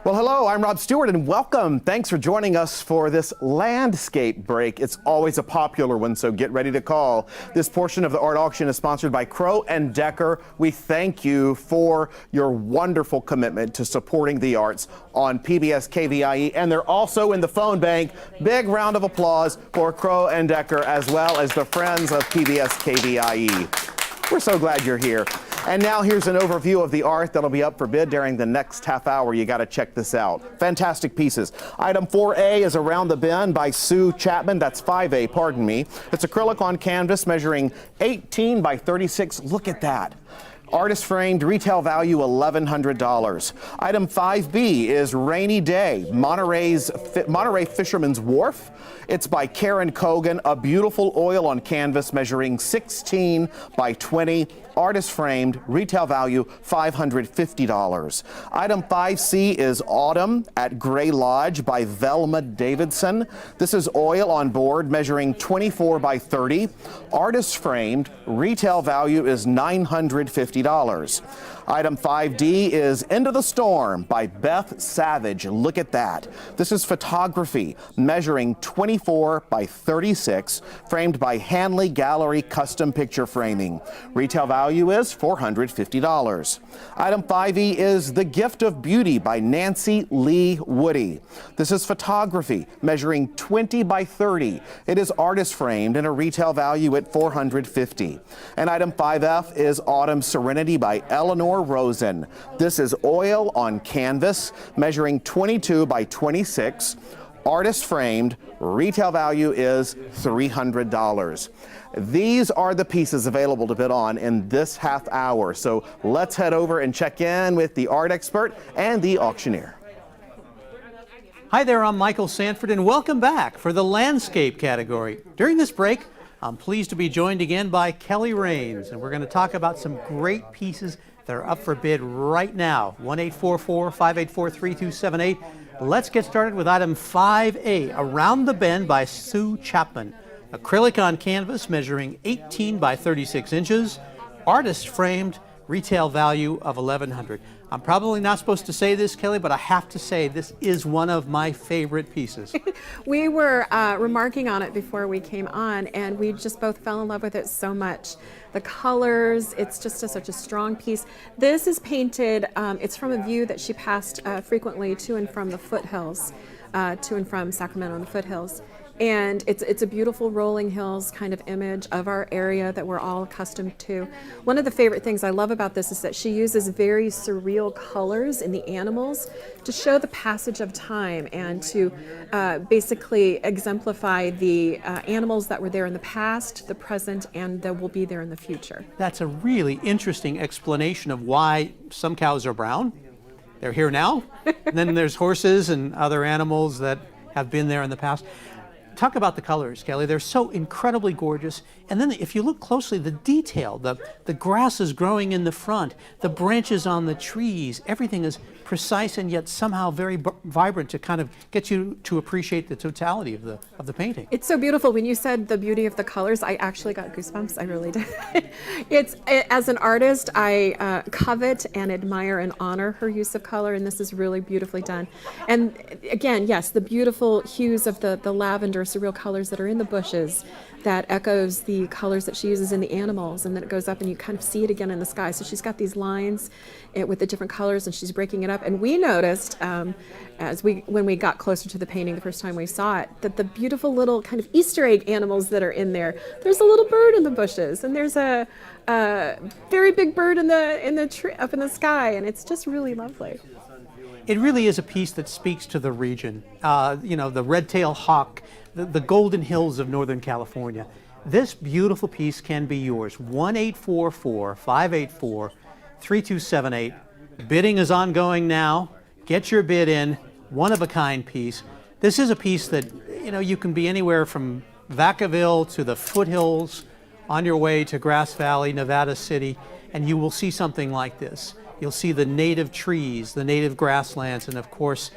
Well, hello, I'm Rob Stewart and welcome. Thanks for joining us for this landscape break. It's always a popular one, so get ready to call. This portion of the art auction is sponsored by Crow and Decker. We thank you for your wonderful commitment to supporting the arts on PBS KVIE, and they're also in the phone bank. Big round of applause for Crow and Decker as well as the friends of PBS KVIE. We're so glad you're here. And now here's an overview of the art that'll be up for bid during the next half hour. You got to check this out. Fantastic pieces. Item 4A is Around the Bend by Sue Chapman. That's 5A, pardon me. It's acrylic on canvas measuring 18 by 36. Look at that. Artist framed, retail value $1,100. Item 5B is Rainy Day, Monterey Fisherman's Wharf. It's by Karen Cogan, a beautiful oil on canvas measuring 16 by 20. Artist framed, retail value $550. Item 5C is Autumn at Gray Lodge by Velma Davidson. This is oil on board measuring 24 by 30. Artist framed, retail value is $950. Item 5D is Into the Storm by Beth Savage. Look at that. This is photography measuring 24 by 36, framed by Hanley Gallery Custom Picture Framing. Retail value is $450. Item 5E is The Gift of Beauty by Nancy Lee Woody. This is photography measuring 20 by 30. It is artist framed and a retail value at $450. And item 5F is Autumn Serenity by Eleanor Rosen. This is oil on canvas measuring 22 by 26. Artist framed, retail value is $300. These are the pieces available to bid on in this half hour. So let's head over and check in with the art expert and the auctioneer. Hi there, I'm Michael Sanford, and welcome back for the landscape category. During this break, I'm pleased to be joined again by Kelly Raines, and we're going to talk about some great pieces that are up for bid right now. 1-844-584-3278. Let's get started with item 5A, Around the Bend by Sue Chapman. Acrylic on canvas measuring 18 by 36 inches. Artist framed, retail value of $1,100. I'm probably not supposed to say this, Kelly, but I have to say this is one of my favorite pieces. We were remarking on it before we came on, and we just both fell in love with it so much. The colors, it's just such a strong piece. This is painted, it's from a view that she passed frequently to and from the foothills, to and from Sacramento and the foothills. And it's a beautiful rolling hills kind of image of our area that we're all accustomed to. One of the favorite things I love about this is that she uses very surreal colors in the animals to show the passage of time and to basically exemplify the animals that were there in the past, the present, and that will be there in the future. That's a really interesting explanation of why some cows are brown. They're here now. And then there's horses and other animals that have been there in the past. Talk about the colors, Kelly. They're so incredibly gorgeous. And then if you look closely, the detail, the grasses growing in the front, the branches on the trees, everything is precise and yet somehow very vibrant to kind of get you to appreciate the totality of the painting. It's so beautiful. When you said the beauty of the colors, I actually got goosebumps. I really did. As an artist, I covet and admire and honor her use of color, and this is really beautifully done. And again, yes, the beautiful hues of the lavender, surreal colors that are in the bushes, that echoes the colors that she uses in the animals, and then it goes up and you kind of see it again in the sky. So she's got these lines with the different colors, and she's breaking it up. And we noticed when we got closer to the painting the first time we saw it, that the beautiful little kind of Easter egg animals that are in there. There's a little bird in the bushes, and there's a very big bird in the tree up in the sky, and it's just really lovely. It really is a piece that speaks to the region. The red-tailed hawk, the golden hills of Northern California. This beautiful piece can be yours. 1-844-584-3278. Bidding is ongoing now. Get your bid in. One-of-a-kind piece. This is a piece that, you can be anywhere from Vacaville to the foothills on your way to Grass Valley, Nevada City, and you will see something like this. You'll see the native trees, the native grasslands, and of course,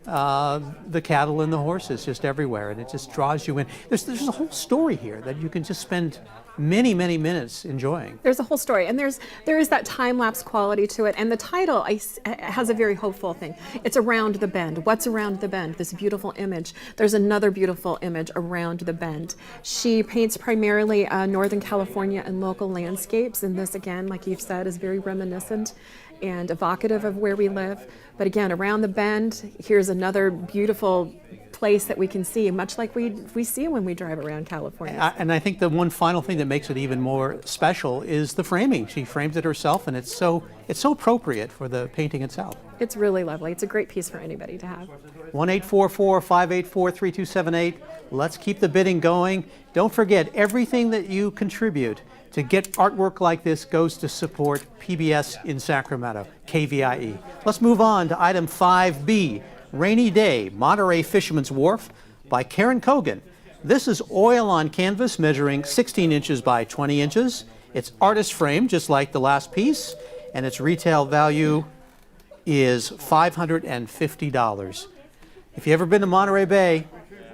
the cattle and the horses just everywhere, and it just draws you in. There's a whole story here that you can just spend many, many minutes enjoying. There's a whole story, and there is that time-lapse quality to it, and the title has a very hopeful thing. It's around the bend. What's around the bend? This beautiful image. There's another beautiful image around the bend. She paints primarily Northern California and local landscapes, and this, again, like you've said, is very reminiscent and evocative of where we live. But again, around the bend, here's another beautiful place that we can see, much like we see when we drive around California. And I think the one final thing that makes it even more special is the framing. She frames it herself, and it's so appropriate for the painting itself. It's really lovely. It's a great piece for anybody to have. 1-844-584-3278. Let's keep the bidding going. Don't forget, everything that you contribute to get artwork like this goes to support PBS in Sacramento, KVIE. Let's move on to item 5B, Rainy Day, Monterey Fisherman's Wharf by Karen Kogan. This is oil on canvas measuring 16 inches by 20 inches. It's artist frame, just like the last piece, and its retail value is $550. If you've ever been to Monterey Bay,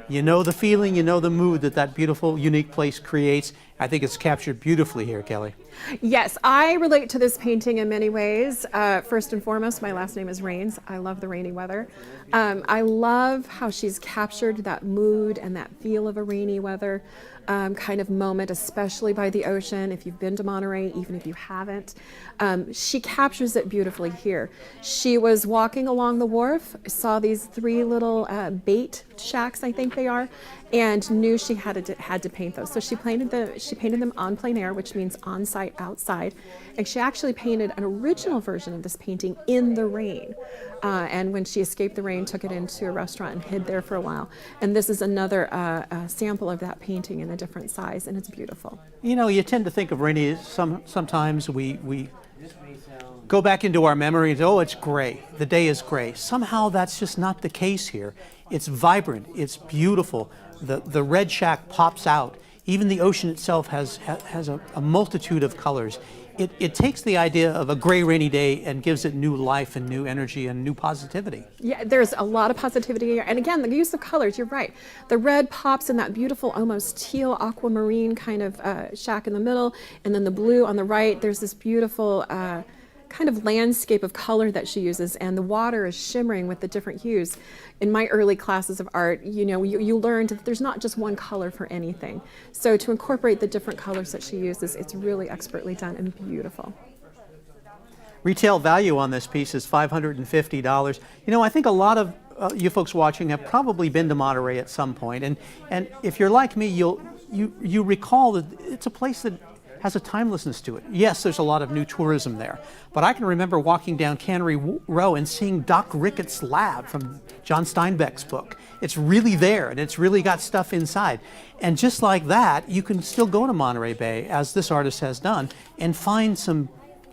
you know the feeling, you know the mood that beautiful, unique place creates. I think it's captured beautifully here, Kelly. Yes, I relate to this painting in many ways. First and foremost, my last name is Rains. I love the rainy weather. I love how she's captured that mood and that feel of a rainy weather kind of moment, especially by the ocean. If you've been to Monterey, even if you haven't, she captures it beautifully here. She was walking along the wharf, saw these three little bait shacks, I think they are, and knew she had to paint those. So she painted them on plein air, which means on site outside, and she actually painted an original version of this painting in the rain. And when she escaped the rain, took it into a restaurant and hid there for a while. And this is another sample of that painting in a different size, and it's beautiful. You know, you tend to think of rainy, sometimes we go back into our memories, oh, it's gray, the day is gray. Somehow that's just not the case here. It's vibrant, it's beautiful. The red shack pops out. Even the ocean itself has a multitude of colors. It takes the idea of a gray, rainy day and gives it new life and new energy and new positivity. Yeah, there's a lot of positivity here. And again, the use of colors, you're right. The red pops in that beautiful, almost teal aquamarine kind of shack in the middle, and then the blue on the right. There's this beautiful kind of landscape of color that she uses, and the water is shimmering with the different hues. In my early classes of art, you know, you learned that there's not just one color for anything. So to incorporate the different colors that she uses, it's really expertly done and beautiful. Retail value on this piece is $550. You know, I think a lot of you folks watching have probably been to Monterey at some point, and if you're like me, you recall that it's a place that has a timelessness to it. Yes, there's a lot of new tourism there, but I can remember walking down Cannery Row and seeing Doc Ricketts' lab from John Steinbeck's book. It's really there, and it's really got stuff inside. And just like that, you can still go to Monterey Bay, as this artist has done, and find some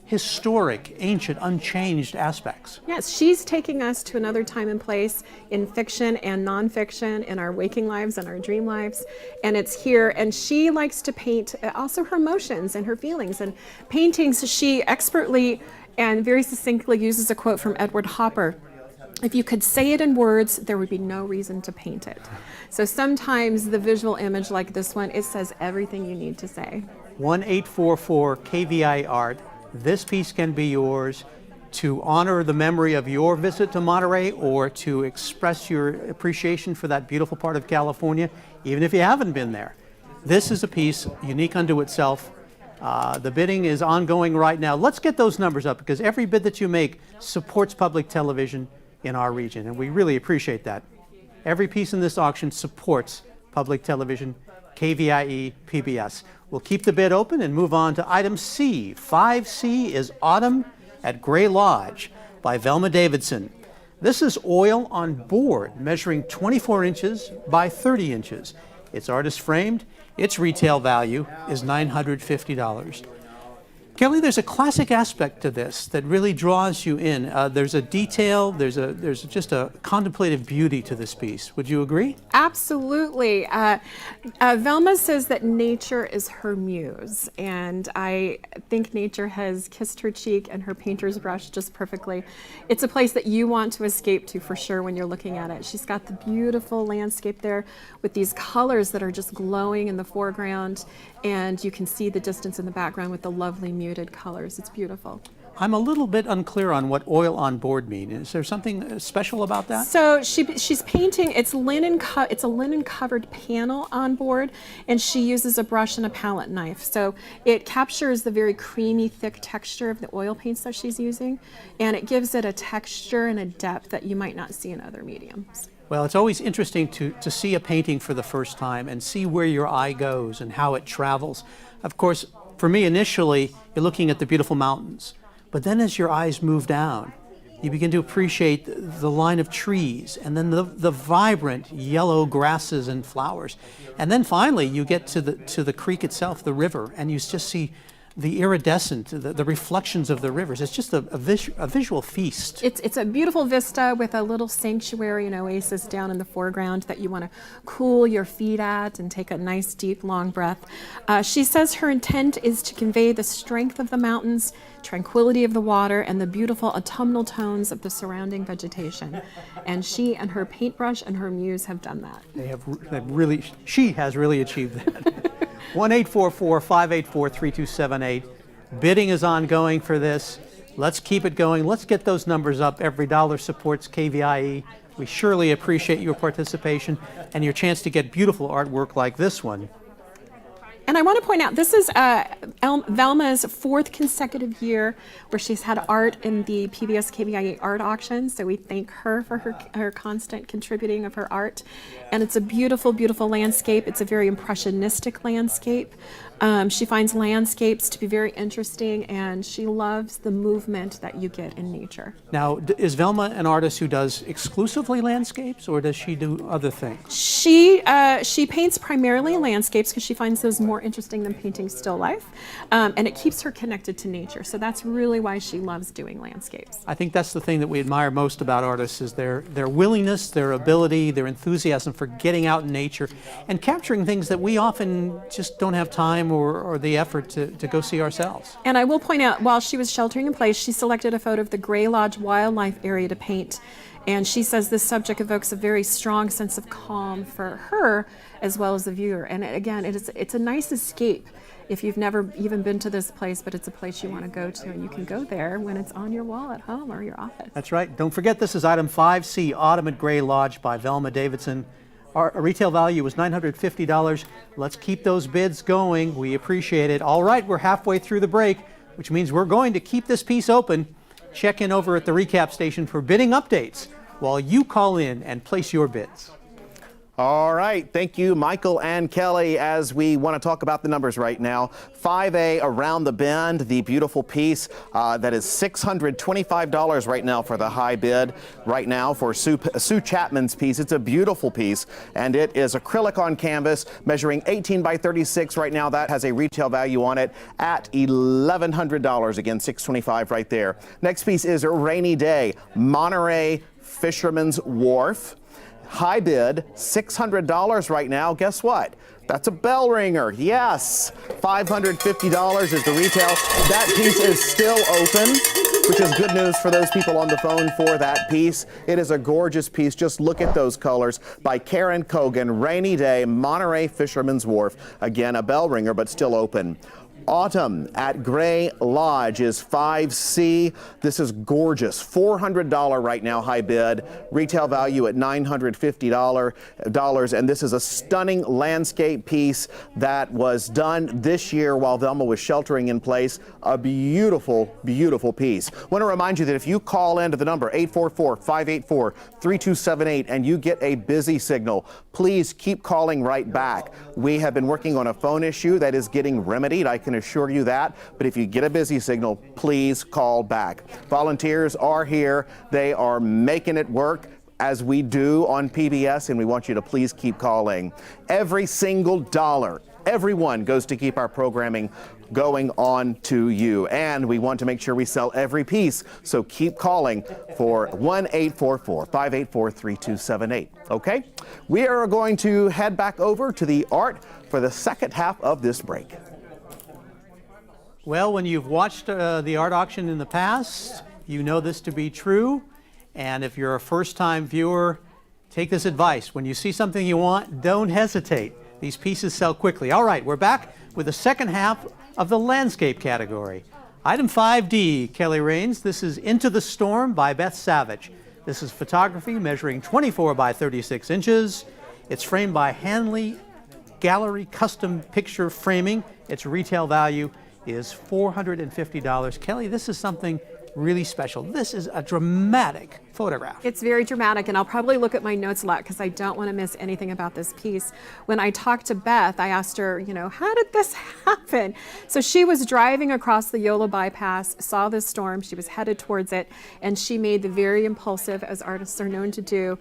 historic, ancient, unchanged aspects. Yes, she's taking us to another time and place in fiction and nonfiction, in our waking lives and our dream lives, and it's here. And she likes to paint also her emotions and her feelings and paintings. She expertly and very succinctly uses a quote from Edward Hopper: "If you could say it in words, there would be no reason to paint it." So sometimes the visual image like this one, it says everything you need to say. 1-844-KVI Art. This piece can be yours to honor the memory of your visit to Monterey, or to express your appreciation for that beautiful part of California, even if you haven't been there. This is a piece unique unto itself. The bidding is ongoing right now. Let's get those numbers up, because every bid that you make supports public television in our region, and we really appreciate that. Every piece in this auction supports public television, KVIE, PBS. We'll keep the bid open and move on to item C. 5C is Autumn at Gray Lodge by Velma Davidson. This is oil on board, measuring 24 inches by 30 inches. It's artist framed. Its retail value is $950. Kelly, there's a classic aspect to this that really draws you in. There's a detail, there's just a contemplative beauty to this piece. Would you agree? Absolutely. Velma says that nature is her muse, and I think nature has kissed her cheek and her painter's brush just perfectly. It's a place that you want to escape to for sure when you're looking at it. She's got the beautiful landscape there with these colors that are just glowing in the foreground, and you can see the distance in the background with the lovely muted colors. It's beautiful. I'm a little bit unclear on what oil on board means. Is there something special about that? So she's painting, it's a linen covered panel on board, and she uses a brush and a palette knife. So it captures the very creamy, thick texture of the oil paints that she's using, and it gives it a texture and a depth that you might not see in other mediums. Well, it's always interesting to see a painting for the first time and see where your eye goes and how it travels. Of course, for me initially, you're looking at the beautiful mountains. But then as your eyes move down, you begin to appreciate the line of trees and then the vibrant yellow grasses and flowers. And then finally you get to the creek itself, the river, and you just see the iridescent, the reflections of the rivers. It's just a visual feast. It's a beautiful vista with a little sanctuary and oasis down in the foreground that you want to cool your feet at and take a nice deep long breath. She says her intent is to convey the strength of the mountains, tranquility of the water, and the beautiful autumnal tones of the surrounding vegetation. And she and her paintbrush and her muse have done that. She has really achieved that. 1-844-584-3278. Bidding is ongoing for this. Let's keep it going. Let's get those numbers up. Every dollar supports KVIE. We surely appreciate your participation and your chance to get beautiful artwork like this one. And I want to point out, this is Velma's 4th consecutive year where she's had art in the Pbs Kvie Art Auction, so we thank her for her constant contributing of her art. And it's a beautiful, beautiful landscape. It's a very impressionistic landscape. She finds landscapes to be very interesting, and she loves the movement that you get in nature. Now, is Velma an artist who does exclusively landscapes, or does she do other things? She paints primarily landscapes because she finds those more interesting than painting still life, and it keeps her connected to nature. So that's really why she loves doing landscapes. I think that's the thing that we admire most about artists is their willingness, their ability, their enthusiasm for getting out in nature and capturing things that we often just don't have time or the effort to go see ourselves. And I will point out, while she was sheltering in place, she selected a photo of the Gray Lodge wildlife area to paint. And she says this subject evokes a very strong sense of calm for her as well as the viewer. And again, it's a nice escape if you've never even been to this place, but it's a place you want to go to, and you can go there when it's on your wall at home or your office. That's right. Don't forget, this is item 5C, Autumn at Gray Lodge by Velma Davidson. Our retail value was $950. Let's keep those bids going. We appreciate it. All right, we're halfway through the break, which means we're going to keep this piece open. Check in over at the recap station for bidding updates while you call in and place your bids. All right, thank you, Michael and Kelly, as we want to talk about the numbers right now. 5A, Around the Bend, the beautiful piece that is $625 right now for the high bid right now for Sue Chapman's piece. It's a beautiful piece, and it is acrylic on canvas, measuring 18 by 36 right now. That has a retail value on it at $1,100. Again, $625 right there. Next piece is Rainy Day, Monterey Fisherman's Wharf. High bid, $600 right now. Guess what? That's a bell ringer. Yes, $550 is the retail. That piece is still open, which is good news for those people on the phone for that piece. It is a gorgeous piece. Just look at those colors by Karen Cogan. Rainy Day, Monterey Fisherman's Wharf. Again, a bell ringer, but still open. Autumn at Gray Lodge is 5C. This is gorgeous. $400 right now, high bid. Retail value at $950. And this is a stunning landscape piece that was done this year while Velma was sheltering in place. A beautiful, beautiful piece. I want to remind you that if you call in to the number 844-584-3278 and you get a busy signal, please keep calling right back. We have been working on a phone issue that is getting remedied. I can assure you that. But if you get a busy signal, please call back. Volunteers are here. They are making it work, as we do on PBS, and we want you to please keep calling. Every single dollar Everyone goes to keep our programming going on to you. And we want to make sure we sell every piece. So keep calling for 1-844-584-3278. Okay? We are going to head back over to the art for the second half of this break. Well, when you've watched the art auction in the past, you know this to be true. And if you're a first-time viewer, take this advice. When you see something you want, don't hesitate. These pieces sell quickly. All right, we're back with the second half of the landscape category. Item 5D, Kelly Raines. This is Into the Storm by Beth Savage. This is photography measuring 24 by 36 inches. It's framed by Hanley Gallery Custom Picture Framing. Its retail value is $450. Kelly, this is something really special. This is a dramatic photograph. It's very dramatic, and I'll probably look at my notes a lot because I don't want to miss anything about this piece. When I talked to Beth, I asked her, how did this happen? So she was driving across the Yolo bypass, saw this storm, she was headed towards it, and she made the very impulsive, as artists are known to do,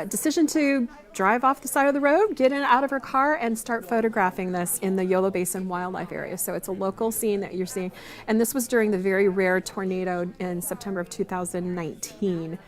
decision to drive off the side of the road, get out of her car, and start photographing this in the Yolo Basin Wildlife Area. So it's a local scene that you're seeing. And this was during the very rare tornado in September of 2019.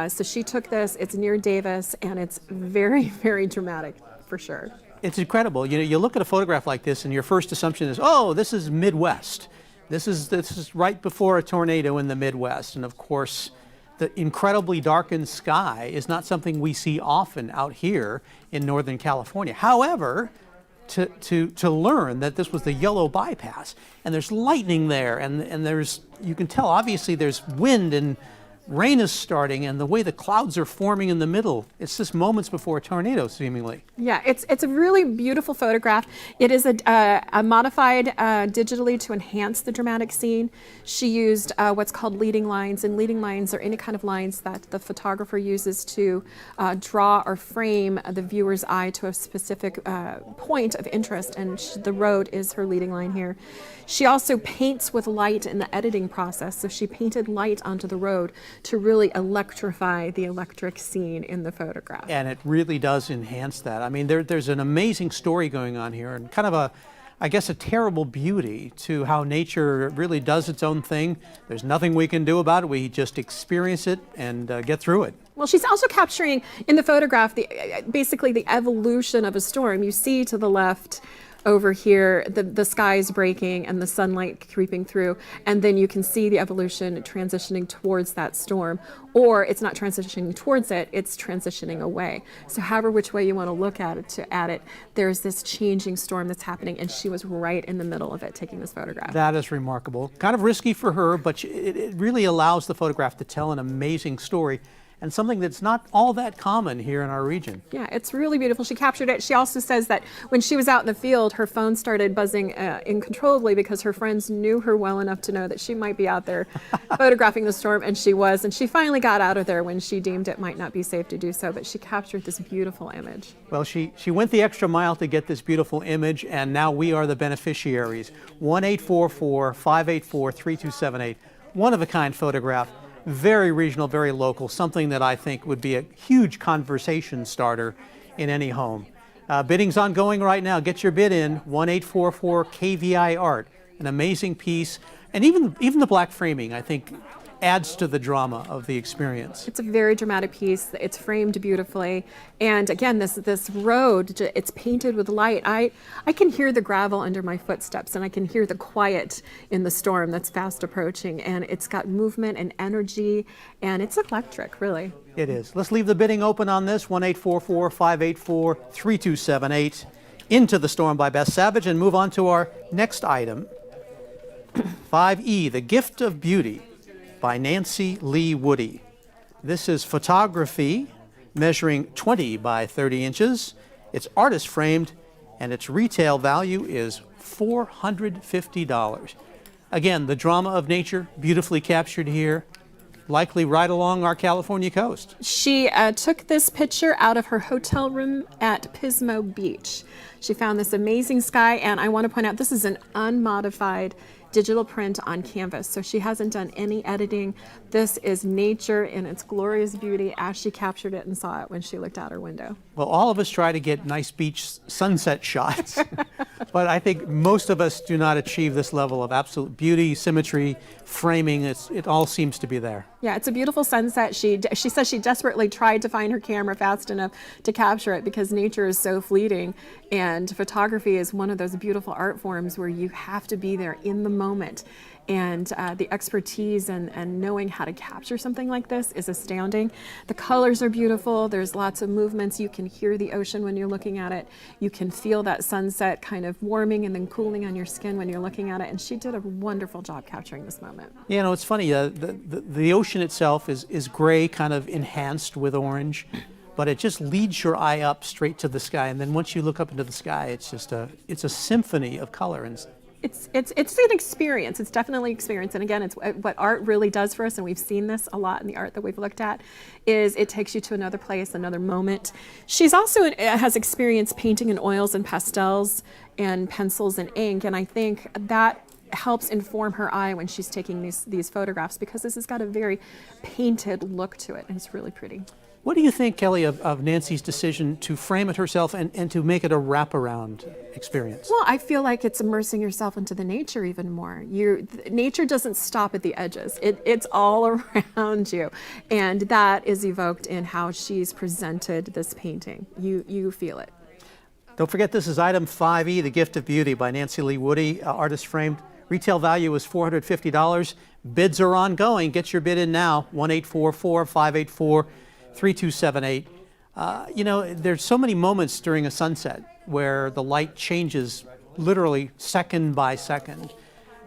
So she took this, it's near Davis, and it's very, very dramatic, for sure. It's incredible. You look at a photograph like this, and your first assumption is, oh, this is Midwest. This is right before a tornado in the Midwest. And of course, the incredibly darkened sky is not something we see often out here in Northern California. However, to learn that this was the Yolo bypass, and there's lightning there, and you can tell obviously there's wind and rain is starting, and the way the clouds are forming in the middle, it's just moments before a tornado, seemingly. Yeah, it's a really beautiful photograph. It is a modified digitally to enhance the dramatic scene. She used what's called leading lines, and leading lines are any kind of lines that the photographer uses to draw or frame the viewer's eye to a specific point of interest, and the road is her leading line here. She also paints with light in the editing process, so she painted light onto the road to really electrify the electric scene in the photograph. And it really does enhance that. I mean, there's an amazing story going on here, and kind of I guess a terrible beauty to how nature really does its own thing. There's nothing we can do about it. We just experience it and get through it. Well, she's also capturing in the photograph basically the evolution of a storm. You see to the left over here, the sky is breaking and the sunlight creeping through, and then you can see the evolution transitioning towards that storm, or it's not transitioning towards it, it's transitioning away. So however which way you want to look at it, there's this changing storm that's happening, and she was right in the middle of it taking this photograph. That is remarkable. Kind of risky for her, but it really allows the photograph to tell an amazing story, and something that's not all that common here in our region. Yeah, it's really beautiful. She captured it. She also says that when she was out in the field, her phone started buzzing uncontrollably because her friends knew her well enough to know that she might be out there photographing the storm, and she was. And she finally got out of there when she deemed it might not be safe to do so, but she captured this beautiful image. Well, she went the extra mile to get this beautiful image, and now we are the beneficiaries. 1-844-584-3278. One-of-a-kind photograph. Very regional, very local, something that I think would be a huge conversation starter in any home. Bidding's ongoing right now. Get your bid in, 1-844-KVI Art. An amazing piece, and even the black framing, I think, adds to the drama of the experience. It's a very dramatic piece. It's framed beautifully, and again, this road, it's painted with light. I can hear the gravel under my footsteps, and I can hear the quiet in the storm that's fast approaching, and it's got movement and energy, and it's electric, really. It is. Let's leave the bidding open on this, 1-844-584-3278. Into the Storm by Beth Savage, and move on to our next item, 5E, The Gift of Beauty by Nancy Lee Woody. This is photography measuring 20 by 30 inches. It's artist framed, and its retail value is $450. Again, the drama of nature beautifully captured here, likely right along our California coast. She took this picture out of her hotel room at Pismo Beach. She found this amazing sky, and I want to point out this is an unmodified digital print on canvas, so she hasn't done any editing. This is nature in its glorious beauty as she captured it and saw it when she looked out her window. Well, all of us try to get nice beach sunset shots, But I think most of us do not achieve this level of absolute beauty, symmetry, framing. It all seems to be there. Yeah, it's a beautiful sunset. She says she desperately tried to find her camera fast enough to capture it because nature is so fleeting, and photography is one of those beautiful art forms where you have to be there in the moment. And the expertise and knowing how to capture something like this is astounding. The colors are beautiful. There's lots of movements. You can hear the ocean when you're looking at it. You can feel that sunset kind of warming and then cooling on your skin when you're looking at it. And she did a wonderful job capturing this moment. You know, it's funny. The ocean itself is gray, kind of enhanced with orange, but it just leads your eye up straight to the sky. And then once you look up into the sky, it's just it's a symphony of color. And it's an experience. It's definitely an experience. And again, it's what art really does for us, and we've seen this a lot in the art that we've looked at, is it takes you to another place, another moment. She's also has experience painting in oils and pastels and pencils and ink, and I think that helps inform her eye when she's taking these photographs, because this has got a very painted look to it, and it's really pretty. what do you think, Kelly, of Nancy's decision to frame it herself and to make it a wraparound experience? Well, I feel like it's immersing yourself into the nature even more. Nature doesn't stop at the edges. It's all around you. And that is evoked in how she's presented this painting. You feel it. Don't forget, this is item 5E, The Gift of Beauty by Nancy Lee Woody, artist framed. Retail value is $450. Bids are ongoing. Get your bid in now, 1-844-584-3278. There's so many moments during a sunset where the light changes literally second by second.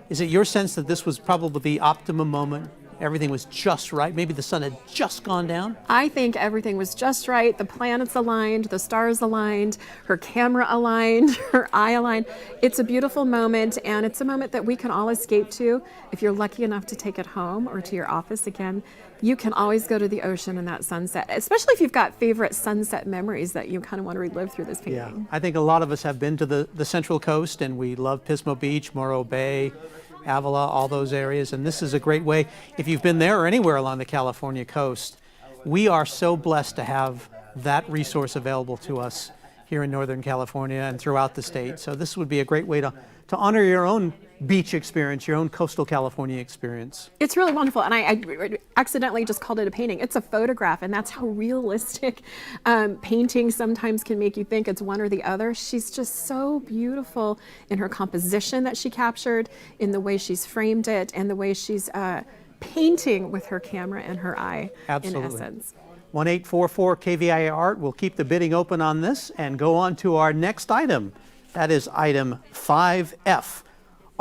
Is it your sense that this was probably the optimum moment? Everything was just right? Maybe the sun had just gone down? I think everything was just right. The planets aligned, the stars aligned, her camera aligned, her eye aligned. It's a beautiful moment, and it's a moment that we can all escape to. If you're lucky enough to take it home or to your office again, you can always go to the ocean and that sunset, especially if you've got favorite sunset memories that you kind of want to relive through this painting. Yeah, I think a lot of us have been to the Central Coast, and we love Pismo Beach, Morro Bay, Avila, all those areas, and this is a great way. If you've been there or anywhere along the California coast, we are so blessed to have that resource available to us here in Northern California and throughout the state. So this would be a great way to honor your own beach experience, your own coastal California experience. It's really wonderful, and I accidentally just called it a painting. It's a photograph, and that's how realistic painting sometimes can make you think it's one or the other. She's just so beautiful in her composition that she captured, in the way she's framed it, and the way she's painting with her camera and her eye. Absolutely. In essence. 1-844-KVIA Art. We'll keep the bidding open on this and go on to our next item. That is item 5F.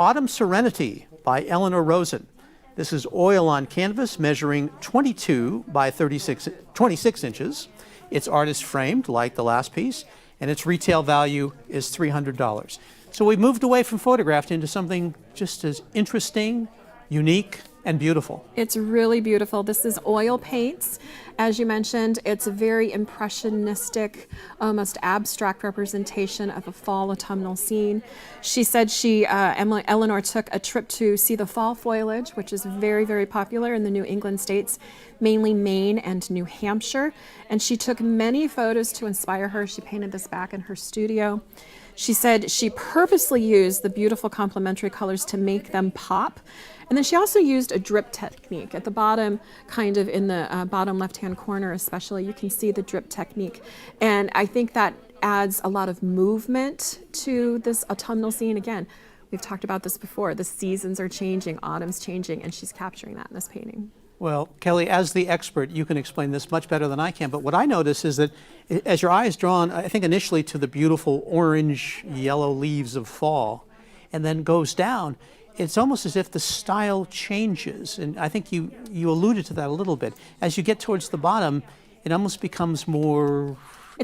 Autumn Serenity by Eleanor Rosen. This is oil on canvas measuring 22 by 26 inches. It's artist framed like the last piece, and its retail value is $300. So we've moved away from photographed into something just as interesting, unique, and beautiful. It's really beautiful. This is oil paints. As you mentioned, it's a very impressionistic, almost abstract representation of a fall autumnal scene. She said Eleanor took a trip to see the fall foliage, which is very, very popular in the New England states, mainly Maine and New Hampshire. And she took many photos to inspire her. She painted this back in her studio. She said she purposely used the beautiful complementary colors to make them pop. And then she also used a drip technique. At the bottom, kind of in the bottom left-hand corner especially, you can see the drip technique. And I think that adds a lot of movement to this autumnal scene. Again, we've talked about this before. The seasons are changing, autumn's changing, and she's capturing that in this painting. Well, Kelly, as the expert, you can explain this much better than I can, but what I notice is that as your eye is drawn, I think initially to the beautiful orange, yellow leaves of fall, and then goes down, it's almost as if the style changes. And I think you alluded to that a little bit. As you get towards the bottom, it almost becomes more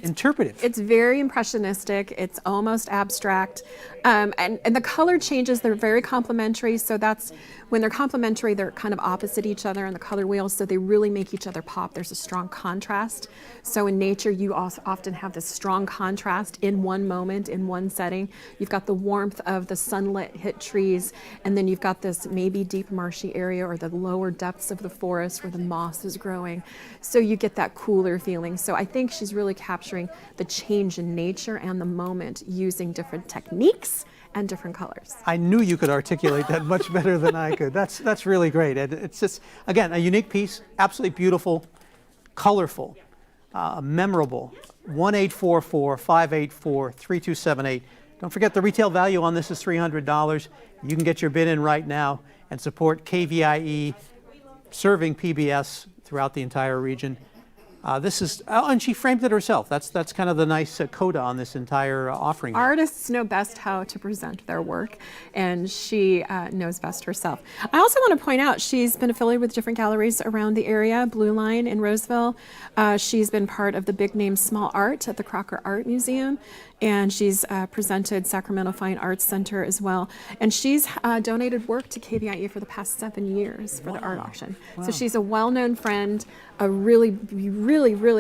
interpretive. It's very impressionistic. It's almost abstract. And the color changes, they're very complementary. So that's, when they're complementary, they're kind of opposite each other in the color wheels. So they really make each other pop. There's a strong contrast. So in nature, you also often have this strong contrast in one moment, in one setting. You've got the warmth of the sunlit hit trees, and then you've got this maybe deep marshy area or the lower depths of the forest where the moss is growing. So you get that cooler feeling. So I think she's really captured capturing the change in nature and the moment using different techniques and different colors. I knew you could articulate that much better than I could. That's really great. And it's just, again, a unique piece, absolutely beautiful, colorful, memorable. 1-844-584-3278. Don't forget the retail value on this is $300. You can get your bid in right now and support KVIE serving PBS throughout the entire region. This is, and she framed it herself. That's kind of the nice coda on this entire offering. Artists know best how to present their work, and she knows best herself. I also want to point out she's been affiliated with different galleries around the area, Blue Line in Roseville. She's been part of the Big Name Small Art at the Crocker Art Museum, and she's presented Sacramento Fine Arts Center as well. And she's donated work to KVIE for the past 7 years for the art auction. So she's a well-known friend, a really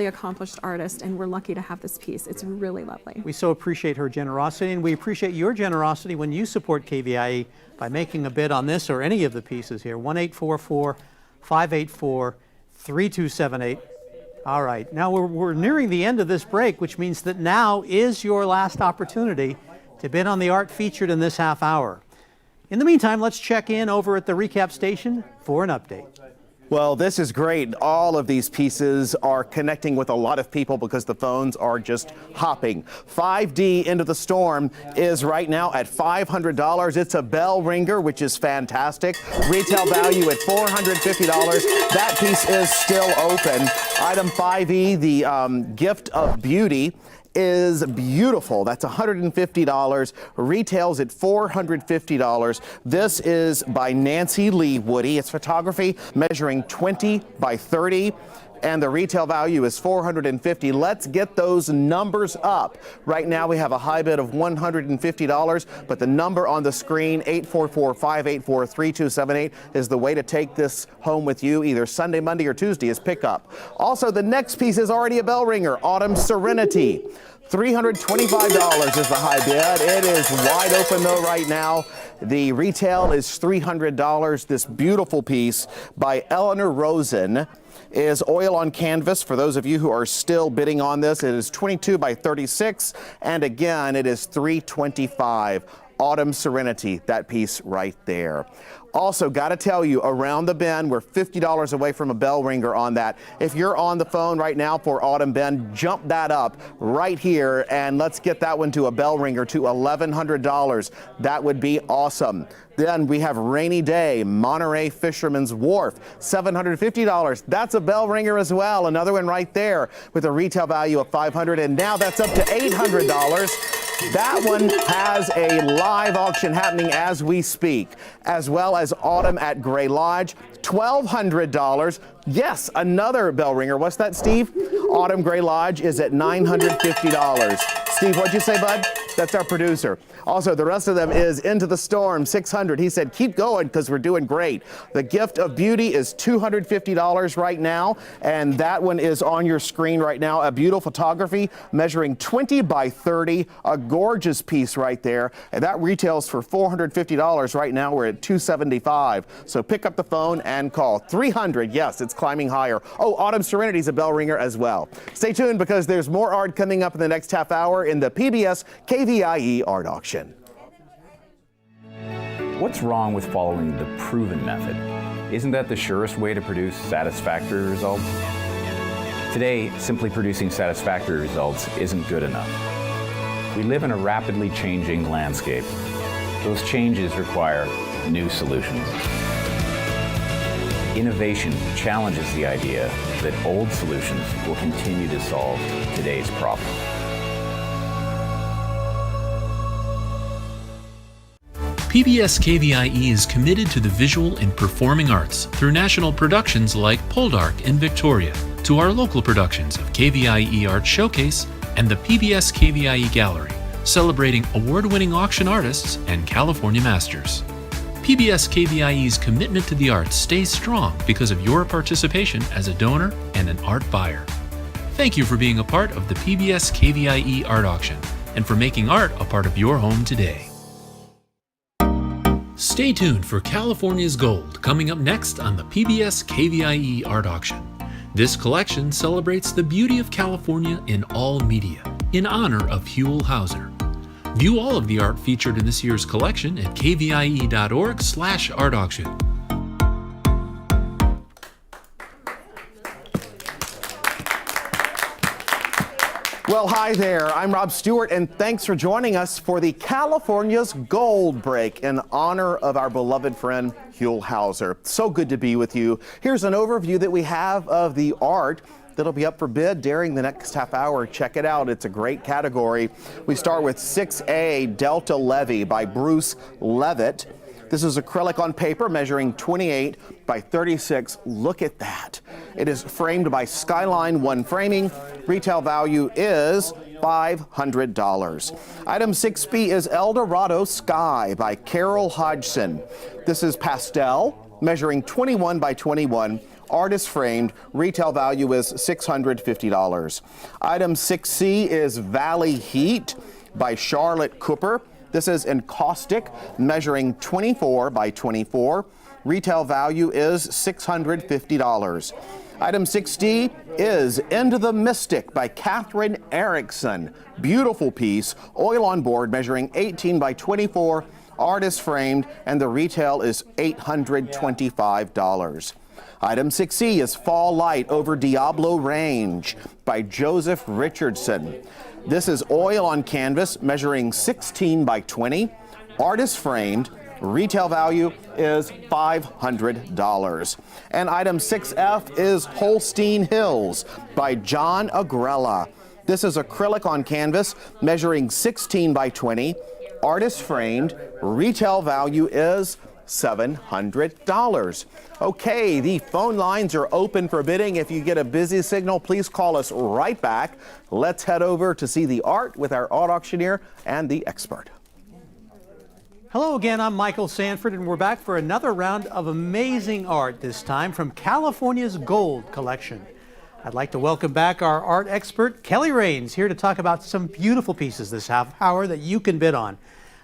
accomplished artist, and we're lucky to have this piece. It's really lovely. We so appreciate her generosity, and we appreciate your generosity when you support KVIE by making a bid on this or any of the pieces here. 1-844-584-3278. All right, now we're nearing the end of this break, which means that now is your last opportunity to bid on the art featured in this half hour. In the meantime, let's check in over at the recap station for an update. Well, this is great. All of these pieces are connecting with a lot of people because the phones are just hopping. 5D Into the Storm is right now at $500. It's a bell ringer, which is fantastic. Retail value at $450. That piece is still open. Item 5E, the Gift of Beauty, is beautiful. That's $150. Retails at $450. This is by Nancy Lee Woody. It's photography measuring 20 by 30. And the retail value is $450. Let's get those numbers up. Right now we have a high bid of $150, but the number on the screen, 844-584-3278, is the way to take this home with you either Sunday, Monday, or Tuesday as pickup. Also, the next piece is already a bell ringer, Autumn Serenity. $325 is the high bid. It is wide open though right now. The retail is $300. This beautiful piece by Eleanor Rosen is oil on canvas. For those of you who are still bidding on this, it is 22 by 36, and again, it is $325. Autumn Serenity, that piece right there. Also, got to tell you, around the bend, we're $50 away from a bell ringer on that. If you're on the phone right now for Autumn Bend, jump that up right here, and let's get that one to a bell ringer to $1,100. That would be awesome. Then we have Rainy Day, Monterey Fisherman's Wharf, $750. That's a bell ringer as well. Another one right there with a retail value of $500, and now that's up to $800. That one has a live auction happening as we speak, as well as Autumn at Gray Lodge, $1,200. Yes, another bell ringer. What's that, Steve? Autumn Gray Lodge is at $950. Steve, what'd you say, bud? That's our producer. Also, the rest of them is Into the Storm, $600. He said, keep going because we're doing great. The Gift of Beauty is $250 right now, and that one is on your screen right now. A beautiful photography measuring 20 by 30, a gorgeous piece right there, and that retails for $450 right now. We're at $275. So pick up the phone and call. $300, yes, it's climbing higher. Oh, Autumn Serenity is a bell ringer as well. Stay tuned because there's more art coming up in the next half hour in the PBS KVIE Art Auction. What's wrong with following the proven method? Isn't that the surest way to produce satisfactory results? Today, simply producing satisfactory results isn't good enough. We live in a rapidly changing landscape. Those changes require new solutions. Innovation challenges the idea that old solutions will continue to solve today's problem. PBS KVIE is committed to the visual and performing arts through national productions like Poldark in Victoria, to our local productions of KVIE Art Showcase and the PBS KVIE Gallery, celebrating award-winning auction artists and California masters. PBS KVIE's commitment to the arts stays strong because of your participation as a donor and an art buyer. Thank you for being a part of the PBS KVIE Art Auction and for making art a part of your home today. Stay tuned for California's Gold coming up next on the PBS KVIE Art Auction. This collection celebrates the beauty of California in all media, in honor of Huell Hauser. View all of the art featured in this year's collection at kvie.org/art auction. Well, hi there. I'm Rob Stewart, and thanks for joining us for the California's Gold Break in honor of our beloved friend Huell Hauser. So good to be with you. Here's an overview that we have of the art that'll be up for bid during the next half hour. Check it out. It's a great category. We start with 6A Delta Levy by Bruce Levitt. This is acrylic on paper measuring 28 by 36. Look at that. It is framed by Skyline One Framing. Retail value is $500. Item 6B is El Dorado Sky by Carol Hodgson. This is pastel measuring 21 by 21. Artist framed. Retail value is $650. Item 6C is Valley Heat by Charlotte Cooper. This is encaustic, measuring 24 by 24. Retail value is $650. Item 6D is Into the Mystic by Catherine Erickson. Beautiful piece, oil on board, measuring 18 by 24. Artist framed, and the retail is $825. Item 6E is Fall Light over Diablo Range by Joseph Richardson. This is oil on canvas measuring 16 by 20, artist framed. Retail value is $500. And item 6F is Holstein Hills by John Agrella. This is acrylic on canvas measuring 16 by 20, artist framed. Retail value is $700. Okay, the phone lines are open for bidding. If you get a busy signal, please call us right back. Let's head over to see the art with our art auctioneer and the expert. Hello again, I'm Michael Sanford, and we're back for another round of amazing art, this time from California's Gold collection. I'd like to welcome back our art expert, Kelly Raines, here to talk about some beautiful pieces this half hour that you can bid on.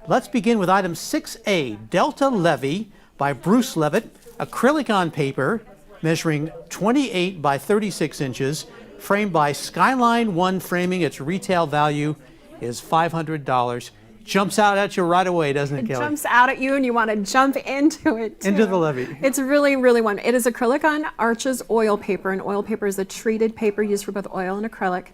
Let's begin with item 6A, Delta Levy by Bruce Levitt, acrylic on paper, measuring 28 by 36 inches, framed by Skyline One Framing. Its retail value is $500. Jumps out at you right away, doesn't it, Kelly? It jumps out at you and you want to jump into it, too. Into the levy. It's really, really wonderful. It is acrylic on Arches oil paper, and oil paper is a treated paper used for both oil and acrylic.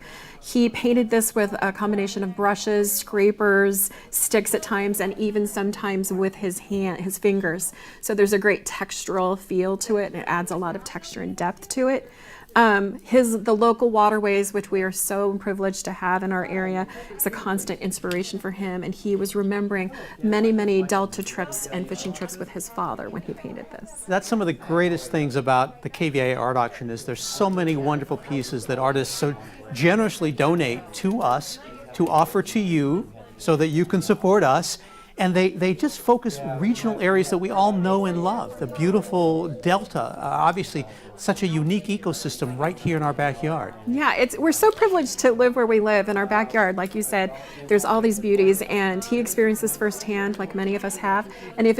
He painted this with a combination of brushes, scrapers, sticks at times, and even sometimes with his fingers. So there's a great textural feel to it, and it adds a lot of texture and depth to it. The local waterways, which we are so privileged to have in our area, is a constant inspiration for him, and he was remembering many, many Delta trips and fishing trips with his father when he painted this. That's some of the greatest things about the KVIA Art Auction is there's so many wonderful pieces that artists so generously donate to us to offer to you so that you can support us. And they just focus regional areas that we all know and love. The beautiful Delta, obviously such a unique ecosystem right here in our backyard. Yeah, we're so privileged to live where we live in our backyard. Like you said, there's all these beauties, and he experienced this firsthand, like many of us have. And if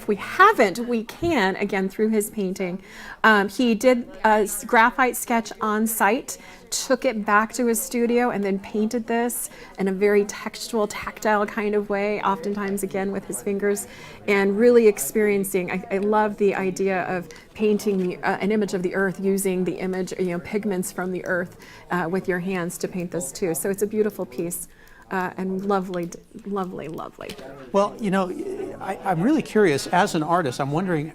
we haven't, we can, again, through his painting. He did a graphite sketch on site, took it back to his studio, and then painted this in a very textual, tactile kind of way, oftentimes again with his fingers, and really experiencing. I love the idea of painting an image of the earth using the image, pigments from the earth with your hands to paint this too. So it's a beautiful piece. And lovely, lovely, lovely. Well, I'm really curious, as an artist, I'm wondering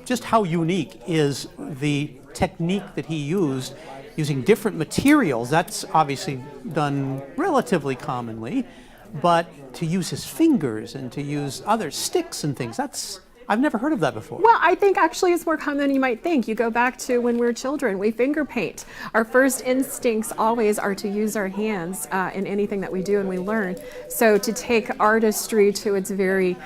just how unique is the technique that he used using different materials. That's obviously done relatively commonly, but to use his fingers and to use other sticks and things, I've never heard of that before. Well, I think actually it's more common than you might think. You go back to when we're children, we finger paint. Our first instincts always are to use our hands in anything that we do and we learn. So to take artistry to its very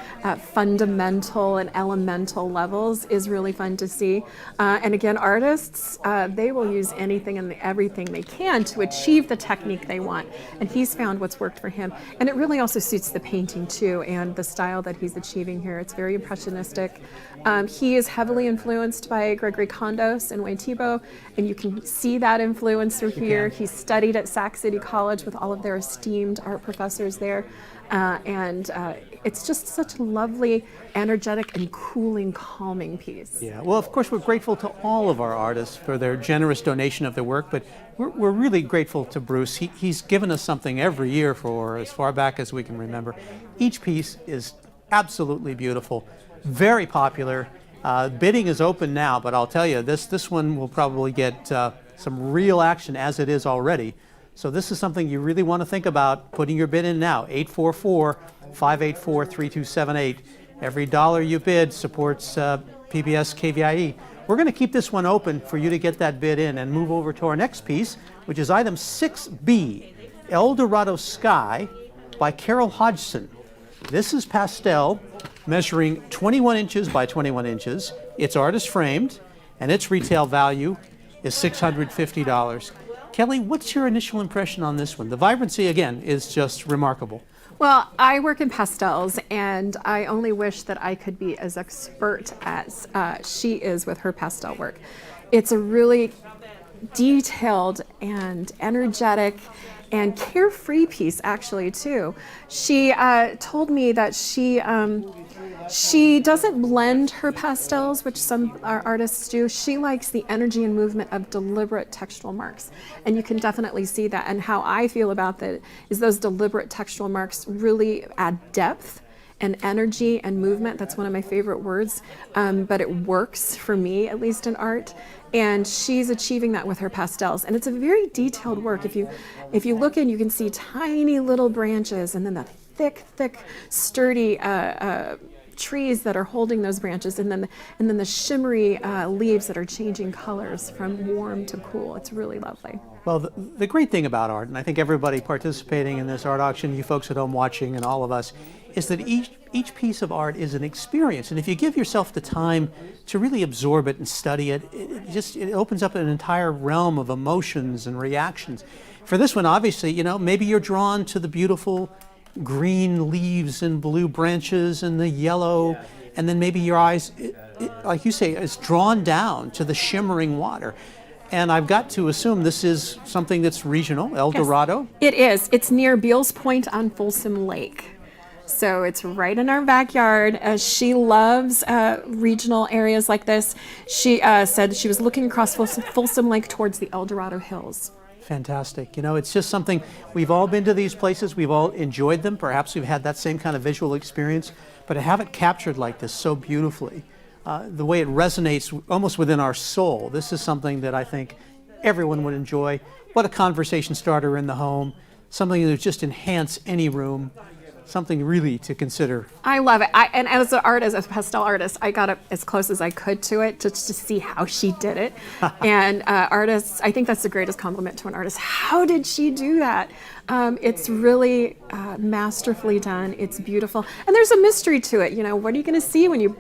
fundamental and elemental levels is really fun to see. And again, artists, they will use anything and everything they can to achieve the technique they want. And he's found what's worked for him. And it really also suits the painting too, and the style that he's achieving here. It's very impressionistic. fantastic. He is heavily influenced by Gregory Kondos and Wayne Thiebaud, and you can see that influence through here. He studied at Sac City College with all of their esteemed art professors there, and it's just such a lovely, energetic, and cooling, calming piece. Yeah, well, of course, we're grateful to all of our artists for their generous donation of their work, but we're really grateful to Bruce. He's given us something every year for as far back as we can remember. Each piece is absolutely beautiful, very popular. Bidding is open now, but I'll tell you, this one will probably get some real action as it is already. So this is something you really want to think about putting your bid in now. 844-584-3278. Every dollar you bid supports PBS KVIE. We're going to keep this one open for you to get that bid in and move over to our next piece, which is item 6B, El Dorado Sky by Carol Hodgson. This is pastel, measuring 21 inches by 21 inches. It's artist framed, and its retail value is $650. Kelly, what's your initial impression on this one? The vibrancy, again, is just remarkable. Well, I work in pastels, and I only wish that I could be as expert as she is with her pastel work. It's a really detailed and energetic and carefree piece, actually, too. She told me that she doesn't blend her pastels, which some artists do. She likes the energy and movement of deliberate textual marks, and you can definitely see that. And how I feel about that is those deliberate textual marks really add depth and energy and movement. That's one of my favorite words, but it works for me, at least in art. And she's achieving that with her pastels, and it's a very detailed work. If you look in, you can see tiny little branches, and then the thick, sturdy trees that are holding those branches, and then the shimmery leaves that are changing colors from warm to cool. It's really lovely. Well, the great thing about art, and I think everybody participating in this art auction, you folks at home watching and all of us, is that each piece of art is an experience. And if you give yourself the time to really absorb it and study it, it opens up an entire realm of emotions and reactions. For this one, obviously, maybe you're drawn to the beautiful green leaves and blue branches and the yellow, and then maybe your eyes, like you say, is drawn down to the shimmering water. And I've got to assume this is something that's regional, El Dorado? It is. It's near Beals Point on Folsom Lake. So it's right in our backyard. She loves regional areas like this. She said she was looking across Folsom Lake towards the El Dorado Hills. Fantastic. It's just something, we've all been to these places, we've all enjoyed them, perhaps we've had that same kind of visual experience, but to have it captured like this so beautifully, the way it resonates almost within our soul, this is something that I think everyone would enjoy. What a conversation starter in the home, something that would just enhance any room. Something really to consider. I love it. And as a pastel artist, I got up as close as I could to it just to see how she did it. And artists, I think that's the greatest compliment to an artist. How did she do that? It's really masterfully done. It's beautiful. And there's a mystery to it. What are you going to see when you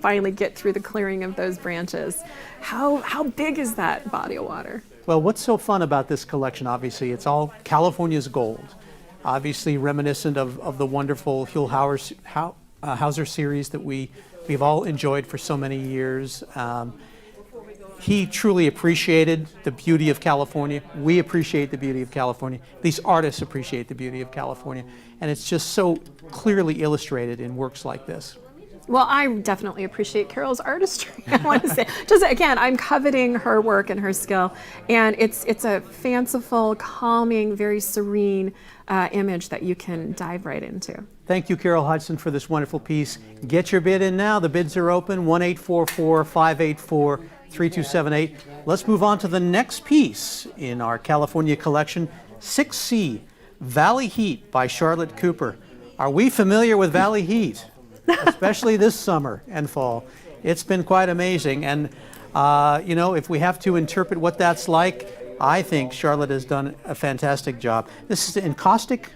finally get through the clearing of those branches? How big is that body of water? Well, what's so fun about this collection, obviously, it's all California's gold. Obviously reminiscent of the wonderful Huell Hauser series that we've all enjoyed for so many years. He truly appreciated the beauty of California. We appreciate the beauty of California. These artists appreciate the beauty of California. And it's just so clearly illustrated in works like this. Well, I definitely appreciate Carol's artistry. I want to say, just again, I'm coveting her work and her skill, and it's a fanciful, calming, very serene image that you can dive right into. Thank you, Carol Hodgson, for this wonderful piece. Get your bid in now. The bids are open. 1-844-584-3278. Let's move on to the next piece in our California collection, 6C, Valley Heat by Charlotte Cooper. Are we familiar with Valley Heat? Especially this summer and fall. It's been quite amazing. And, if we have to interpret what that's like, I think Charlotte has done a fantastic job. This is encaustic,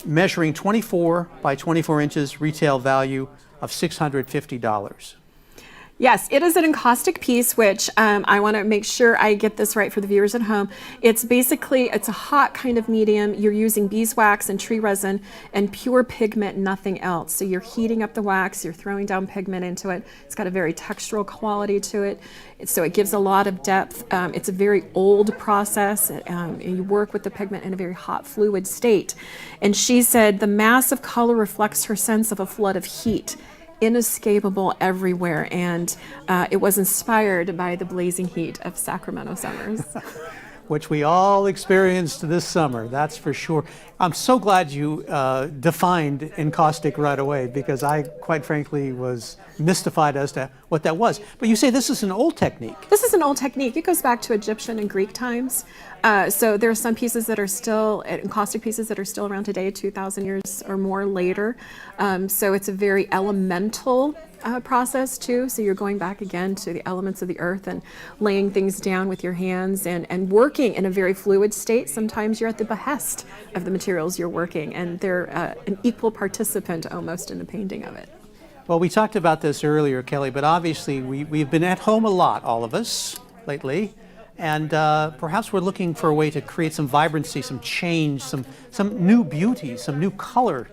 measuring 24 by 24 inches, retail value of $650. Yes, it is an encaustic piece, which I want to make sure I get this right for the viewers at home. It's a hot kind of medium. You're using beeswax and tree resin and pure pigment, nothing else. So you're heating up the wax, you're throwing down pigment into it. It's got a very textural quality to it. So it gives a lot of depth. It's a very old process. You work with the pigment in a very hot fluid state. And she said the mass of color reflects her sense of a flood of heat, inescapable everywhere, and it was inspired by the blazing heat of Sacramento summers. Which we all experienced this summer, that's for sure. I'm so glad you defined encaustic right away, because I, quite frankly, was mystified as to what that was. But you say this is an old technique. This is an old technique. It goes back to Egyptian and Greek times. So there are some pieces that are still, encaustic pieces that are still around today, 2,000 years or more later. So it's a very elemental process too. So you're going back again to the elements of the earth and laying things down with your hands and working in a very fluid state. Sometimes you're at the behest of the materials you're working, and they're an equal participant almost in the painting of it. Well, we talked about this earlier, Kelly, but obviously we've been at home a lot, all of us, lately. And perhaps we're looking for a way to create some vibrancy, some change, some new beauty, some new color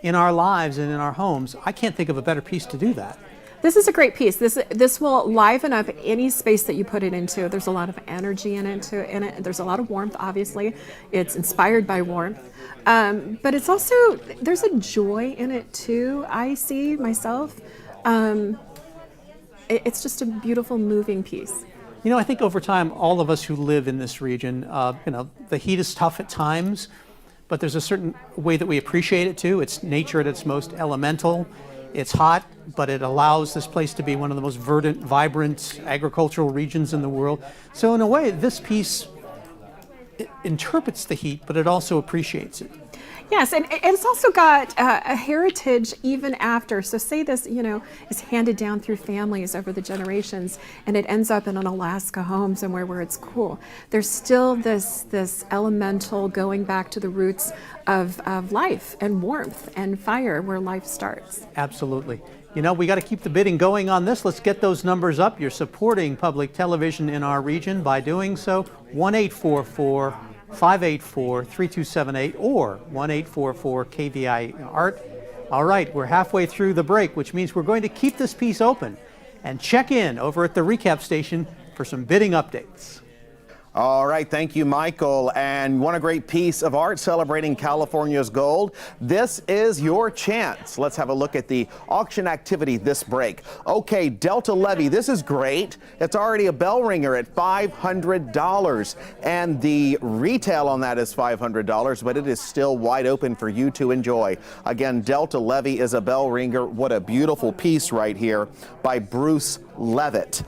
in our lives and in our homes. I can't think of a better piece to do that. This is a great piece. This will liven up any space that you put it into. There's a lot of energy in it. There's a lot of warmth, obviously. It's inspired by warmth. But it's also, there's a joy in it too, I see myself. It's just a beautiful, moving piece. You know, I think over time, all of us who live in this region, the heat is tough at times, but there's a certain way that we appreciate it too. It's nature at its most elemental. It's hot, but it allows this place to be one of the most verdant, vibrant agricultural regions in the world. So in a way, this piece it interprets the heat, but it also appreciates it. Yes, and it's also got a heritage even after. So say this, is handed down through families over the generations, and it ends up in an Alaska home somewhere where it's cool. There's still this elemental going back to the roots of life and warmth and fire where life starts. Absolutely. We got to keep the bidding going on this. Let's get those numbers up. You're supporting public television in our region by doing so. 1-844-584-3278 or 1-844-KVI Art. All right, we're halfway through the break, which means we're going to keep this piece open and check in over at the recap station for some bidding updates. All right, thank you, Michael. And what a great piece of art celebrating California's gold. This is your chance. Let's have a look at the auction activity this break. Okay, Delta Levy, this is great. It's already a bell ringer at $500. And the retail on that is $500, but it is still wide open for you to enjoy. Again, Delta Levy is a bell ringer. What a beautiful piece right here by Bruce Levitt.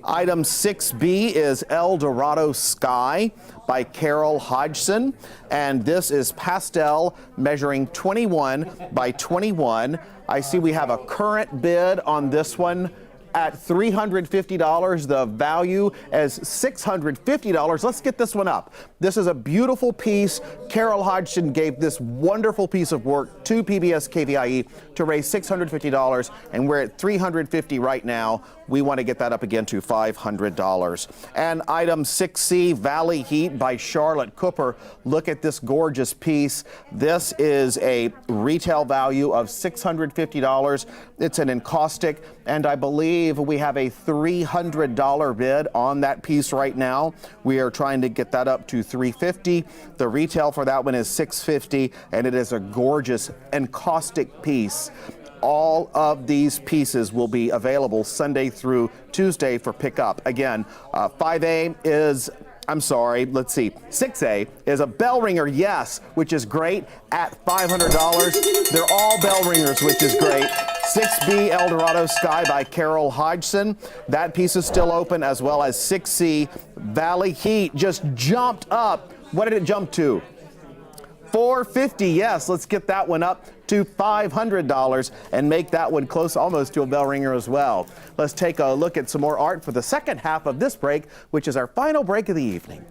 Item 6B is El Dorado Sky by Carol Hodgson, and this is pastel measuring 21 by 21. I see we have a current bid on this one at $350. The value is $650. Let's get this one up. This is a beautiful piece. Carol Hodgson gave this wonderful piece of work to PBS KVIE to raise $650, and we're at $350 right now. We want to get that up again to $500. And item 6C, Valley Heat by Charlotte Cooper. Look at this gorgeous piece. This is a retail value of $650. It's an encaustic, and I believe we have a $300 bid on that piece right now. We are trying to get that up to $350. The retail for that one is $650, and it is a gorgeous encaustic piece. All of these pieces will be available Sunday through Tuesday for pickup. Again, 5A is, 6A is a bell ringer, yes, which is great, at $500. They're all bell ringers, which is great. 6B, El Dorado Sky by Carol Hodgson. That piece is still open, as well as 6C, Valley Heat just jumped up. What did it jump to? $450, yes. Let's get that one up to $500 and make that one close almost to a bell ringer as well. Let's take a look at some more art for the second half of this break, which is our final break of the evening.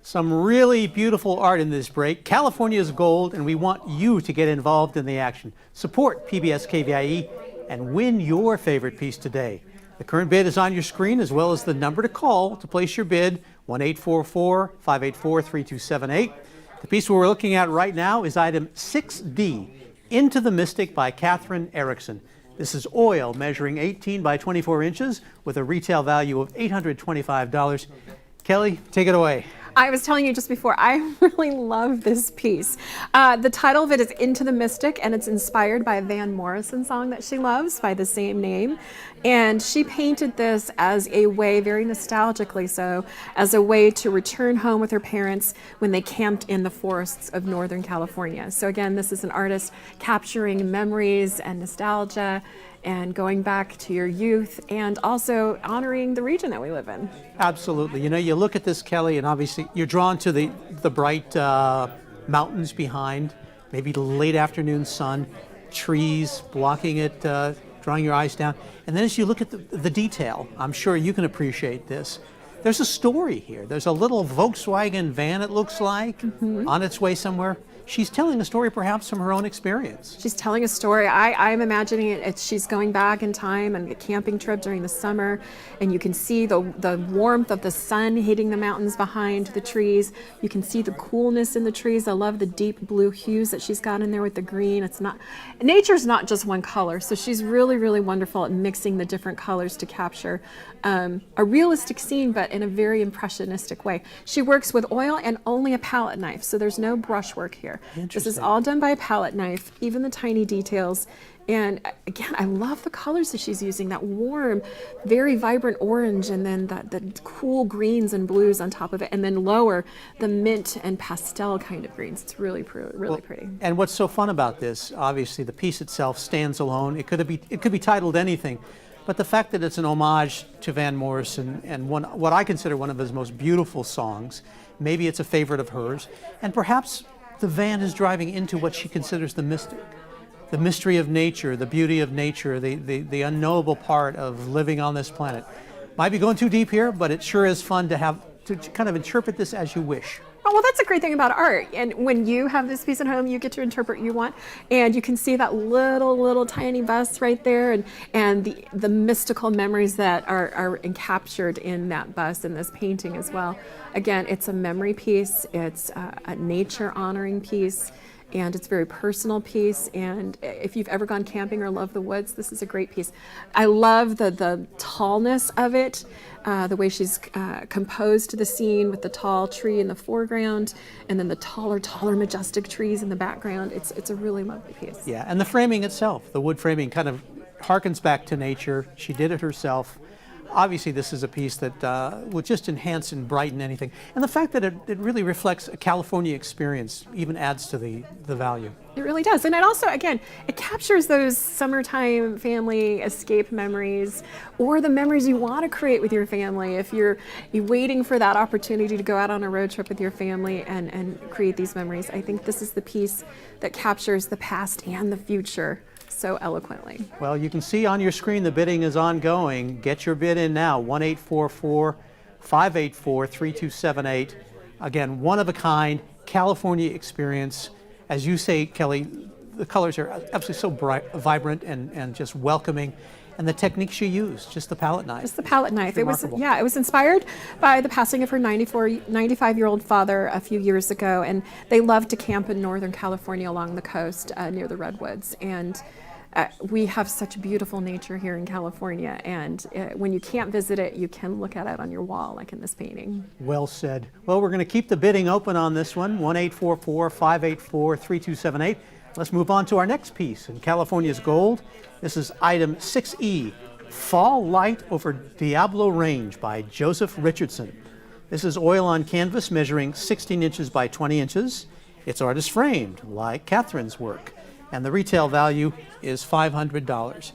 Some really beautiful art in this break. California's gold, and we want you to get involved in the action. Support PBS KVIE and win your favorite piece today. The current bid is on your screen, as well as the number to call to place your bid, 1-844-584-3278. The piece we're looking at right now is item 6D, Into the Mystic by Catherine Erickson. This is oil measuring 18 by 24 inches with a retail value of $825. Kelly, take it away. I was telling you just before, I really love this piece. The title of it is Into the Mystic, and it's inspired by a Van Morrison song that she loves by the same name. And she painted this as a way, very nostalgically so, as a way to return home with her parents when they camped in the forests of Northern California. So again, this is an artist capturing memories and nostalgia and going back to your youth, and also honoring the region that we live in. Absolutely. You know, you look at this, Kelly, and obviously you're drawn to the bright mountains behind, maybe the late afternoon sun, trees blocking it, drawing your eyes down. And then as you look at the detail, I'm sure you can appreciate this. There's a story here. There's a little Volkswagen van, it looks like, on its way somewhere. She's telling a story perhaps from her own experience. She's telling a story. I'm imagining it. She's going back in time and a camping trip during the summer, and you can see the warmth of the sun hitting the mountains behind the trees. You can see the coolness in the trees. I love the deep blue hues that she's got in there with the green. Nature's not just one color, so she's really, really wonderful at mixing the different colors to capture a realistic scene, but in a very impressionistic way. She works with oil and only a palette knife, so there's no brushwork here. This is all done by a palette knife, even the tiny details. And again, I love the colors that she's using, that warm, very vibrant orange, and then the cool greens and blues on top of it, and then lower, the mint and pastel kind of greens. It's really pretty. And what's so fun about this, obviously the piece itself stands alone. It could be titled anything, but the fact that it's an homage to Van Morrison and what I consider one of his most beautiful songs, maybe it's a favorite of hers, and perhaps the van is driving into what she considers the mystic, the mystery of nature, the beauty of nature, the unknowable part of living on this planet. Might be going too deep here, but it sure is fun to kind of interpret this as you wish. Oh, well, that's a great thing about art. And when you have this piece at home, you get to interpret what you want. And you can see that little tiny bust right there, and the mystical memories that are captured in that bust in this painting as well. Again, it's a memory piece. It's a nature honoring piece. And it's a very personal piece, and if you've ever gone camping or love the woods, this is a great piece. I love the tallness of it, the way she's composed the scene with the tall tree in the foreground, and then the taller, majestic trees in the background. It's a really lovely piece. Yeah, and the framing itself, the wood framing kind of harkens back to nature. She did it herself. Obviously, this is a piece that will just enhance and brighten anything. And the fact that it really reflects a California experience even adds to the value. It really does. And it also, again, it captures those summertime family escape memories, or the memories you want to create with your family if you're waiting for that opportunity to go out on a road trip with your family and create these memories. I think this is the piece that captures the past and the future so eloquently. Well, you can see on your screen the bidding is ongoing. Get your bid in now, 1-844-584-3278. Again, one of a kind, California experience. As you say, Kelly, the colors are absolutely so bright, vibrant, and just welcoming. And the technique she used, just the palette knife. Just the palette knife. It was remarkable. Inspired by the passing of her 95-year-old father a few years ago, and they loved to camp in Northern California along the coast near the redwoods. And we have such beautiful nature here in California, and when you can't visit it, you can look at it on your wall, like in this painting. Well said. Well, we're going to keep the bidding open on this one, 1-844-584-3278. Let's move on to our next piece in California's Gold. This is item 6E, Fall Light Over Diablo Range by Joseph Richardson. This is oil on canvas measuring 16 inches by 20 inches. It's artist framed, like Catherine's work, and the retail value is $500.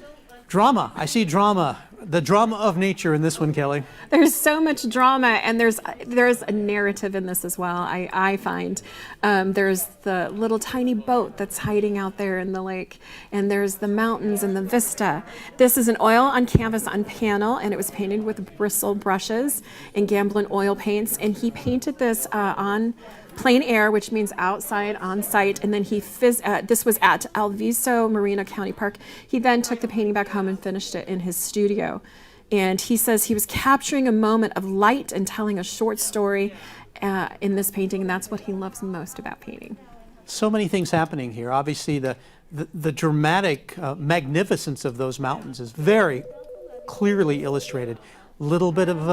Drama, I see drama the drama of nature in this one, Kelly. There's so much drama, and there's a narrative in this as well. I find there's the little tiny boat that's hiding out there in the lake, and there's the mountains and the vista. This is an oil on canvas on panel, and it was painted with bristle brushes and Gamblin oil paints, and he painted this on plein air, which means outside on site, and then this was at Alviso Marina County Park. He then took the painting back home and finished it in his studio. And he says he was capturing a moment of light and telling a short story in this painting, and that's what he loves most about painting. So many things happening here. Obviously, the dramatic magnificence of those mountains is very clearly illustrated. Little bit of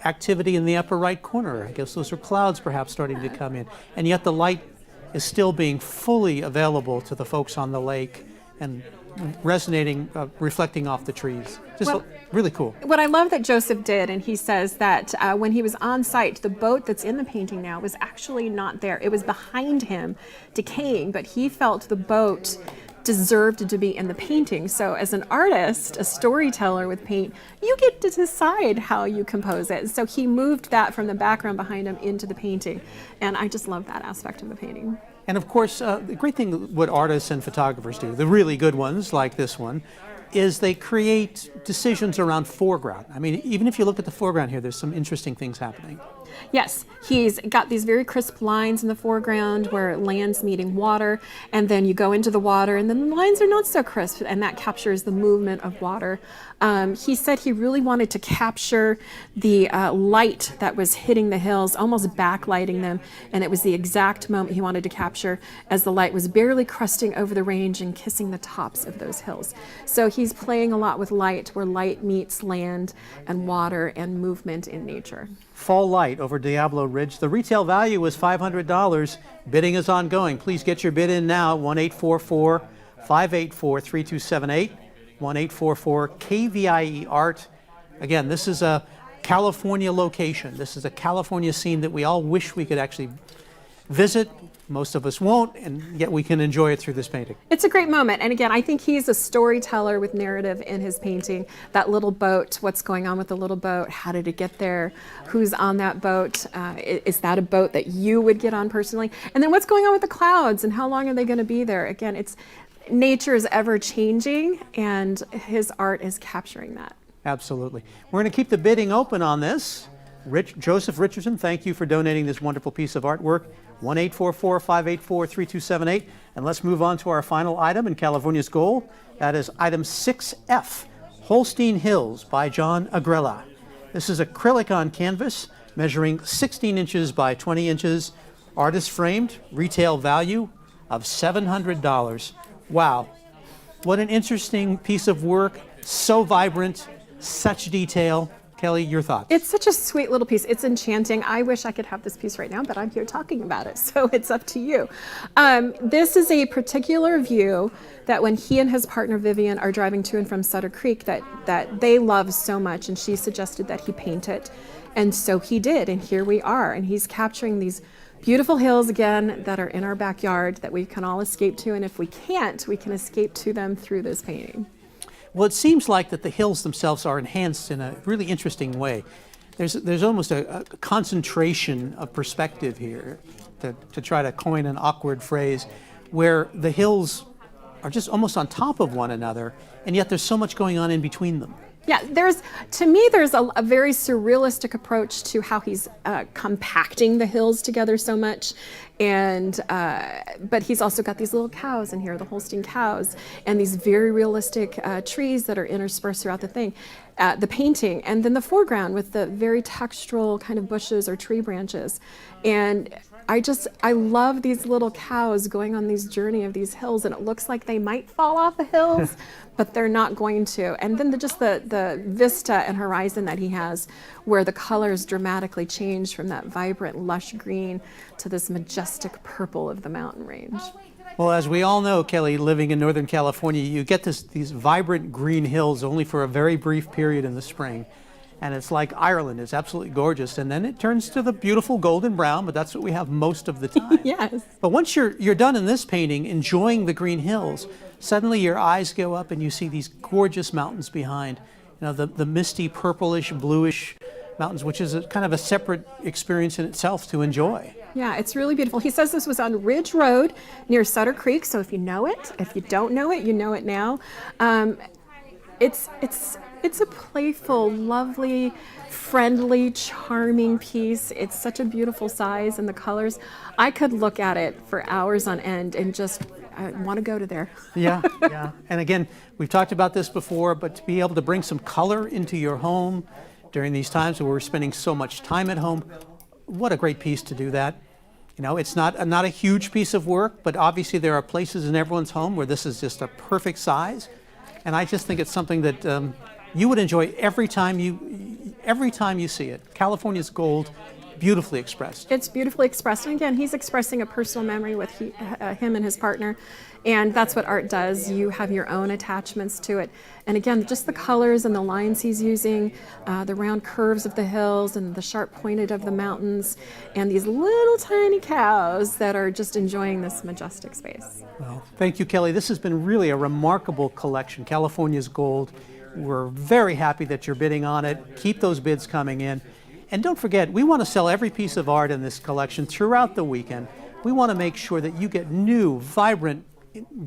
activity in the upper right corner. I guess those are clouds perhaps starting to come in. And yet the light is still being fully available to the folks on the lake and resonating, reflecting off the trees. Just really cool. What I love that Joseph did, and he says that when he was on site, the boat that's in the painting now was actually not there. It was behind him, decaying, but he felt the boat deserved to be in the painting. So as an artist, a storyteller with paint, you get to decide how you compose it. So he moved that from the background behind him into the painting. And I just love that aspect of the painting. And of course, the great thing what artists and photographers do, the really good ones like this one, is they create decisions around foreground. I mean, even if you look at the foreground here, there's some interesting things happening. Yes, he's got these very crisp lines in the foreground where land's meeting water, and then you go into the water, and then the lines are not so crisp, and that captures the movement of water. He said he really wanted to capture the light that was hitting the hills, almost backlighting them, and it was the exact moment he wanted to capture as the light was barely crusting over the range and kissing the tops of those hills. So he's playing a lot with light, where light meets land and water and movement in nature. Fall light over Diablo Ridge. The retail value is $500. Bidding is ongoing. Please get your bid in now. 1-844-584-3278. 1-844-KVIE Art. Again, this is a California location. This is a California scene that we all wish we could actually visit. Most of us won't, and yet we can enjoy it through this painting. It's a great moment. And again, I think he's a storyteller with narrative in his painting. That little boat, what's going on with the little boat? How did it get there? Who's on that boat? Is that a boat that you would get on personally? And then what's going on with the clouds, and how long are they going to be there? Again, nature is ever changing, and his art is capturing that. Absolutely. We're going to keep the bidding open on this. Joseph Richardson, thank you for donating this wonderful piece of artwork. 1-844-584-3278. And let's move on to our final item in California's goal. That is item 6F, Holstein Hills by John Agrella. This is acrylic on canvas, measuring 16 inches by 20 inches, artist framed, retail value of $700. Wow, what an interesting piece of work, so vibrant, such detail. Kelly, your thoughts? It's such a sweet little piece. It's enchanting. I wish I could have this piece right now, but I'm here talking about it, so it's up to you. This is a particular view that when he and his partner Vivian are driving to and from Sutter Creek that they love so much, and she suggested that he paint it. And so he did, and here we are. And he's capturing these beautiful hills again that are in our backyard that we can all escape to, and if we can't, we can escape to them through this painting. Well, it seems like that the hills themselves are enhanced in a really interesting way. There's almost a concentration of perspective here, to try to coin an awkward phrase, where the hills are just almost on top of one another, and yet there's so much going on in between them. Yeah, to me, there's a very surrealistic approach to how he's compacting the hills together so much. And but he's also got these little cows in here, the Holstein cows, and these very realistic trees that are interspersed throughout the painting. And then the foreground with the very textural kind of bushes or tree branches. And I love these little cows going on these journey of these hills, and it looks like they might fall off the hills, but they're not going to. And then the vista and horizon that he has, where the colors dramatically change from that vibrant lush green to this majestic purple of the mountain range. Well, as we all know, Kelly, living in Northern California, you get these vibrant green hills only for a very brief period in the spring. And it's like Ireland. It's absolutely gorgeous. And then it turns to the beautiful golden brown, but that's what we have most of the time. Yes. But once you're done in this painting, enjoying the green hills, suddenly your eyes go up and you see these gorgeous mountains behind. the misty purplish, bluish mountains, which is kind of a separate experience in itself to enjoy. Yeah, it's really beautiful. He says this was on Ridge Road near Sutter Creek, so if you know it, if you don't know it, you know it now. It's a playful, lovely, friendly, charming piece. It's such a beautiful size and the colors. I could look at it for hours on end and just want to go to there. Yeah. And again, we've talked about this before, but to be able to bring some color into your home during these times where we're spending so much time at home, what a great piece to do that. It's not a huge piece of work, but obviously there are places in everyone's home where this is just a perfect size. And I just think it's something that you would enjoy every time you see it. California's Gold, beautifully expressed. It's beautifully expressed. And again, he's expressing a personal memory with him and his partner. And that's what art does. You have your own attachments to it. And again, just the colors and the lines he's using, the round curves of the hills and the sharp pointed of the mountains, and these little tiny cows that are just enjoying this majestic space. Well, thank you, Kelly. This has been really a remarkable collection, California's Gold. We're very happy that you're bidding on it. Keep those bids coming in. And don't forget, we want to sell every piece of art in this collection throughout the weekend. We want to make sure that you get new, vibrant,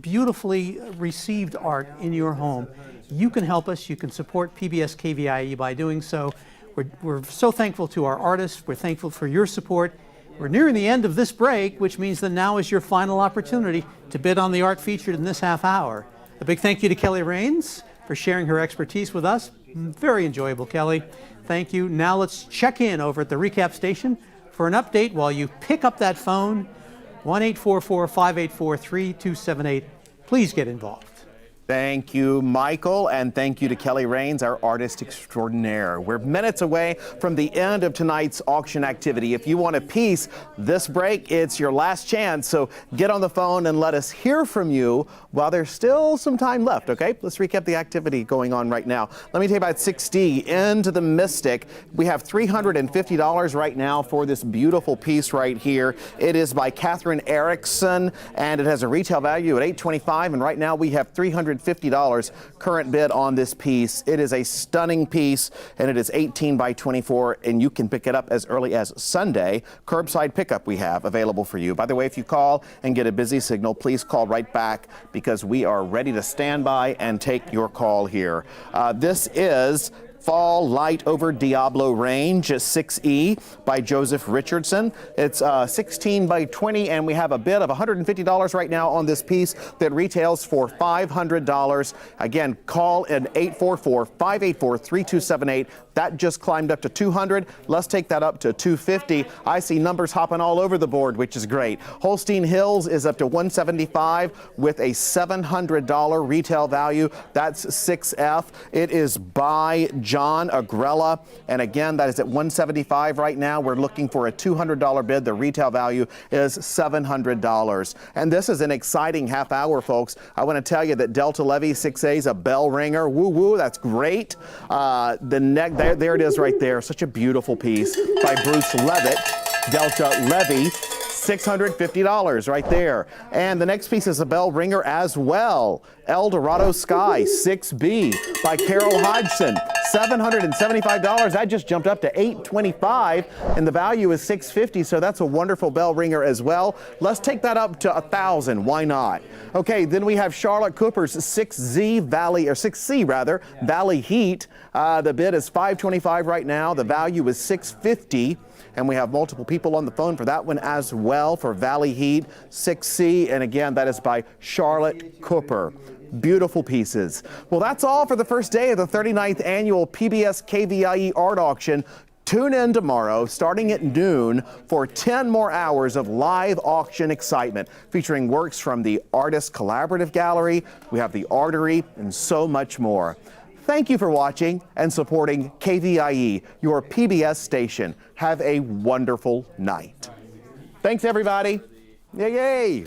beautifully received art in your home. You can help us. You can support PBS KVIE by doing so. We're so thankful to our artists. We're thankful for your support. We're nearing the end of this break, which means that now is your final opportunity to bid on the art featured in this half hour. A big thank you to Kelly Raines for sharing her expertise with us. Very enjoyable, Kelly. Thank you. Now let's check in over at the recap station for an update while you pick up that phone, 1-844-584-3278. Please get involved. Thank you, Michael, and thank you to Kelly Raines, our artist extraordinaire. We're minutes away from the end of tonight's auction activity. If you want a piece this break, it's your last chance, so get on the phone and let us hear from you while there's still some time left, okay? Let's recap the activity going on right now. Let me tell you about 6D, Into the Mystic. We have $350 right now for this beautiful piece right here. It is by Catherine Erickson, and it has a retail value at $825, and right now we have $350 current bid on this piece. It is a stunning piece, and it is 18 by 24, and you can pick it up as early as Sunday. Curbside pickup we have available for you. By the way, if you call and get a busy signal, please call right back because we are ready to stand by and take your call here. This is Fall Light Over Diablo Range, 6E by Joseph Richardson. It's 16 by 20, and we have a bid of $150 right now on this piece that retails for $500. Again, call at 844-584-3278. That just climbed up to $200. Let's take that up to $250. I see numbers hopping all over the board, which is great. Holstein Hills is up to $175 with a $700 retail value. That's 6F. It is by John Agrella, and again, that is at $175 right now. We're looking for a $200 bid. The retail value is $700. And this is an exciting half hour, folks. I want to tell you that Delta Levy 6A is a bell ringer. Woo woo, that's great. The neck, there it is right there. Such a beautiful piece by Bruce Levitt. Delta Levy, $650 right there. And the next piece is a bell ringer as well. El Dorado Sky, 6B by Carol Hodgson, $775. That just jumped up to $825, and the value is $650, so that's a wonderful bell ringer as well. Let's take that up to $1,000. Why not? Okay, then we have Charlotte Cooper's 6C Valley Heat. The bid is $525 right now. The value is $650. And we have multiple people on the phone for that one as well, for Valley Heat 6C. And again, that is by Charlotte Cooper. Beautiful pieces. Well, that's all for the first day of the 39th annual PBS KVIE Art Auction. Tune in tomorrow, starting at noon, for 10 more hours of live auction excitement, featuring works from the Artist Collaborative Gallery, we have the Artery, and so much more. Thank you for watching and supporting KVIE, your PBS station. Have a wonderful night. Thanks, everybody. Yay, yay.